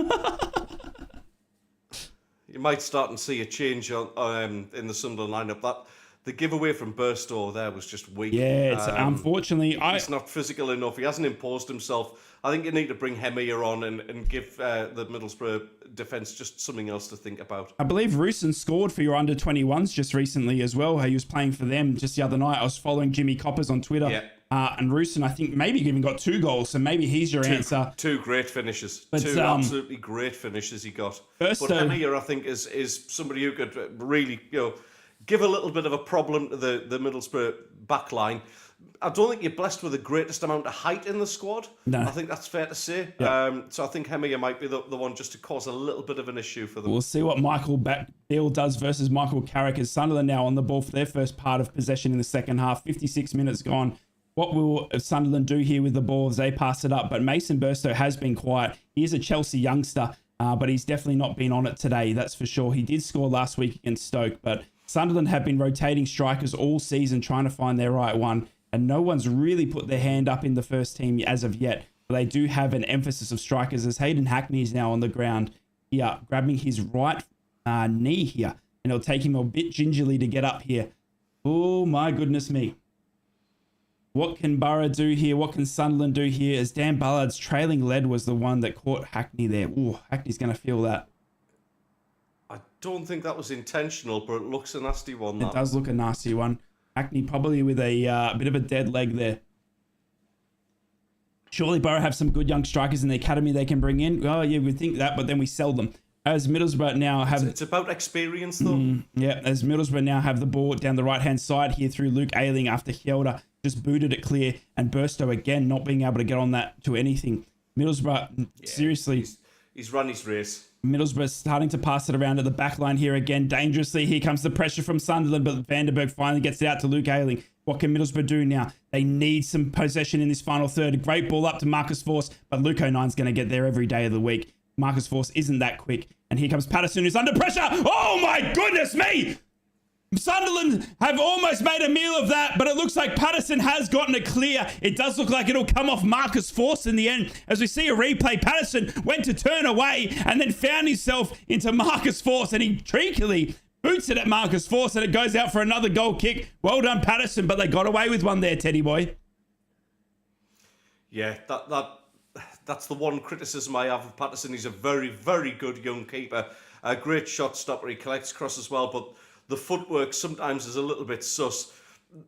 C: You might start and see a change in the Sunderland lineup. the giveaway from Burstow there was just weak.
B: Yeah, it's, unfortunately,
C: he's not physical enough. He hasn't imposed himself. I think you need to bring Hemier on and give the Middlesbrough defence just something else to think about.
B: I believe Roosen scored for your under-21s just recently as well. He was playing for them just the other night. I was following Jimmy Coppers on Twitter.
C: Yeah.
B: And Roosen, I think, maybe even got 2 goals, so maybe he's your answer.
C: 2 great finishes.
B: But,
C: 2 absolutely great finishes he got. But Hemier, I think, is somebody who could really, give a little bit of a problem to the Middlesbrough back line. I don't think you're blessed with the greatest amount of height in the squad.
B: No.
C: I think that's fair to say.
B: Yeah.
C: So I think Hemier might be the one just to cause a little bit of an issue for them.
B: We'll see what Michael Beale does versus Michael Carrick, as Sunderland now on the ball for their first part of possession in the second half. 56 minutes gone. What will Sunderland do here with the ball as they pass it up? But Mason Burstow has been quiet. He is a Chelsea youngster, but he's definitely not been on it today, that's for sure. He did score last week against Stoke, but Sunderland have been rotating strikers all season trying to find their right one, and no one's really put their hand up in the first team as of yet. But they do have an emphasis of strikers, as Hayden Hackney is now on the ground here, grabbing his right knee here, and it'll take him a bit gingerly to get up here. Oh my goodness me. What can Boro do here? What can Sunderland do here? As Dan Ballard's trailing lead was the one that caught Hackney there. Ooh, Hackney's going to feel that.
C: I don't think that was intentional, but it looks a nasty one.
B: It does look a nasty one. Hackney probably with a bit of a dead leg there. Surely Boro have some good young strikers in the academy they can bring in. Oh, yeah, we think that, but then we sell them. As Middlesbrough now have...
C: It's about experience, though.
B: Yeah, as Middlesbrough now have the ball down the right-hand side here through Luke Ayling after Hjelde just booted it clear, and Burstow again not being able to get on that to anything. Middlesbrough, seriously...
C: He's run his race.
B: Middlesbrough starting to pass it around at the back line here again. Dangerously, here comes the pressure from Sunderland, but Vandenberg finally gets it out to Luke Ayling. What can Middlesbrough do now? They need some possession in this final third. A great ball up to Marcus Force, but Luke O'Nine's going to get there every day of the week. Marcus Force isn't that quick. And here comes Patterson, who's under pressure. Oh my goodness me! Sunderland have almost made a meal of that, but it looks like Patterson has gotten it clear. It does look like it'll come off Marcus Force in the end. As we see a replay, Patterson went to turn away and then found himself into Marcus Force, and he treacly boots it at Marcus Force, and it goes out for another goal kick. Well done, Patterson, but they got away with one there, Teddy boy.
C: Yeah, that's the one criticism I have of Patterson. He's a very, very good young keeper. A great shot stopper. He collects cross as well, but the footwork sometimes is a little bit sus.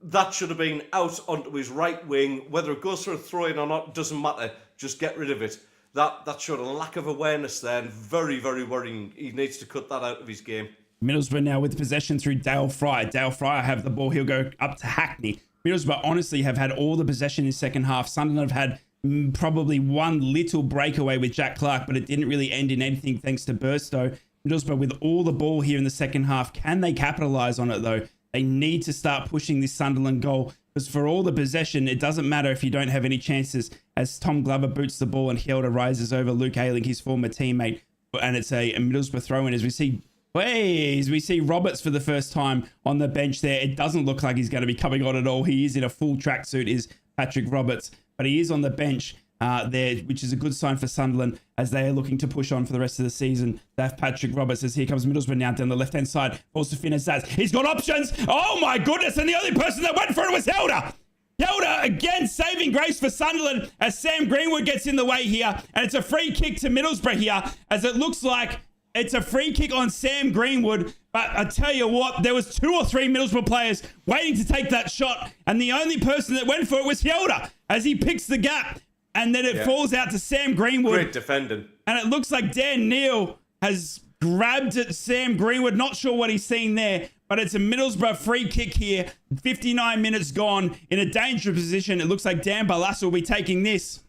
C: That should have been out onto his right wing. Whether it goes for a throw-in or not, doesn't matter. Just get rid of it. That showed a lack of awareness there, and very, very worrying. He needs to cut that out of his game.
B: Middlesbrough now with possession through Dale Fry. Dale Fry have the ball. He'll go up to Hackney. Middlesbrough honestly have had all the possession in the second half. Sunderland have had probably one little breakaway with Jack Clark, but it didn't really end in anything thanks to Burstow. Middlesbrough with all the ball here in the second half. Can they capitalise on it though? They need to start pushing this Sunderland goal, because for all the possession, it doesn't matter if you don't have any chances, as Tom Glover boots the ball and Hjelde rises over Luke Ayling, his former teammate. And it's a Middlesbrough throw-in as we see Roberts for the first time on the bench there. It doesn't look like he's going to be coming on at all. He is in a full tracksuit, is Patrick Roberts, but he is on the bench there, which is a good sign for Sunderland as they are looking to push on for the rest of the season. They have Patrick Roberts as here comes Middlesbrough now down the left-hand side. Also Finazaz. He's got options. Oh my goodness. And the only person that went for it was Hjelde. Hjelde again saving grace for Sunderland as Sam Greenwood gets in the way here. And it's a free kick to Middlesbrough here, as it looks like it's a free kick on Sam Greenwood. But I tell you what, there was 2 or 3 Middlesbrough players waiting to take that shot. And the only person that went for it was Hjelde as he picks the gap. And then it falls out to Sam Greenwood.
C: Great defending.
B: And it looks like Dan Neal has grabbed at Sam Greenwood. Not sure what he's seen there, but it's a Middlesbrough free kick here. 59 minutes gone in a dangerous position. It looks like Dan Ballas will be taking this.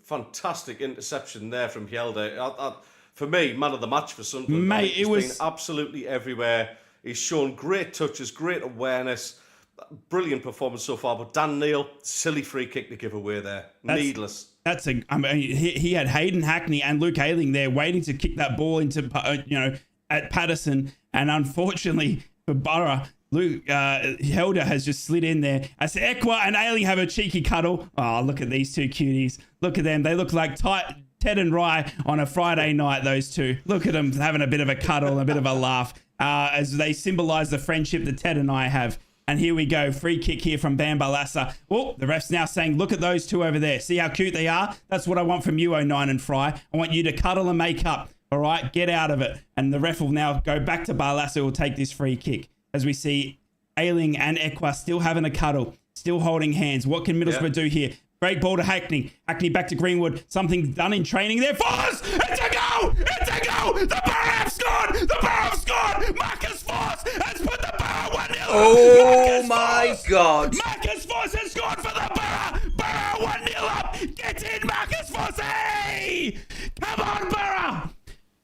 C: Fantastic interception there from Hjelde. For me, man of the match for Sunderland.
B: Mate,
C: he's been absolutely everywhere. He's shown great touches, great awareness. Brilliant performance so far, but Dan Neal, silly free kick to give away there. Needless.
B: He had Hayden Hackney and Luke Ayling there waiting to kick that ball into, at Patterson. And unfortunately for Boro, Hjelde has just slid in there. As Ekwa and Ayling have a cheeky cuddle. Oh, look at these two cuties. Look at them. They look like Ted and Rye on a Friday night, those two. Look at them having a bit of a cuddle, a bit of a laugh. as they symbolise the friendship that Ted and I have. And here we go. Free kick here from Bam Balassa. Oh, the ref's now saying, look at those two over there. See how cute they are? That's what I want from you, 09 and Fry. I want you to cuddle and make up. All right, get out of it. And the ref will now go back to Balassa, who will take this free kick. As we see Ailing and Ekwa still having a cuddle, still holding hands. What can Middlesbrough do here? Great ball to Hackney. Hackney back to Greenwood. Something done in training there for us. It's a goal! It's a goal! The Boro have scored! The Boro have scored! Marcus Force has put the Boro 1-0.
D: Oh my God!
B: Marcus Force has scored for the Boro. Boro 1-0 up. Get in, Marcus Force. Hey! Come on, Boro.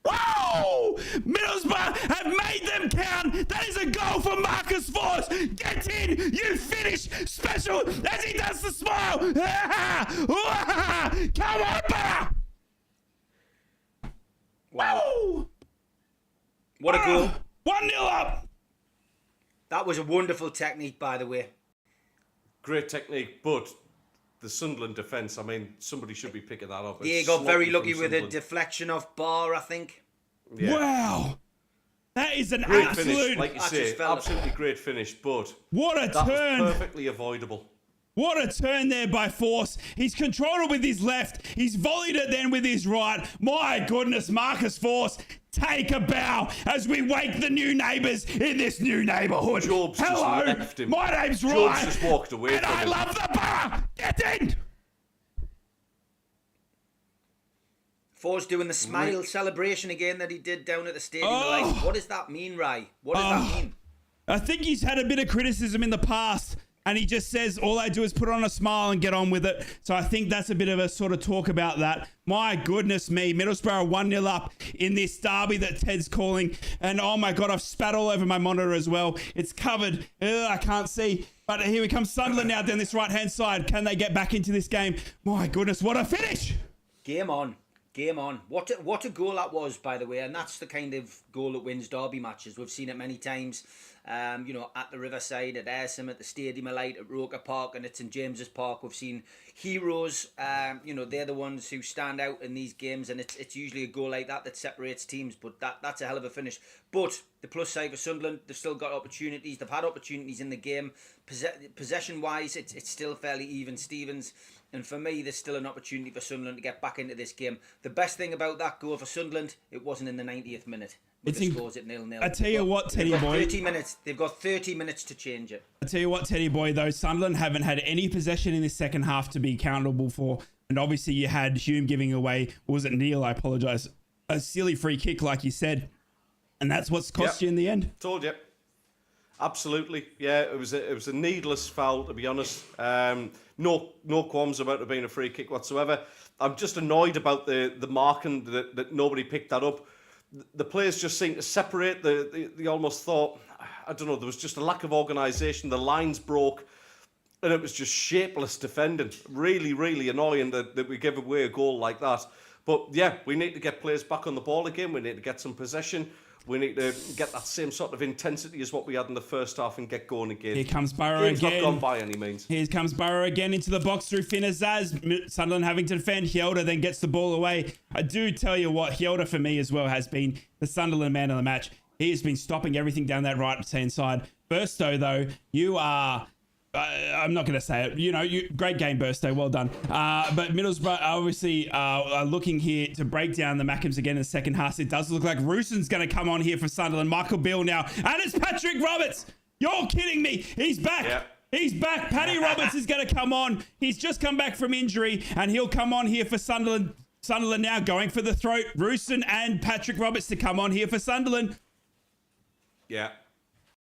B: Whoa! Middlesbrough have made them count. That is a goal for Marcus Force. Get in, you finish special as he does the smile. Come on, Borough.
D: Wow.
B: Whoa.
D: What a goal.
B: 1-0 up.
D: That was a wonderful technique, by the way.
C: Great technique, but the Sunderland defence, I mean, somebody should be picking that up.
D: He got very lucky with a deflection off Bar, I think.
C: Yeah.
B: Wow. That is an
C: Great
B: absolute...
C: finish, like you say, absolutely great finish, but
B: what a
C: that
B: turn.
C: was perfectly avoidable.
B: What a turn there by Force. He's controlled it with his left. He's volleyed it then with his right. My goodness, Marcus Force, take a bow as we wake the new neighbours in this new neighbourhood.
C: Jobs
B: Hello,
C: just left him.
B: my name's
C: Jobs
B: Ryan.
C: just walked away
B: and
C: from
B: I
C: him.
B: love the bar. Get in.
D: Force doing the smile celebration again that he did down at the stadium.
B: Oh.
D: Like, what does that mean, Rai? What does that mean?
B: I think he's had a bit of criticism in the past. And he just says, all I do is put on a smile and get on with it. So I think that's a bit of a sort of talk about that. My goodness me, Middlesbrough 1-0 up in this derby that Ted's calling. And oh my God, I've spat all over my monitor as well. It's covered. I can't see. But here we come Sunderland now down this right-hand side. Can they get back into this game? My goodness, what a finish.
D: Game on. Game on. What a goal that was, by the way. And that's the kind of goal that wins derby matches. We've seen it many times. At the Riverside, at Ayrsham, at the Stadium of Light, at Roker Park, and at St James's Park. We've seen heroes. They're the ones who stand out in these games, and it's usually a goal like that separates teams. But that's a hell of a finish. But the plus side for Sunderland, they've still got opportunities. They've had opportunities in the game. Possession-wise, it's still fairly even, Stevens. And for me, there's still an opportunity for Sunderland to get back into this game. The best thing about that goal for Sunderland, it wasn't in the 90th minute. Scores it 0-0.
B: I tell you what, Teddy boy.
D: 30 minutes. They've got 30 minutes to change it.
B: I tell you what, Teddy boy, though, Sunderland haven't had any possession in this second half to be accountable for. And obviously you had Hume giving away, or was it Neil? I apologise. A silly free kick, like you said. And that's what's cost you in the end.
C: Told you. Absolutely. Yeah, it was a needless foul, to be honest. No qualms about it being a free kick whatsoever. I'm just annoyed about the marking that nobody picked that up. The players just seemed to separate. They almost thought, I don't know, there was just a lack of organisation. The lines broke, and it was just shapeless defending. Really, really annoying that we give away a goal like that. But yeah, we need to get players back on the ball again. We need to get some possession. We need to get that same sort of intensity as what we had in the first half and get going again.
B: Here comes Boro
C: Game's
B: again.
C: not gone by any means.
B: Here comes Boro again into the box through Finn Azaz. Sunderland having to defend. Hjelde then gets the ball away. I do tell you what, Hjelde for me as well has been the Sunderland man of the match. He has been stopping everything down that right-hand side. Burstow, though, you are... I'm not going to say it. Great game, Burstow. Well done. But Middlesbrough obviously are looking here to break down the Mackems again in the second half. It does look like Rooson's going to come on here for Sunderland. Michael Beale now. And it's Patrick Roberts. You're kidding me. He's back. Yeah. He's back. Paddy Roberts is going to come on. He's just come back from injury, and he'll come on here for Sunderland. Sunderland now going for the throat. Rooson and Patrick Roberts to come on here for Sunderland.
C: Yeah.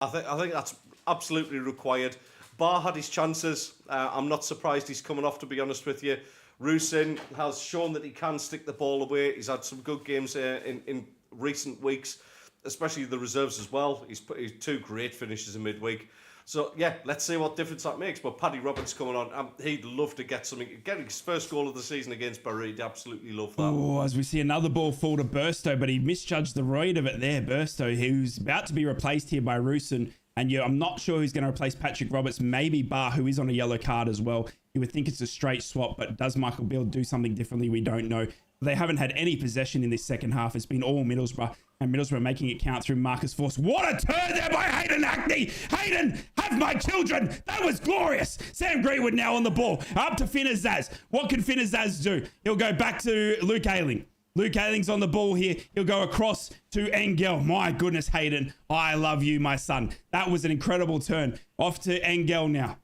C: I think that's absolutely required. Barr had his chances. I'm not surprised he's coming off, to be honest with you. Roosin has shown that he can stick the ball away. He's had some good games in recent weeks, especially the reserves as well. He's put 2 great finishes in midweek. So, yeah, let's see what difference that makes. But Paddy Roberts coming on, he'd love to get something. Getting his first goal of the season against Boro, he'd absolutely love that.
B: Oh, as we see another ball fall to Burstow, but he misjudged the right of it there, Burstow, who's about to be replaced here by Rooson. And I'm not sure who's going to replace Patrick Roberts. Maybe Bar, who is on a yellow card as well. You would think it's a straight swap, but does Michael Beale do something differently? We don't know. They haven't had any possession in this second half. It's been all Middlesbrough, and Middlesbrough making it count through Marcus Force. What a turn there by Hayden Hackney! Hayden, have my children! That was glorious! Sam Greenwood now on the ball. Up to Finazaz. What can Finazaz do? He'll go back to Luke Ayling. Luke Ayling's on the ball here. He'll go across to Engel. My goodness, Hayden. I love you, my son. That was an incredible turn. Off to Engel now.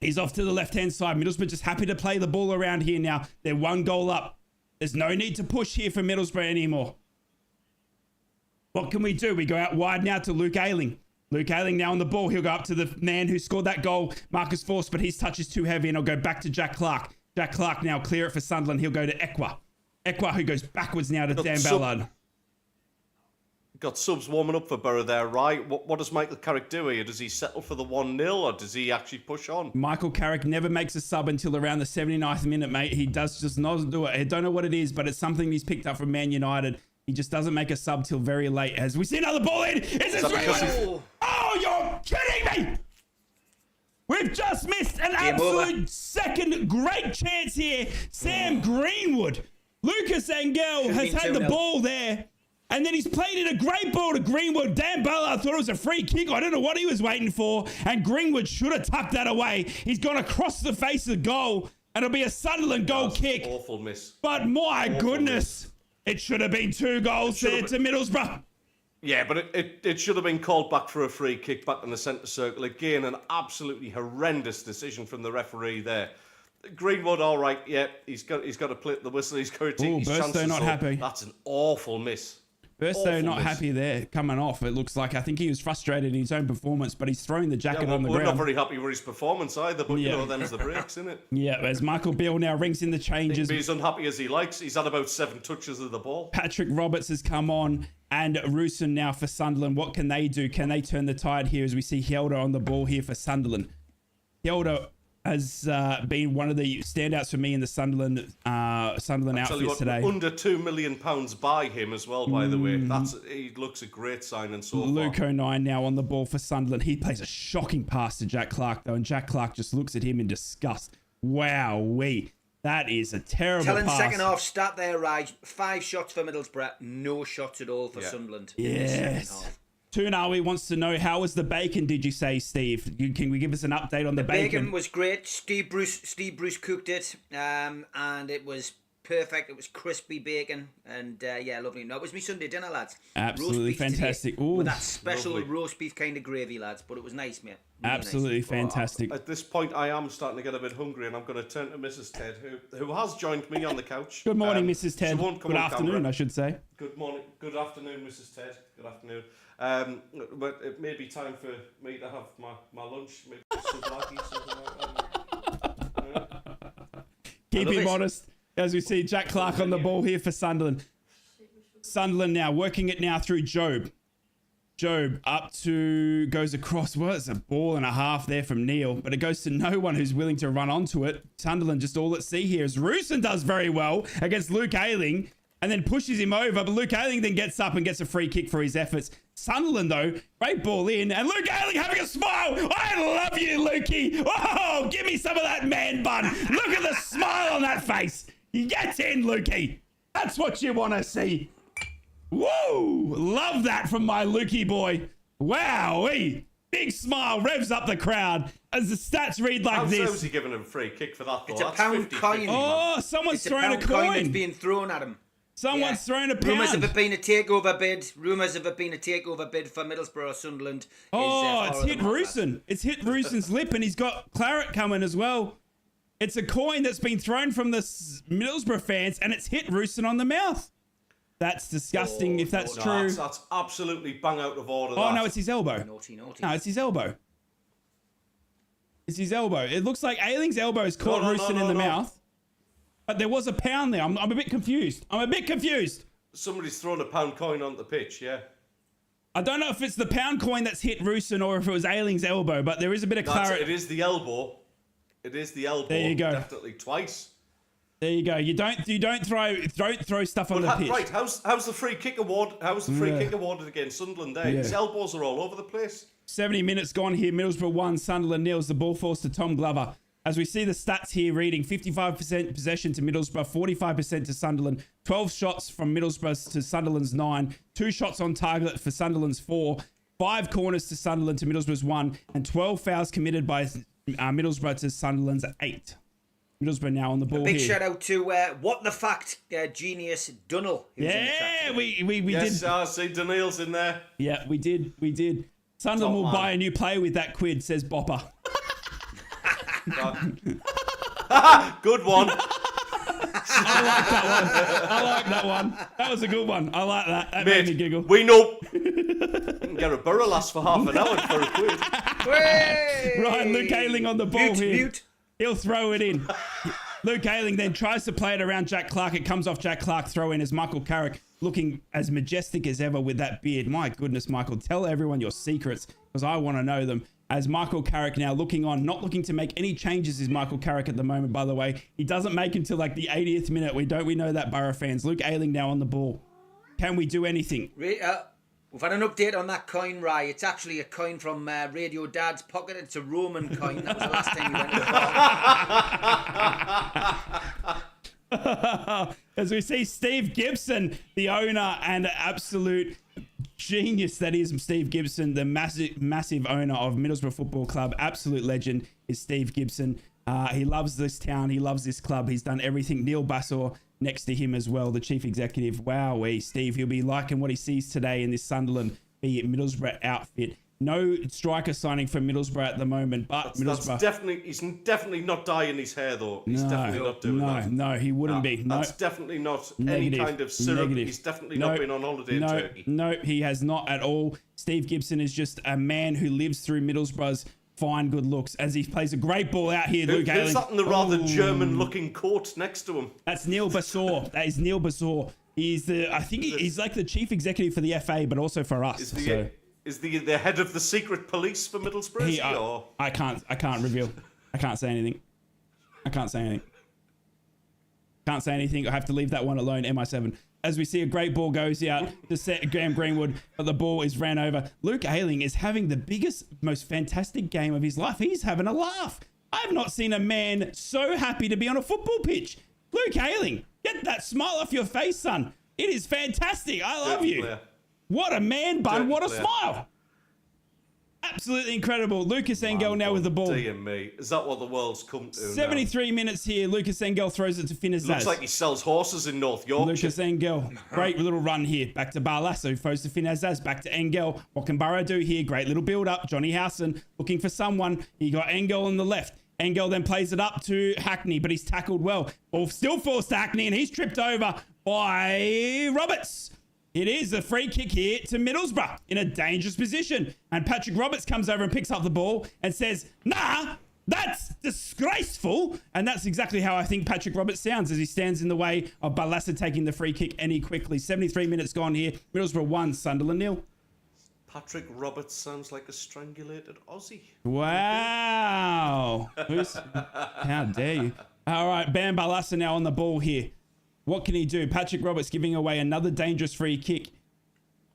B: He's off to the left-hand side. Middlesbrough just happy to play the ball around here now. They're 1 goal up. There's no need to push here for Middlesbrough anymore. What can we do? We go out wide now to Luke Ayling. Luke Ayling now on the ball. He'll go up to the man who scored that goal, Marcus Force, but his touch is too heavy, and he'll go back to Jack Clark. Jack Clark now clear it for Sunderland. He'll go to Ekwa. Ekwa, who goes backwards now to Dan Ballard.
C: Got subs warming up for Boro there, right? What does Michael Carrick do here? Does he settle for the 1-0 or does he actually push on?
B: Michael Carrick never makes a sub until around the 79th minute, mate. He does just not do it. I don't know what it is, but it's something he's picked up from Man United. He just doesn't make a sub till very late. As we see another ball in. Is it 3-1? Oh, you're kidding me! We've just missed an absolute second great chance here. Sam Greenwood. Lucas Engel has had the ball there, and then he's played in a great ball to Greenwood. Dan Ballard thought it was a free kick. I don't know what he was waiting for, and Greenwood should have tucked that away. He's gone across the face of the goal, and it'll be a Sunderland goal kick.
C: Awful miss.
B: But my goodness, it should have been 2 goals there to Middlesbrough.
C: Yeah, but it should have been called back for a free kick back in the centre circle. Again, an absolutely horrendous decision from the referee there. Greenwood, all right, yeah, he's got to play the whistle. He's got to take his chances.
B: Burstow not happy.
C: That's an awful miss.
B: Burstow not happy there, coming off. It looks like I think he was frustrated in his own performance, but he's throwing the jacket on the ground.
C: We're not very happy with his performance either, but you know, them's the breaks, isn't it?
B: Yeah, as Michael Beale now rings in the changes.
C: He's unhappy as he likes. He's had about 7 touches of the ball.
B: Patrick Roberts has come on, and Roosen now for Sunderland. What can they do? Can they turn the tide here as we see Helder on the ball here for Sunderland? Helder has been one of the standouts for me in the Sunderland outfits today.
C: Under £2 million by him as well, by the way. He looks a great signing so far.
B: Luke O'Nien now on the ball for Sunderland. He plays a shocking pass to Jack Clark, though, and Jack Clark just looks at him in disgust. Wowee. That is a terrible pass.
D: Telling second half stat there, Raj. 5 shots for Middlesbrough, no shots at all for Sunderland.
B: Yes. Tunawi wants to know, how was the bacon, did you say, Steve? Can we give us an update on the bacon?
D: The bacon was great. Steve Bruce cooked it, and it was perfect. It was crispy bacon, and yeah, lovely. No, it was my Sunday dinner, lads.
B: Absolutely fantastic.
D: Ooh, with that special roast beef kind of gravy, lads, but it was nice, mate. Really
B: absolutely
D: nice.
B: fantastic.
C: At this point, I am starting to get a bit hungry, and I'm going to turn to Mrs. Ted, who has joined me on the couch.
B: Good morning, Mrs. Ted.
C: Good
B: afternoon, I should say.
C: Good morning. Good afternoon, Mrs. Ted. Good afternoon. But it may be time for me to have my lunch, maybe souvlaki, something like that.
B: Keep him honest, as we see Jack Clark on the ball here for Sunderland. Sunderland now working it now through Job. Job goes across. Well, it's a ball and a half there from Neil, but it goes to no one who's willing to run onto it. Sunderland just all at sea here as Roosen does very well against Luke Ayling and then pushes him over, but Luke Ayling then gets up and gets a free kick for his efforts. Sunderland, though, great ball in, and Luke Ayling having a smile. I love you, Lukey. Oh, give me some of that man bun. Look at the smile on that face. Get in, Lukey. That's what you want to see. Woo! Love that from my Lukey boy. Wowee. Big smile revs up the crowd as the stats read like this.
C: How was he giving him a free kick for that?
D: It's a pound coin.
B: Oh, someone's thrown a coin.
D: It's being thrown at him.
B: Someone's thrown a pound.
D: Rumours of it being a takeover bid. Rumours of it being a takeover bid for Middlesbrough or Sunderland.
B: It's hit Roosen. It's hit Roosen's lip, and he's got claret coming as well. It's a coin that's been thrown from the Middlesbrough fans, and it's hit Roosen on the mouth. That's disgusting if that's true.
C: That's absolutely bang out of order.
B: Oh, no, it's his elbow.
D: Naughty.
B: No, it's his elbow. It's his elbow. It looks like Ayling's elbow has caught Roosen in the mouth. But there was a pound there. I'm a bit confused.
C: Somebody's thrown a pound coin on the pitch, yeah.
B: I don't know if it's the pound coin that's hit Roosen or if it was Ayling's elbow, but there is a bit of clarity.
C: It is the elbow. It is the elbow.
B: There you go.
C: Definitely twice.
B: There you go. You don't throw stuff on the pitch.
C: Right, how's the free kick award? How's the free kick awarded against Sunderland there? His elbows are all over the place.
B: 70 minutes gone here. Middlesbrough 1, Sunderland 0. The ball falls to Tom Glover. As we see the stats here reading 55% possession to Middlesbrough, 45% to Sunderland, 12 shots from Middlesbrough to Sunderland's 9, 2 shots on target for Sunderland's 4, 5 corners to Sunderland to Middlesbrough's 1, and 12 fouls committed by Middlesbrough to Sunderland's 8. Middlesbrough now on the ball.
D: A big
B: here.
D: shout out to What the Fact genius Dunnell.
B: Yeah, we did.
C: Yes, I see Daniel's in there.
B: Yeah, we did. Sunderland will buy a new player with that quid, says Bopper.
C: Good one.
B: I like that one. That was a good one. I like that. That made me giggle.
C: We know. You can get a Boro lass for half an hour for a quid.
B: Right, Luke Ayling on the ball here.
D: Mute.
B: He'll throw it in. Luke Ayling then tries to play it around Jack Clark. It comes off Jack Clark. Throw in as Michael Carrick looking as majestic as ever with that beard. My goodness, Michael, tell everyone your secrets because I want to know them. As Michael Carrick now looking on, not looking to make any changes is Michael Carrick at the moment, by the way. He doesn't make until like the 80th minute. We know that, Borough fans. Luke Ayling now on the ball. Can we do anything?
D: We've had an update on that coin, Rye. It's actually a coin from Radio Dad's pocket. It's a Roman coin. That was the last time he went.
B: As we see Steve Gibson, the owner and absolute genius that is Steve Gibson, the massive owner of Middlesbrough Football Club. Absolute legend is Steve Gibson. He loves this town. He loves this club. He's done everything. Neil Bassor next to him as well, the chief executive. Wowee, Steve. He'll be liking what he sees today in this Sunderland, be it Middlesbrough outfit. No striker signing for Middlesbrough at the moment, but
C: he's definitely not dyeing his hair though. He's definitely not doing that.
B: No, he wouldn't be. No,
C: that's definitely not
B: negative.
C: Any kind of syrup.
B: Negative.
C: He's definitely not been on holiday in Turkey.
B: No, he has not at all. Steve Gibson is just a man who lives through Middlesbrough's fine good looks as he plays a great ball out here. Luke Ayling.
C: Who's that in the rather German-looking coat next to him?
B: That's Neil Bassor. That is Neil Bassor. I think he's like the chief executive for the FA, but also for us.
C: Is the head of the secret police for Middlesbrough?
B: I can't reveal. I can't say anything. Can't say anything. I have to leave that one alone. MI7. As we see a great ball goes out to set Graham Greenwood, but the ball is ran over. Luke Ayling is having the biggest, most fantastic game of his life. He's having a laugh. I've not seen a man so happy to be on a football pitch. Luke Ayling, get that smile off your face, son. It is fantastic. I love you.
C: Player.
B: What a man bun. What a smile. Absolutely incredible. Lucas Engel now with the ball.
C: Dear me. Is that what the world's come to
B: 73 minutes here. Lucas Engel throws it to Finn Azaz.
C: Looks like he sells horses in North Yorkshire.
B: Lucas Engel. Great little run here. Back to Barlasso. Throws to Finn Azaz. Back to Engel. What can Boro do here? Great little build up. Johnny Howson looking for someone. He got Engel on the left. Engel then plays it up to Hackney, but he's tackled well. Ball still falls to Hackney, and he's tripped over by Roberts. It is a free kick here to Middlesbrough in a dangerous position. And Patrick Roberts comes over and picks up the ball and says, nah, that's disgraceful. And that's exactly how I think Patrick Roberts sounds as he stands in the way of Balassa taking the free kick any quickly. 73 minutes gone here. Middlesbrough 1, Sunderland 0.
C: Patrick Roberts sounds like a strangulated Aussie.
B: Wow. How dare you? All right, Bam Balassa now on the ball here. What can he do? Patrick Roberts giving away another dangerous free kick.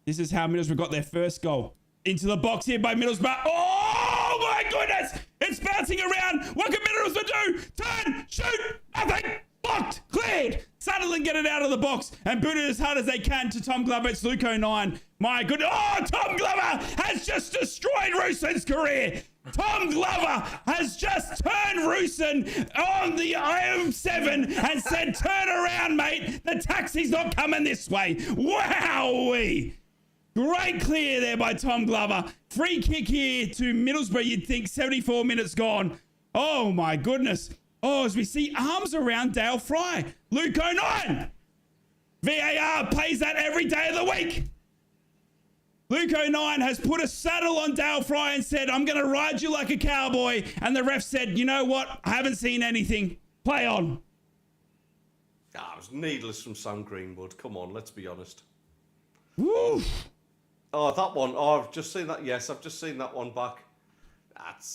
B: This is how Middlesbrough got their first goal. Into the box here by Middlesbrough. Oh my goodness! It's bouncing around. What can Middlesbrough do? Turn, shoot, nothing. Blocked, cleared. Sunderland get it out of the box and boot it as hard as they can to Tom Glover. It's Luke 09. My goodness. Oh, Tom Glover has just destroyed Rooson's career. Tom Glover has just turned Rooson on the IM7 and said, turn around, mate. The taxi's not coming this way. Wowee. Great clear there by Tom Glover. Free kick here to Middlesbrough. You'd think 74 minutes gone. Oh, my goodness. Oh, as we see arms around Dale Fry. Luke 09. VAR plays that every day of the week. Luke 09 has put a saddle on Dale Fry and said, I'm going to ride you like a cowboy. And the ref said, you know what? I haven't seen anything. Play on.
C: It was needless from Sam Greenwood. Come on, let's be honest.
B: Woo.
C: Oh, that one. Oh, I've just seen that. Yes, I've just seen that one back. That's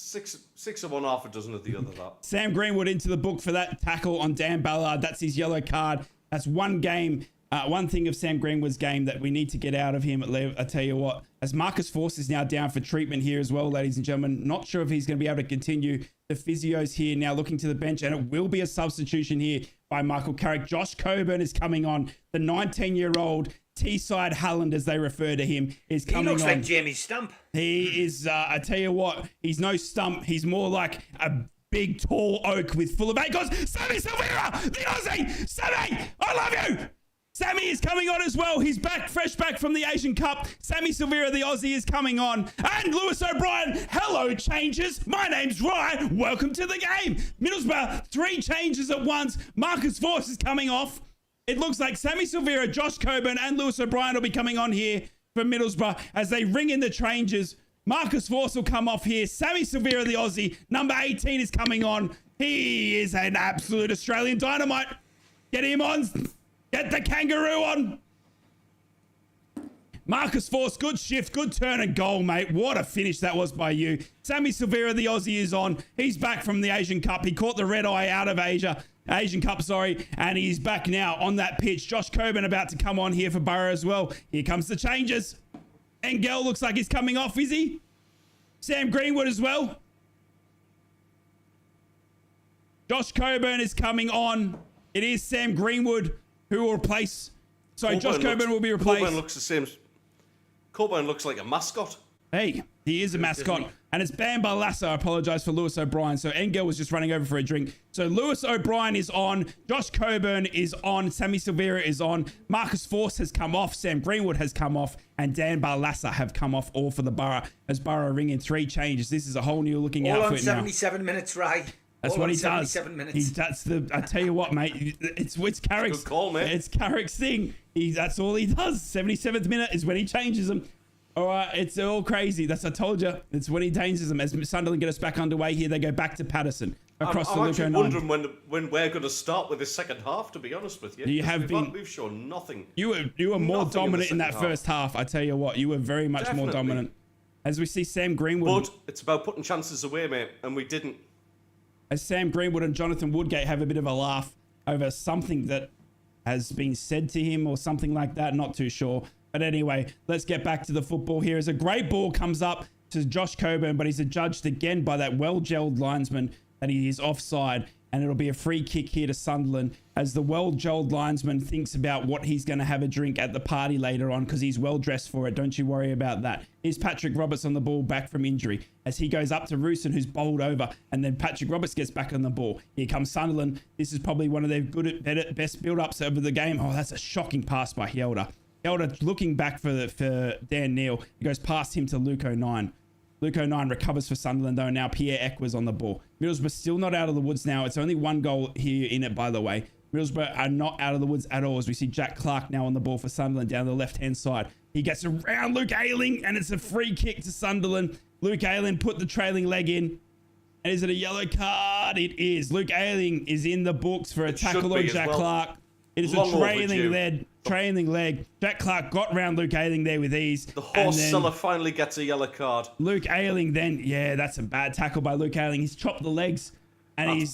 C: six of one, half a dozen of the other. That
B: Sam Greenwood into the book for that tackle on Dan Ballard. That's his yellow card. That's one game. One thing of Sam Greenwood's game that we need to get out of him. I tell you what, as Marcus Force is now down for treatment here as well, ladies and gentlemen. Not sure if he's going to be able to continue. The physio's here now looking to the bench, and it will be a substitution here by Michael Carrick. Josh Coburn is coming on. The 19-year-old Teesside Holland, as they refer to him, is coming on.
D: He looks like Jamie Stump.
B: He is, I tell you what, he's no stump. He's more like a big, tall oak with full of acres. Sammy Silvera, the Aussie. Sammy, I love you. Sammy is coming on as well. He's back, fresh back from the Asian Cup. Sammy Silvera, the Aussie, is coming on. And Lewis O'Brien, hello, changes. My name's Ryan. Welcome to the game. Middlesbrough, 3 changes at once. Marcus Force is coming off. It looks like Sammy Silvera, Josh Coburn, and Lewis O'Brien will be coming on here for Middlesbrough as they ring in the changes. Marcus Force will come off here. Sammy Silvera, the Aussie, number 18, is coming on. He is an absolute Australian dynamite. Get him on. Get the kangaroo on. Marcus Force, good shift, good turn and goal, mate. What a finish that was by you. Sammy Silvera, the Aussie, is on. He's back from the Asian Cup. He caught the red eye out of Asian Cup, and he's back now on that pitch. Josh Coburn about to come on here for Boro as well. Here comes the changes. Engel looks like he's coming off, is he? Sam Greenwood as well. Josh Coburn is coming on. It is Sam Greenwood who will replace. Sorry, Josh Coburn will be replaced.
C: Coburn looks the same. Coburn looks like a mascot.
B: Hey, he is a mascot. And it's Bam Balassa. I apologize for Lewis O'Brien. So Engel was just running over for a drink. So Lewis O'Brien is on. Josh Coburn is on. Sammy Silvera is on. Marcus Force has come off. Sam Greenwood has come off. And Dan Balassa have come off, all for the Borough. As Borough ring in 3 changes. This is a whole new looking
D: all
B: outfit now.
D: All on 77 minutes, right?
B: That's
D: all
B: what he does.
D: 77 minutes.
B: That's the. I tell you what, mate. It's Carrick's.
C: Good call, mate.
B: It's Carrick's thing. That's all he does. 77th minute is when he changes them. All right, it's all crazy. I told you. It's when he changes them. As Sunderland get us back underway here, they go back to Patterson across
C: I'm
B: the
C: actually
B: Luco 9.
C: wondering when we're going to start with the second half. To be honest with you, we've shown nothing.
B: You were more dominant in that
C: half.
B: first half. I tell you what, you were very much
C: Definitely.
B: more dominant. As we see Sam Greenwood.
C: But it's about putting chances away, mate, and we didn't.
B: As Sam Greenwood and Jonathan Woodgate have a bit of a laugh over something that has been said to him or something like that. Not too sure. But anyway, let's get back to the football here. As a great ball comes up to Josh Coburn, but he's adjudged again by that well-gelled linesman that he is offside. And it'll be a free kick here to Sunderland as the well-gelled linesman thinks about what he's going to have a drink at the party later on because he's well-dressed for it. Don't you worry about that. Here's Patrick Roberts on the ball back from injury as he goes up to Rooson, who's bowled over, and then Patrick Roberts gets back on the ball. Here comes Sunderland. This is probably one of their best build-ups over the game. Oh, that's a shocking pass by Helder. Helder looking back for Dan Neal. He goes past him to Luco 9. Luco 9 recovers for Sunderland, though. Now Pierre Eck was on the ball. Middlesbrough still not out of the woods now. It's only 1 goal here in it, by the way. Middlesbrough are not out of the woods at all, as we see Jack Clark now on the ball for Sunderland down the left-hand side. He gets around Luke Ayling, and it's a free kick to Sunderland. Luke Ayling put the trailing leg in. And is it a yellow card? It is. Luke Ayling is in the books for a tackle on Jack Clark. It is a trailing leg. Jack Clark got round Luke Ayling there with ease.
C: The horse seller finally gets a yellow card.
B: Luke Ayling then, yeah, that's a bad tackle by Luke Ayling. He's chopped the legs and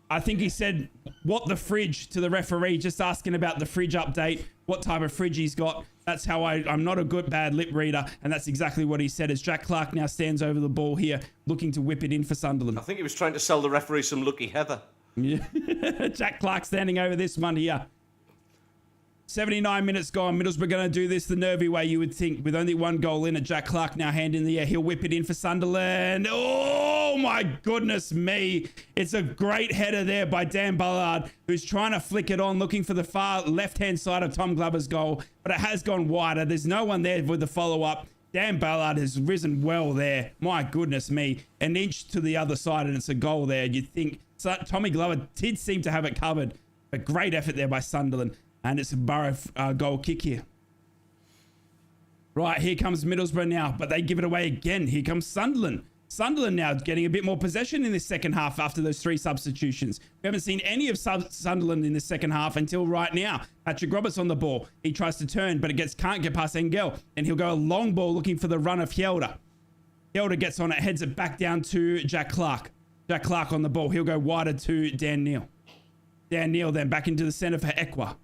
B: I think he said, what the fridge to the referee, just asking about the fridge update, what type of fridge he's got. That's how I'm not a bad lip reader. And that's exactly what he said as Jack Clark now stands over the ball here, looking to whip it in for Sunderland.
C: I think he was trying to sell the referee some Lucky Heather.
B: Yeah. Jack Clark standing over this one here. 79 minutes gone. Middlesbrough going to do this the nervy way, you would think, with only 1 goal in. Jack Clark now hand in the air. He'll whip it in for Sunderland. Oh, my goodness me. It's a great header there by Dan Ballard, who's trying to flick it on, looking for the far left-hand side of Tom Glover's goal, but it has gone wider. There's no one there with the follow-up. Dan Ballard has risen well there. My goodness me. An inch to the other side, and it's a goal there. You'd think Tommy Glover did seem to have it covered. A great effort there by Sunderland. And it's a Borough goal kick here. Right, here comes Middlesbrough now, but they give it away again. Here comes Sunderland. Sunderland now getting a bit more possession in this second half after those 3 substitutions. We haven't seen any of Sunderland in the second half until right now. Patrick Roberts on the ball. He tries to turn, but can't get past Engel. And he'll go a long ball looking for the run of Hjelde. Helder gets on it, heads it back down to Jack Clark. Jack Clark on the ball. He'll go wider to Dan Neal. Dan Neal then back into the center for Ekwa.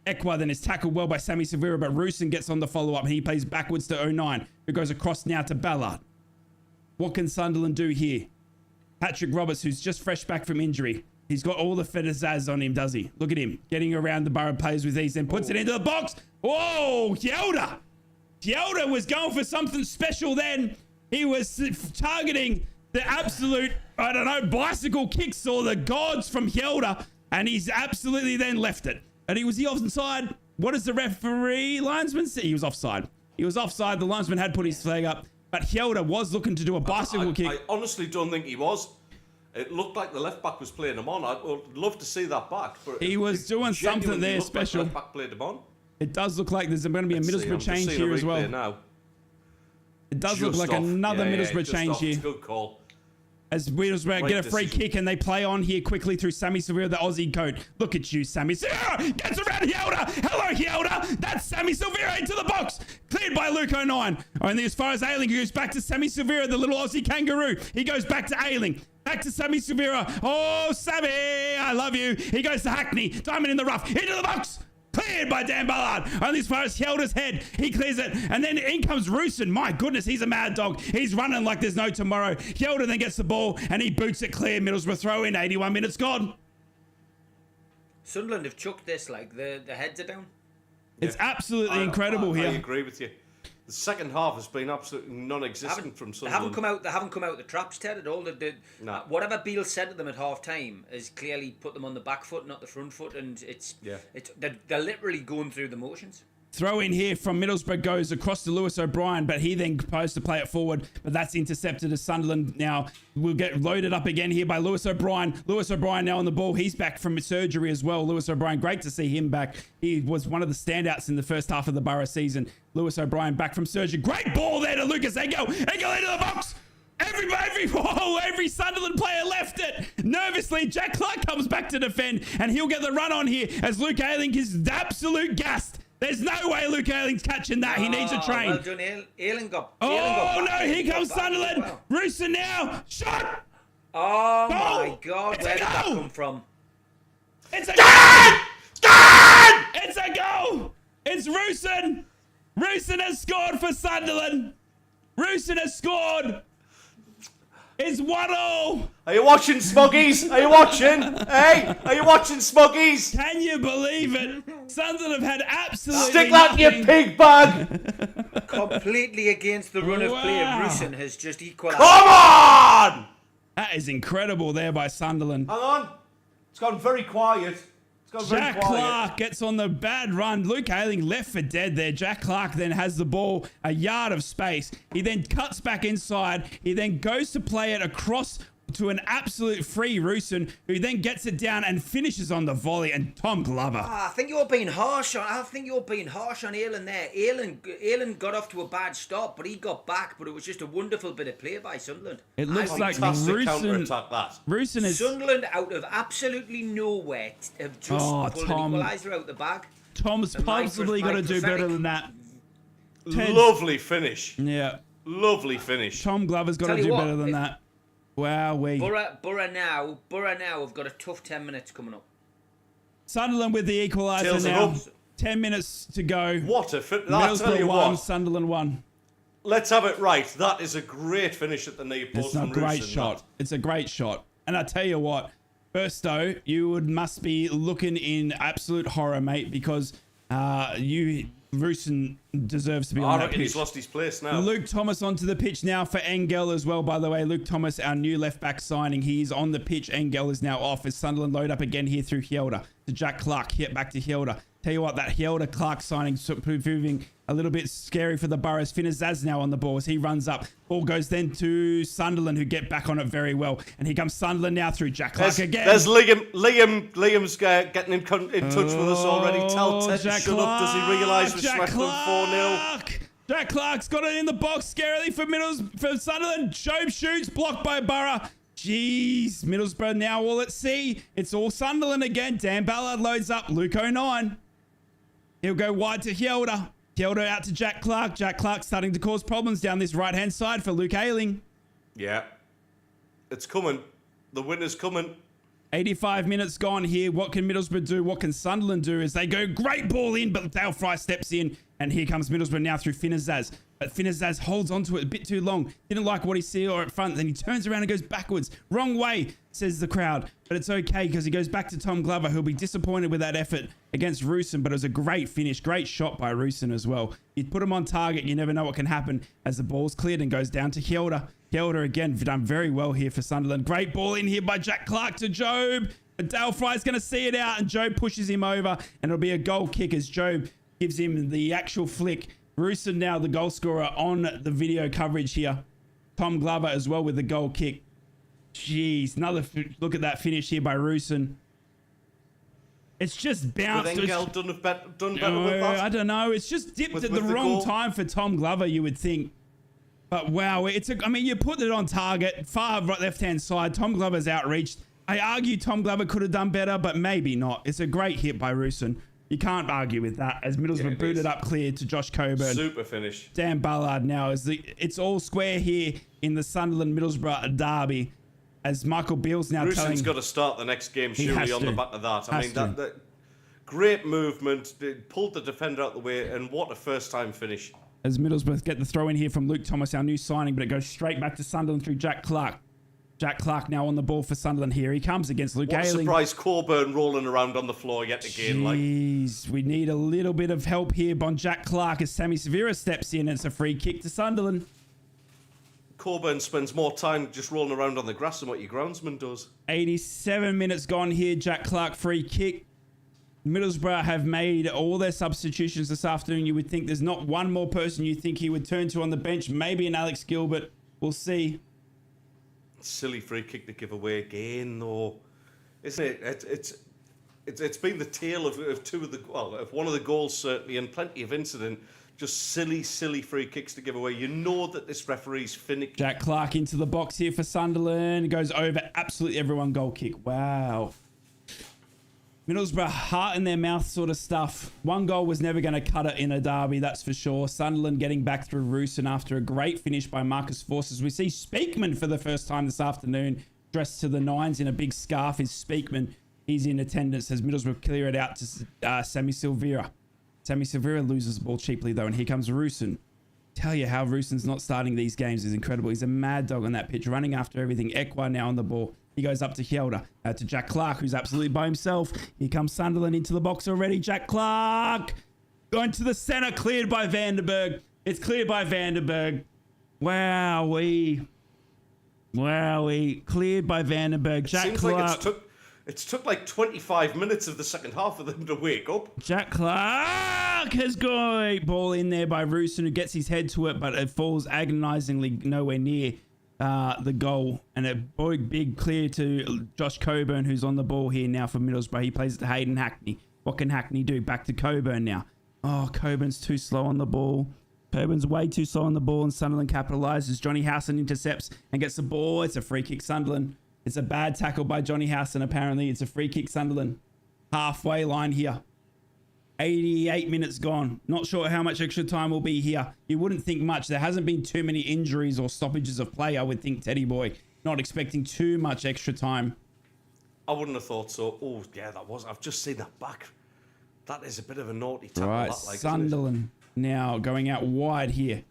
B: Ekwa then is tackled well by Sammy Severa, but Rusin gets on the follow-up and he plays backwards to 09, who goes across now to Ballard. What can Sunderland do here? Patrick Roberts, who's just fresh back from injury. He's got all the fedazaz on him, does he? Look at him, getting around the Boro players with ease, then puts it into the box. Whoa, Helder! Helder was going for something special then. He was targeting the absolute, I don't know, bicycle kicks or the gods from Helder, and he's absolutely then left it. And was he offside? What does the referee linesman say? He was offside. He was offside. The linesman had put his flag up, but Helder was looking to do a bicycle kick.
C: I honestly don't think he was. It looked like the left back was playing him on. I'd love to see that back. But
B: he was doing something there special.
C: Like the left back played him on.
B: It does look like there's going to be a Middlesbrough change here as well.
C: Now.
B: It does look like another Middlesbrough change here.
C: Good call.
B: As Middlesbrough get a free kick and they play on here quickly through Sammy Silvera, the Aussie coat. Look at you, Sammy Silvera. Gets around Helder. Hello, Helder. That's Sammy Silvera into the box. Cleared by Luke 09. Only as far as Ailing, who goes back to Sammy Silvera, the little Aussie kangaroo. He goes back to Ailing. Back to Sammy Silvera. Oh, Sammy, I love you. He goes to Hackney. Diamond in the rough. Into the box. Cleared by Dan Ballard. Only as far as Helder's head. He clears it. And then in comes Rusin. My goodness, he's a mad dog. He's running like there's no tomorrow. Helder then gets the ball and he boots it clear. Middlesbrough throw in. 81 minutes gone.
D: Sunderland have chucked this, like the heads are down.
B: It's absolutely incredible here.
C: I agree with you. The second half has been absolutely non-existent from Sunderland.
D: They haven't come out the traps, Ted, at all.
C: Nah.
D: Whatever Beale said to them at half time has clearly put them on the back foot, not the front foot, and they're literally going through the motions.
B: Throw in here from Middlesbrough goes across to Lewis O'Brien, but he then proposed to play it forward, but that's intercepted as Sunderland now will get loaded up again here by Lewis O'Brien. Lewis O'Brien now on the ball. He's back from surgery as well. Lewis O'Brien, great to see him back. He was one of the standouts in the first half of the Boro season. Lewis O'Brien back from surgery. Great ball there to Lucas Engel. Engel into the box. Every Sunderland player left it. Nervously, Jack Clark comes back to defend, and he'll get the run on here as Luke Ayling is absolute gassed. There's no way Luke Ayling's catching that. He needs a train.
D: Well done, Ayling got.
B: Oh, no, here comes Sunderland. Well. Rooster now. Shot.
D: Oh, my God. Where did that come from?
B: It's a goal. It's a goal. It's Roosin. Roosin has scored for Sunderland. Roosin has scored. It's 1-0.
C: Are you watching, Smuggies? Are you watching? Hey, are you watching, Smuggies?
B: Can you believe it? Sunderland have had absolutely
C: Stick that in your pig bag.
D: Completely against the run of play. Roosin has just equalised.
C: Come on!
B: That is incredible there by Sunderland.
C: Hang on. It's gone very quiet.
B: Jack Clark gets on the bad run. Luke Ayling left for dead there. Jack Clark then has the ball a yard of space. He then cuts back inside. He then goes to play it across to an absolute free Roosin, who then gets it down and finishes on the volley. And Tom Glover.
D: I think you're being harsh on Ayling there. Ayling got off to a bad start, but he got back. But it was just a wonderful bit of play by Sunderland.
B: It looks like Roosin is
D: Sunderland out of absolutely nowhere have just pulled an equaliser out the bag.
B: Tom's possibly got to do better than that.
C: Lovely finish.
B: Yeah.
C: Lovely finish.
B: Tom Glover's got to do better than that. Wow,
D: Boro now have got a tough 10 minutes coming up.
B: Sunderland with the equaliser now. 10 minutes to go.
C: What a finish.
B: Middlesbrough 1, Sunderland 1.
C: Let's have it right. That is a great finish at the knee post.
B: It's a great shot. It's a great shot. And I tell you what, Burstow, you must be looking in absolute horror, mate, because Roosin deserves to be on that pitch.
C: He's lost his place now.
B: Luke Thomas onto the pitch now for Engel as well, by the way. Luke Thomas, our new left-back signing. He's on the pitch. Engel is now off as Sunderland load up again here through Helder. To Jack Clark, hit back to Helder. Tell you what, that Helder-Clark signing proving a little bit scary for the Burrows. Finazaz now on the ball as he runs up. Ball goes then to Sunderland, who get back on it very well. And here comes Sunderland now through Jack Clark again.
C: There's Liam's getting in touch with us already. Tell Ted to shut up. Does he realise we smacked them 4-0?
B: Jack Clark's got it in the box scarily for Sunderland. Job shoots, blocked by Boro. Jeez, Middlesbrough now all at sea. It's all Sunderland again. Dan Ballard loads up. Luke 09. He'll go wide to Helder. Kjelder out to Jack Clark. Jack Clark starting to cause problems down this right-hand side for Luke Ayling.
C: Yeah. It's coming. The winner's coming.
B: 85 minutes gone here. What can Middlesbrough do? What can Sunderland do as they go? Great ball in, but Dale Fry steps in. And here comes Middlesbrough now through Finazaz. But Finazaz holds onto it a bit too long. Didn't like what he saw at front. Then he turns around and goes backwards. Wrong way, says the crowd. But it's okay because he goes back to Tom Glover, who'll be disappointed with that effort against Roosen. But it was a great finish. Great shot by Roosen as well. You put him on target. You never know what can happen as the ball's cleared and goes down to Kjelder. Kjelder again done very well here for Sunderland. Great ball in here by Jack Clark to Job. But Dale Fry's going to see it out and Job pushes him over. And it'll be a goal kick as Job gives him the actual flick. Roosen now the goal scorer on the video coverage here. Tom Glover as well with the goal kick. Jeez, another look at that finish here by Roosen. It's just bounced.
C: Would Engel done better with that?
B: I don't know. It's just dipped at the wrong time for Tom Glover, you would think. But wow, I mean, you put it on target, far right left-hand side. Tom Glover's outreached. I argue Tom Glover could have done better, but maybe not. It's a great hit by Roosen. You can't argue with that as Middlesbrough booted up clear to Josh Coburn.
C: Super finish. Dan
B: Ballard now it's all square here in the Sunderland Middlesbrough derby as Michael Beale's now
C: Roosen's got to start the next game surely on the back of that. I mean, that great movement, pulled the defender out the way, and what a first-time finish.
B: As Middlesbrough get the throw in here from Luke Thomas, our new signing, but it goes straight back to Sunderland through Jack Clark. Jack Clark now on the ball for Sunderland here. He comes against Luke Ayling.
C: Surprise Coburn rolling around on the floor yet again.
B: Jeez, we need a little bit of help here on Jack Clark as Sammy Severa steps in and it's a free kick to Sunderland.
C: Coburn spends more time just rolling around on the grass than what your groundsman does.
B: 87 minutes gone here. Jack Clark free kick. Middlesbrough have made all their substitutions this afternoon. You would think there's not one more person you think he would turn to on the bench. Maybe an Alex Gilbert. We'll see.
C: Silly free kick to give away again, though, isn't it? It's been the tale of two of the of one of the goals certainly, and plenty of incident. Just silly free kicks to give away. You know that this referee's finicky.
B: Jack Clark into the box here for Sunderland. Goes over absolutely everyone. Goal kick. Wow. Middlesbrough heart in their mouth sort of stuff. One goal was never going to cut it in a derby, that's for sure. Sunderland getting back through Roosen after a great finish by Marcus Forces. We see Speakman for the first time this afternoon, dressed to the nines in a big scarf. Is Speakman. He's in attendance as Middlesbrough clear it out to Sammy Silvera. Sammy Silvera loses the ball cheaply though, and here comes Roosen. Tell you how Roosen's not starting these games is incredible. He's a mad dog on that pitch, running after everything. Ekwa now on the ball. He goes up to Kjelder, to Jack Clark, who's absolutely by himself. Here comes Sunderland into the box already. Jack Clark going to the center, cleared by Vandenberg. It's cleared by Vandenberg. Wowee. Cleared by Vandenberg. Jack Clark.
C: Like it's took like 25 minutes of the second half for them to wake up.
B: Jack Clark has got a ball in there by Roosen, who gets his head to it, but it falls agonizingly nowhere near the goal. And a big clear to Josh Coburn, who's on the ball here now for Middlesbrough. He plays it to Hayden Hackney. What can Hackney do? Back to Coburn now. Oh, Coburn's too slow on the ball. Coburn's way too slow on the ball, and Sunderland capitalizes. Johnny Howson intercepts and gets the ball. It's a free kick, Sunderland. It's a bad tackle by Johnny Howson, apparently. It's a free kick, Sunderland. Halfway line here. 88 minutes gone. Not sure how much extra time will be here. You wouldn't think much. There hasn't been too many injuries or stoppages of play, I would think, Teddy Boy. Not expecting too much extra time.
C: I wouldn't have thought so. Oh, yeah, that was. I've just seen that back. That is a bit of a naughty tackle.
B: Right, Sunderland now going out wide here.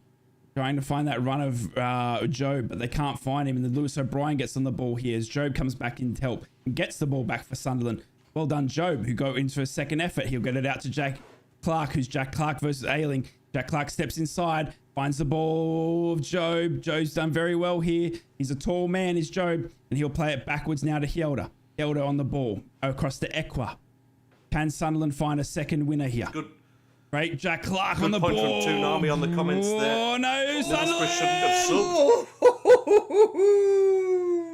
B: Trying to find that run of Job, but they can't find him. And then Lewis O'Brien gets on the ball here as Job comes back in to help and gets the ball back for Sunderland. Well done, Job, who go into a second effort. He'll get it out to Jack Clark, who's Jack Clark versus Ayling. Jack Clark steps inside, finds the ball of Job. Job's done very well here. He's a tall man, is Job, and he'll play it backwards now to Kjelder. Kjelder on the ball, across to Ekwa. Can Sunderland find a second winner here?
C: Good.
B: Great, Jack Clark
C: Good
B: on the
C: point
B: ball.
C: from Toonami on the comments there.
B: Oh no, Sunderland!
C: Shouldn't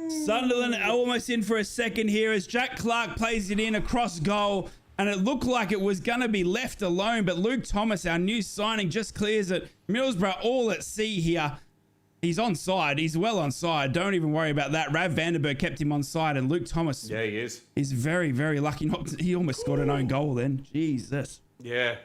C: have
B: Sunderland almost in for a second here as Jack Clark plays it in across goal, and it looked like it was going to be left alone, but Luke Thomas, our new signing, just clears it. Middlesbrough all at sea here. He's onside. He's well onside. Don't even worry about that. Rav Vandenberg kept him onside, and Luke Thomas
C: Yeah, he is.
B: He's very, very lucky. He almost scored an own goal then. Jesus.
C: Yeah.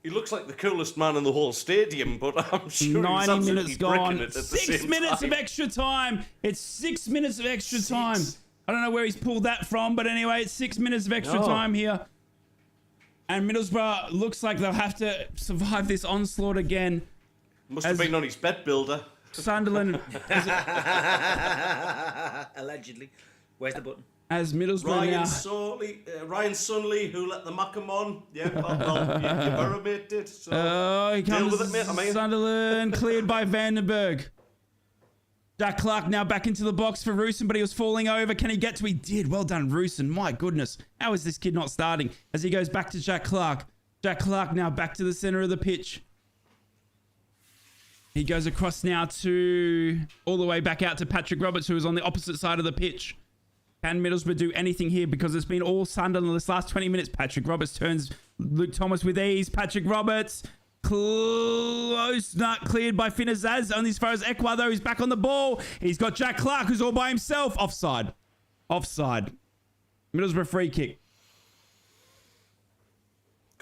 C: He looks like the coolest man in the whole stadium, but I'm sure
B: 90
C: he's absolutely
B: minutes gone.
C: bricking it at the
B: 6
C: same
B: minutes
C: time.
B: of extra time. It's 6 minutes of extra time. I don't know where he's pulled that from, but anyway, it's 6 minutes of extra time here. And Middlesbrough looks like they'll have to survive this onslaught again.
C: Must have been on his bed builder.
B: Sunderland,
D: Allegedly. Where's the button?
B: as Middlesbrough now.
C: Ryan Sunley, who let the muck him on. Yeah, well, your Boro mate did. So
B: Oh, he
C: deal
B: comes.
C: with it, mate. I mean,
B: Sunderland cleared by Vandenberg. Jack Clark now back into the box for Roosen, but he was falling over. Can he get to? He did. Well done, Roosen. My goodness. How is this kid not starting? As he goes back to Jack Clark. Jack Clark now back to the center of the pitch. He goes across now to all the way back out to Patrick Roberts, who is on the opposite side of the pitch. Can Middlesbrough do anything here? Because it's been all Sunderland this last 20 minutes. Patrick Roberts turns Luke Thomas with ease. Patrick Roberts close, not cleared by Finazaz. Only as far as Ekwa, though. He's back on the ball. He's got Jack Clark, who's all by himself. Offside. Offside. Middlesbrough free kick.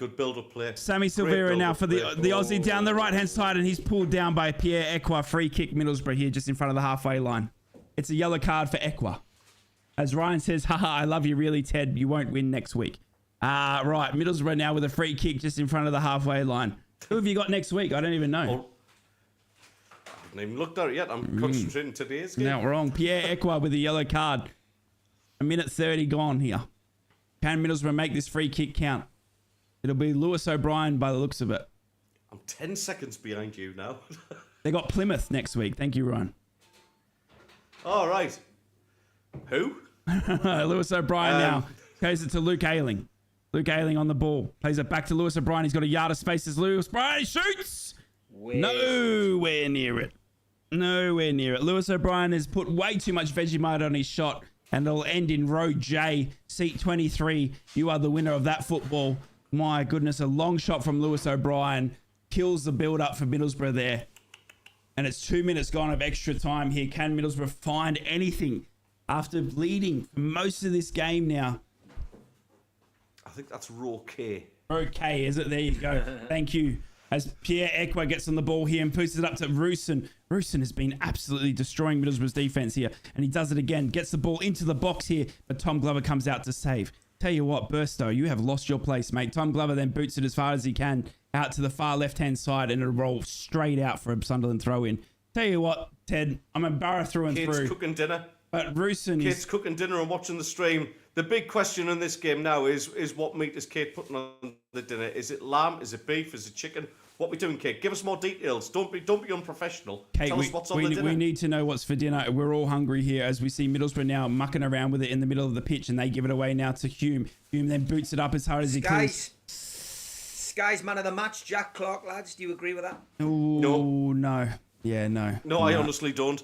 C: good build-up play.
B: Sammy Silvera now for the Aussie down the right-hand side, and he's pulled down by Pierre Ekwa. Free kick Middlesbrough here just in front of the halfway line. It's a yellow card for Ekwa. As Ryan says, haha, I love you really, Ted. You won't win next week. Right, Middlesbrough now with a free kick just in front of the halfway line. Who have you got next week? I don't even know.
C: I haven't even looked at it yet. I'm concentrating today's game.
B: No, wrong. Pierre Ekwa with a yellow card. A minute 30 gone here. Can Middlesbrough make this free kick count? It'll be Lewis O'Brien by the looks of it.
C: I'm 10 seconds behind you now.
B: They got Plymouth next week. Thank you, Ryan.
C: All right. Who?
B: Lewis O'Brien now goes it to Luke Ayling. Luke Ayling on the ball. Plays it back to Lewis O'Brien. He's got a yard of space as Lewis O'Brien shoots. Nowhere near it. Nowhere near it. Lewis O'Brien has put way too much Vegemite on his shot, and it'll end in row J, seat 23. You are the winner of that football. My goodness, a long shot from Lewis O'Brien kills the build-up for Middlesbrough there. And it's 2 minutes gone of extra time here. Can Middlesbrough find anything after leading for most of this game now?
C: I think that's raw K.
B: Okay, is it? There you go. Thank you. As Pierre Ekwa gets on the ball here and pushes it up to Roosen. Roosen has been absolutely destroying Middlesbrough's defense here. And he does it again. Gets the ball into the box here. But Tom Glover comes out to save. Tell you what, Burstow, you have lost your place, mate. Tom Glover then boots it as far as he can out to the far left-hand side, and it'll roll straight out for a Sunderland throw-in. Tell you what, Ted, I'm a Boro through and
C: Kate's
B: through.
C: cooking dinner.
B: But Roosen
C: Kate's
B: is...
C: cooking dinner and watching the stream. The big question in this game now is what meat is Kate putting on the dinner? Is it lamb? Is it beef? Is it chicken? What are we doing, Kate? Give us more details. Don't be unprofessional.
B: Kate,
C: Tell us what's on the dinner.
B: We need to know what's for dinner. We're all hungry here as we see Middlesbrough now mucking around with it in the middle of the pitch, and they give it away now to Hume. Hume then boots it up as hard as he can.
D: Sky's man of the match, Jack Clark, lads. Do you agree with that?
B: Ooh, no. Yeah, no.
C: No, I honestly don't.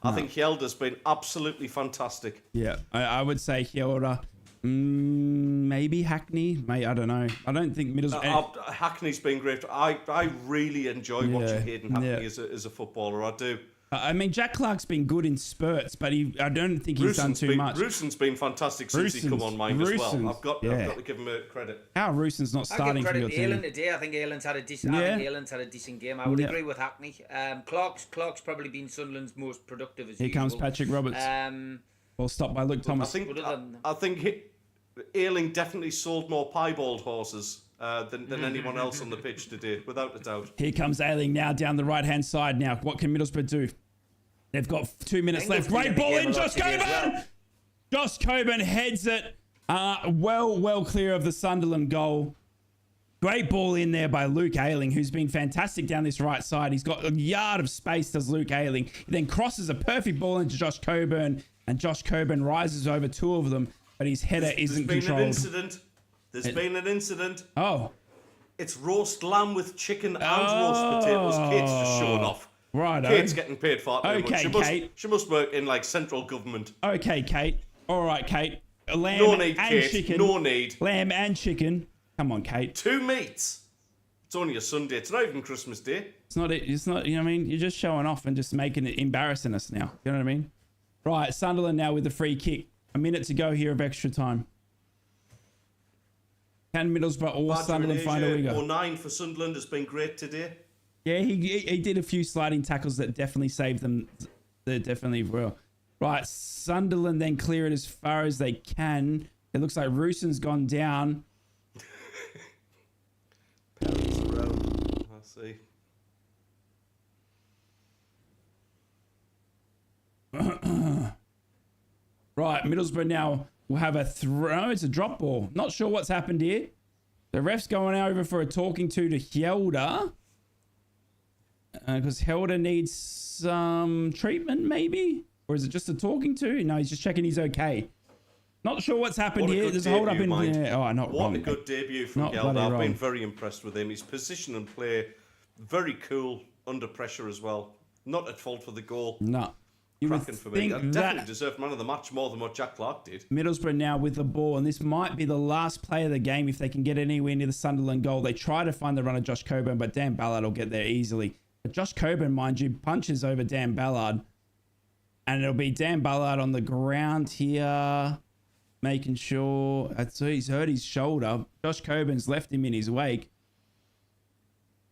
C: No. I think Hjelda's been absolutely fantastic.
B: Yeah, I would say Hjelda. Maybe Hackney. I don't know. I don't think Middlesbrough...
C: Hackney's been great. I really enjoy watching Hayden Hackney as a footballer. I do.
B: I mean, Jack Clark's been good in spurts, but I don't think he's done too much.
C: Roosen's been fantastic since he come on mine as well. I've got to give him a credit.
B: How Roosen's not starting for your team?
D: I give credit to Aylan today. I think Aylan's had a decent game. I would agree with Hackney. Clark's probably been Sunderland's most productive as usual.
B: Here comes Patrick Roberts. Well, stopped by Luke Thomas.
C: I think Ayling definitely sold more piebald horses than anyone else on the pitch today, without a doubt.
B: Here comes Ayling now down the right-hand side now. What can Middlesbrough do? They've got 2 minutes left. Great ball in, Josh Coburn! Josh Coburn heads it well clear of the Sunderland goal. Great ball in there by Luke Ayling, who's been fantastic down this right side. He's got a yard of space, does Luke Ayling. He then crosses a perfect ball into Josh Coburn, and Josh Coburn rises over two of them, but his header isn't controlled.
C: There's been an incident.
B: Oh.
C: It's roast lamb with chicken and roast potatoes. Kate's just showing off.
B: Right.
C: Kate's getting paid for it.
B: Okay, Kate.
C: She must work in like central government.
B: Okay, Kate. All right, Kate. Lamb
C: no need,
B: and
C: Kate.
B: chicken.
C: No need.
B: Lamb and chicken. Come on, Kate.
C: 2 meats. It's only a Sunday. It's not even Christmas Day.
B: It's not. You know what I mean? You're just showing off and just making it embarrassing us now. You know what I mean? Right, Sunderland now with the free kick. A minute to go here of extra time. Can Middlesbrough or
C: Badger
B: Sunderland
C: in
B: find a
C: Asia,
B: winger?
C: 09 for Sunderland has been great today.
B: Yeah, he did a few sliding tackles that definitely saved them. They definitely will. Right, Sunderland then clear it as far as they can. It looks like Roosen's gone down.
C: Parents around. I see.
B: Right, Middlesbrough now will have a throw. It's a drop ball. Not sure what's happened here. The ref's going over for a talking to Helder. Because Helder needs some treatment, maybe? Or is it just a talking to? No, he's just checking he's okay. Not sure what's happened here. There's a hold up in here. Oh, not
C: What
B: wrong.
C: a good debut from
B: Not
C: Helder.
B: bloody
C: I've
B: wrong.
C: been very impressed with him. His position and play, very cool under pressure as well. Not at fault for the goal.
B: No. You would
C: Cracking for me.
B: think
C: I
B: that
C: definitely deserved man of the match more than what Jack Clark did.
B: Middlesbrough now with the ball, and this might be the last play of the game if they can get anywhere near the Sunderland goal. They try to find the run of Josh Coburn, but Dan Ballard will get there easily. But Josh Coburn, mind you, punches over Dan Ballard, and it'll be Dan Ballard on the ground here, making sure. So he's hurt his shoulder. Josh Coburn's left him in his wake.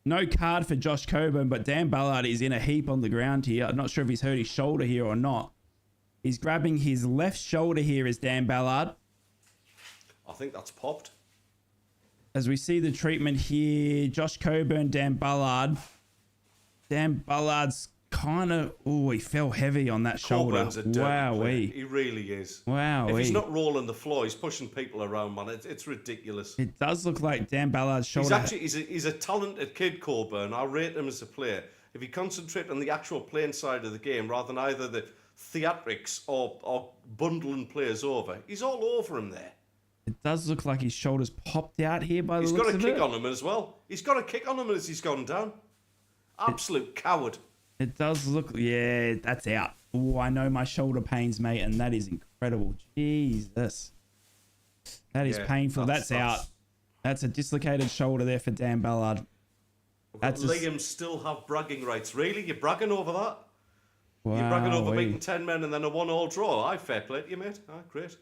B: No card for Josh Coburn, but Dan Ballard is in a heap on the ground here. I'm not sure if he's hurt his shoulder here or not. He's grabbing his left shoulder here as Dan Ballard.
C: I think that's popped.
B: As we see the treatment here, Josh Coburn, Dan Ballard. Dan Ballard's kind of... Oh, he fell heavy on that shoulder.
C: Coburn's a dirty player.
B: Wowee.
C: He really is.
B: Wowee.
C: If he's not rolling the floor, he's pushing people around, man. It's ridiculous.
B: It does look like Dan Ballard's shoulder...
C: He's a talented kid, Coburn. I rate him as a player. If he concentrates on the actual playing side of the game rather than either the theatrics or bundling players over, he's all over him there.
B: It does look like his shoulder's popped out here by the
C: He's
B: looks
C: got a
B: of
C: kick
B: it.
C: on him as well. He's got a kick on him as he's gone down. Absolute coward.
B: It does look... Yeah, that's out. Oh, I know my shoulder pains, mate, and that is incredible. Jesus. That is
C: Yeah,
B: painful. That's out. That's a dislocated shoulder there for Dan Ballard.
C: That's
B: That's
C: Liam still have bragging rights. Really? You're bragging over that? You're bragging over beating 10 men and then a 1-1 draw? Aye, fair play to you, mate. Aye, great.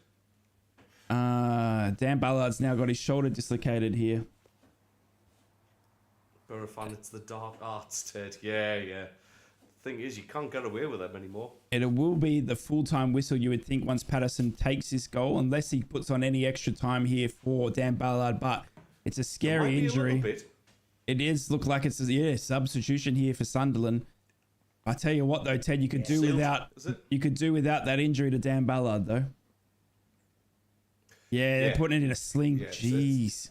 B: Dan Ballard's now got his shoulder dislocated here.
C: Verifying it's the dark arts, Ted. Yeah. Thing is, you can't get away with them anymore.
B: It will be the full-time whistle, you would think, once Patterson takes this goal, unless he puts on any extra time here for Dan Ballard. But it's a scary injury. It is look like it's a substitution here for Sunderland. I tell you what, though, Ted, you could do without that injury to Dan Ballard, though. Yeah, they're putting it in a sling.
C: Yeah,
B: Jeez.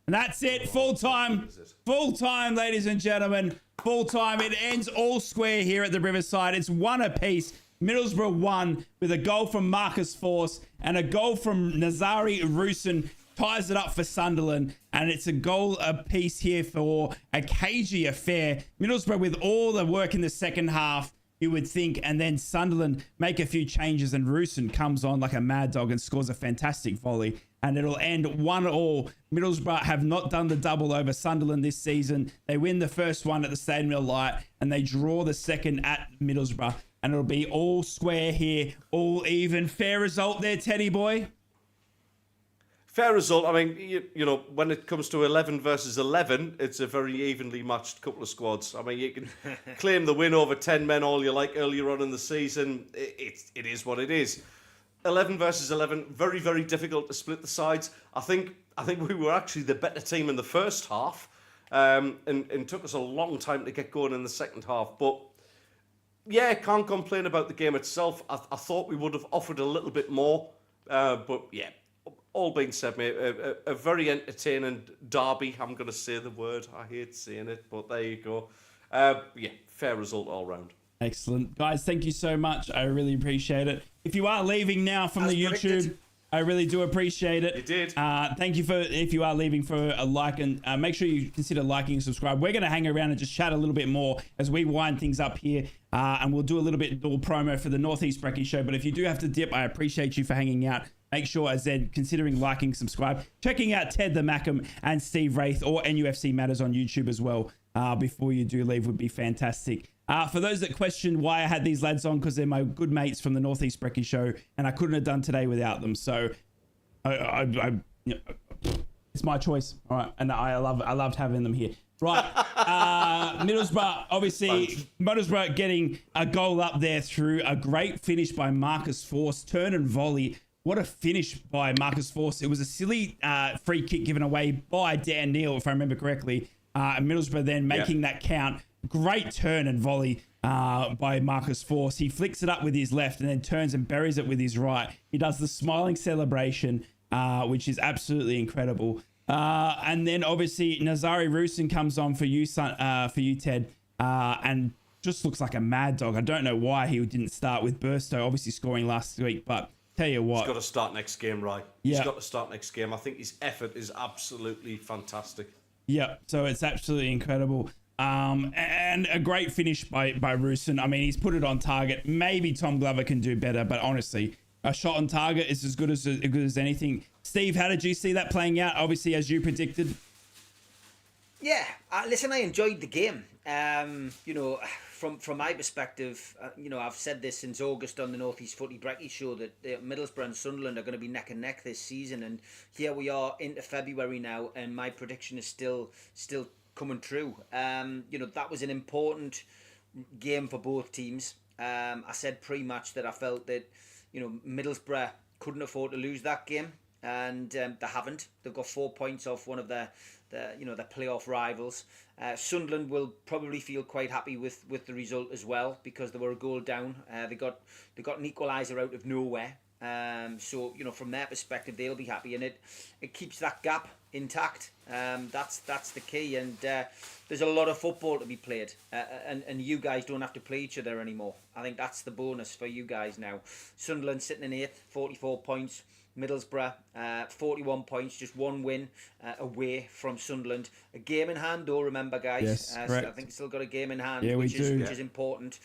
B: And that's it. Full time. Full time, ladies and gentlemen. Full time. It ends all square here at the Riverside. It's 1 apiece. Middlesbrough 1 with a goal from Marcus Force and a goal from Nazari Roosen ties it up for Sunderland. And it's a goal apiece here for a cagey affair. Middlesbrough with all the work in the second half, you would think, and then Sunderland make a few changes and Roosen comes on like a mad dog and scores a fantastic volley. And it'll end 1-1. Middlesbrough have not done the double over Sunderland this season. They win the first one at the Stadium of Light and they draw the second at Middlesbrough. And it'll be all square here, all even. Fair result there, Teddy boy.
C: Fair result. I mean, you know, when it comes to 11 versus 11, it's a very evenly matched couple of squads. I mean, you can claim the win over 10 men all you like earlier on in the season. It is what it is. 11 versus 11, very, very difficult to split the sides. I think we were actually the better team in the first half, and took us a long time to get going in the second half. But yeah, can't complain about the game itself. I thought we would have offered a little bit more, but yeah, all being said, mate, a very entertaining derby. I'm going to say the word. I hate saying it, but there you go. Yeah, fair result all round.
B: Excellent. Guys, thank you so much. I really appreciate it. If you are leaving now from the YouTube, I really do appreciate it.
C: You did.
B: Thank you if you are leaving for a like, and make sure you consider liking and subscribe. We're going to hang around and just chat a little bit more as we wind things up here, and we'll do a little bit more promo for the Northeast Brekkie Show. But if you do have to dip, I appreciate you for hanging out. Make sure, as Ed, considering liking, subscribe, checking out Ted the Mackham and Steve Wraith or NUFC Matters on YouTube as well before you do leave would be fantastic. For those that question why I had these lads on, because they're my good mates from the Northeast Brekkie Show, and I couldn't have done today without them. So it's It's my choice. All right, and I loved having them here. Right, Middlesbrough, obviously, Middlesbrough getting a goal up there through a great finish by Marcus Force, turn and volley. What a finish by Marcus Force. It was a silly free kick given away by Dan Neal, if I remember correctly. Middlesbrough then making that count. Great turn and volley by Marcus Force. He flicks it up with his left and then turns and buries it with his right. He does the smiling celebration, which is absolutely incredible. And then obviously Nazari Rusin comes on for you, Ted, and just looks like a mad dog. I don't know why he didn't start with Burstow, obviously scoring last week, but tell you what.
C: He's got to start next game, right?
B: Yeah.
C: He's got to start next game. I think his effort is absolutely fantastic.
B: Yeah, so it's absolutely incredible. And a great finish by Rusin. I mean, he's put it on target. Maybe Tom Glover can do better, but honestly, a shot on target is as good as anything. Steve, how did you see that playing out? Obviously, as you predicted.
D: Yeah, listen, I enjoyed the game. From my perspective, I've said this since August on the Northeast Footy Brekkie show that Middlesbrough and Sunderland are going to be neck and neck this season, and here we are into February now, and my prediction is still coming true. That was an important game for both teams. I said pre-match that I felt that Middlesbrough couldn't afford to lose that game, and they haven't. They've got 4 points off one of their playoff rivals. Sunderland will probably feel quite happy with the result as well, because they were a goal down. They got an equaliser out of nowhere. So from their perspective, they'll be happy, and it keeps that gap intact. That's the key, and there's a lot of football to be played, and you guys don't have to play each other anymore. I think that's the bonus for you guys now. Sunderland sitting in 8th, 44 points. Middlesbrough, 41 points, just one win away from Sunderland. A game in hand, though, remember, guys.
B: Yes, correct.
D: I think still got a game in hand,
B: yeah,
D: which is important.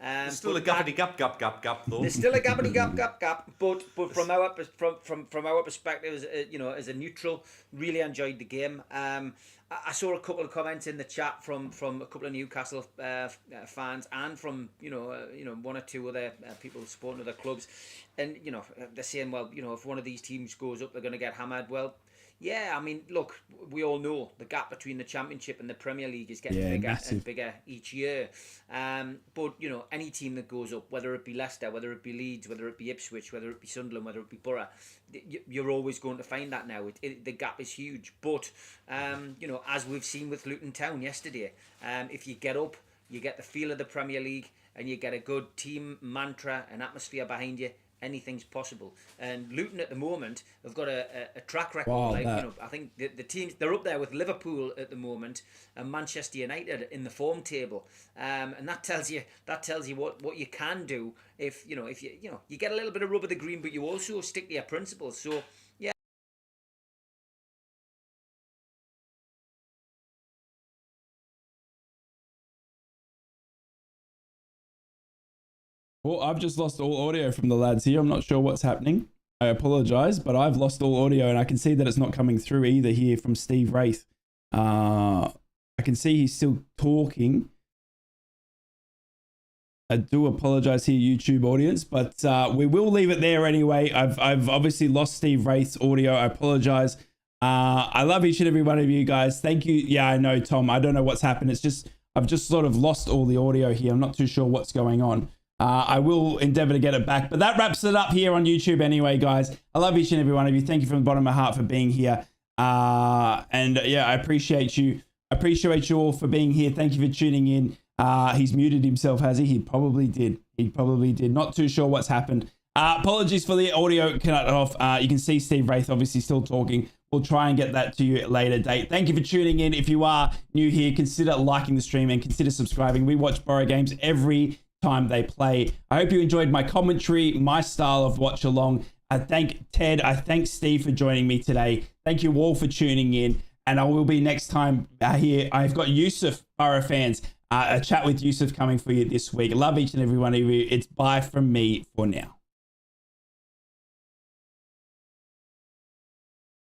C: There's still a gappity gap though.
D: There's still a gappity gap, but from our perspective, as a neutral, really enjoyed the game. I saw a couple of comments in the chat from a couple of Newcastle fans, and from one or two other people supporting other clubs, and they're saying, well, if one of these teams goes up, they're going to get hammered. Well, yeah, I mean, look, we all know the gap between the Championship and the Premier League is getting bigger and bigger each year. But any team that goes up, whether it be Leicester, whether it be Leeds, whether it be Ipswich, whether it be Sunderland, whether it be Boro, you're always going to find that now. The gap is huge. But as we've seen with Luton Town yesterday, if you get up, you get the feel of the Premier League, and you get a good team mantra and atmosphere behind you, anything's possible. And Luton at the moment have got a track record.
B: Wow,
D: I think the teams, they're up there with Liverpool at the moment and Manchester United in the form table. And that tells you what you can do if you get a little bit of rub of the green, but you also stick to your principles. So yeah.
B: Well, I've just lost all audio from the lads here. I'm not sure what's happening. I apologize, but I've lost all audio, and I can see that it's not coming through either here from Steve Wraith. I can see he's still talking. I do apologize here, YouTube audience, but we will leave it there anyway. I've obviously lost Steve Wraith's audio. I apologize. I love each and every one of you guys. Thank you. Yeah, I know, Tom. I don't know what's happened. It's just I've just sort of lost all the audio here. I'm not too sure what's going on. I will endeavor to get it back, but that wraps it up here on YouTube anyway, guys. I love each and every one of you. Thank you from the bottom of my heart for being here. And yeah, I appreciate you. I appreciate you all for being here. Thank you for tuning in. He's muted himself, has he? He probably did. Not too sure what's happened. Apologies for the audio cut off. You can see Steve Wraith obviously still talking. We'll try and get that to you at a later date. Thank you for tuning in. If you are new here, consider liking the stream and consider subscribing. We watch Boro games every time they play. I hope you enjoyed my commentary, my style of watch along. I thank Ted. I thank Steve for joining me today. Thank you all for tuning in. And I will be next time here. I've got Yusuf, Boro fans, a chat with Yusuf coming for you this week. Love each and every one of you. It's bye from me for now.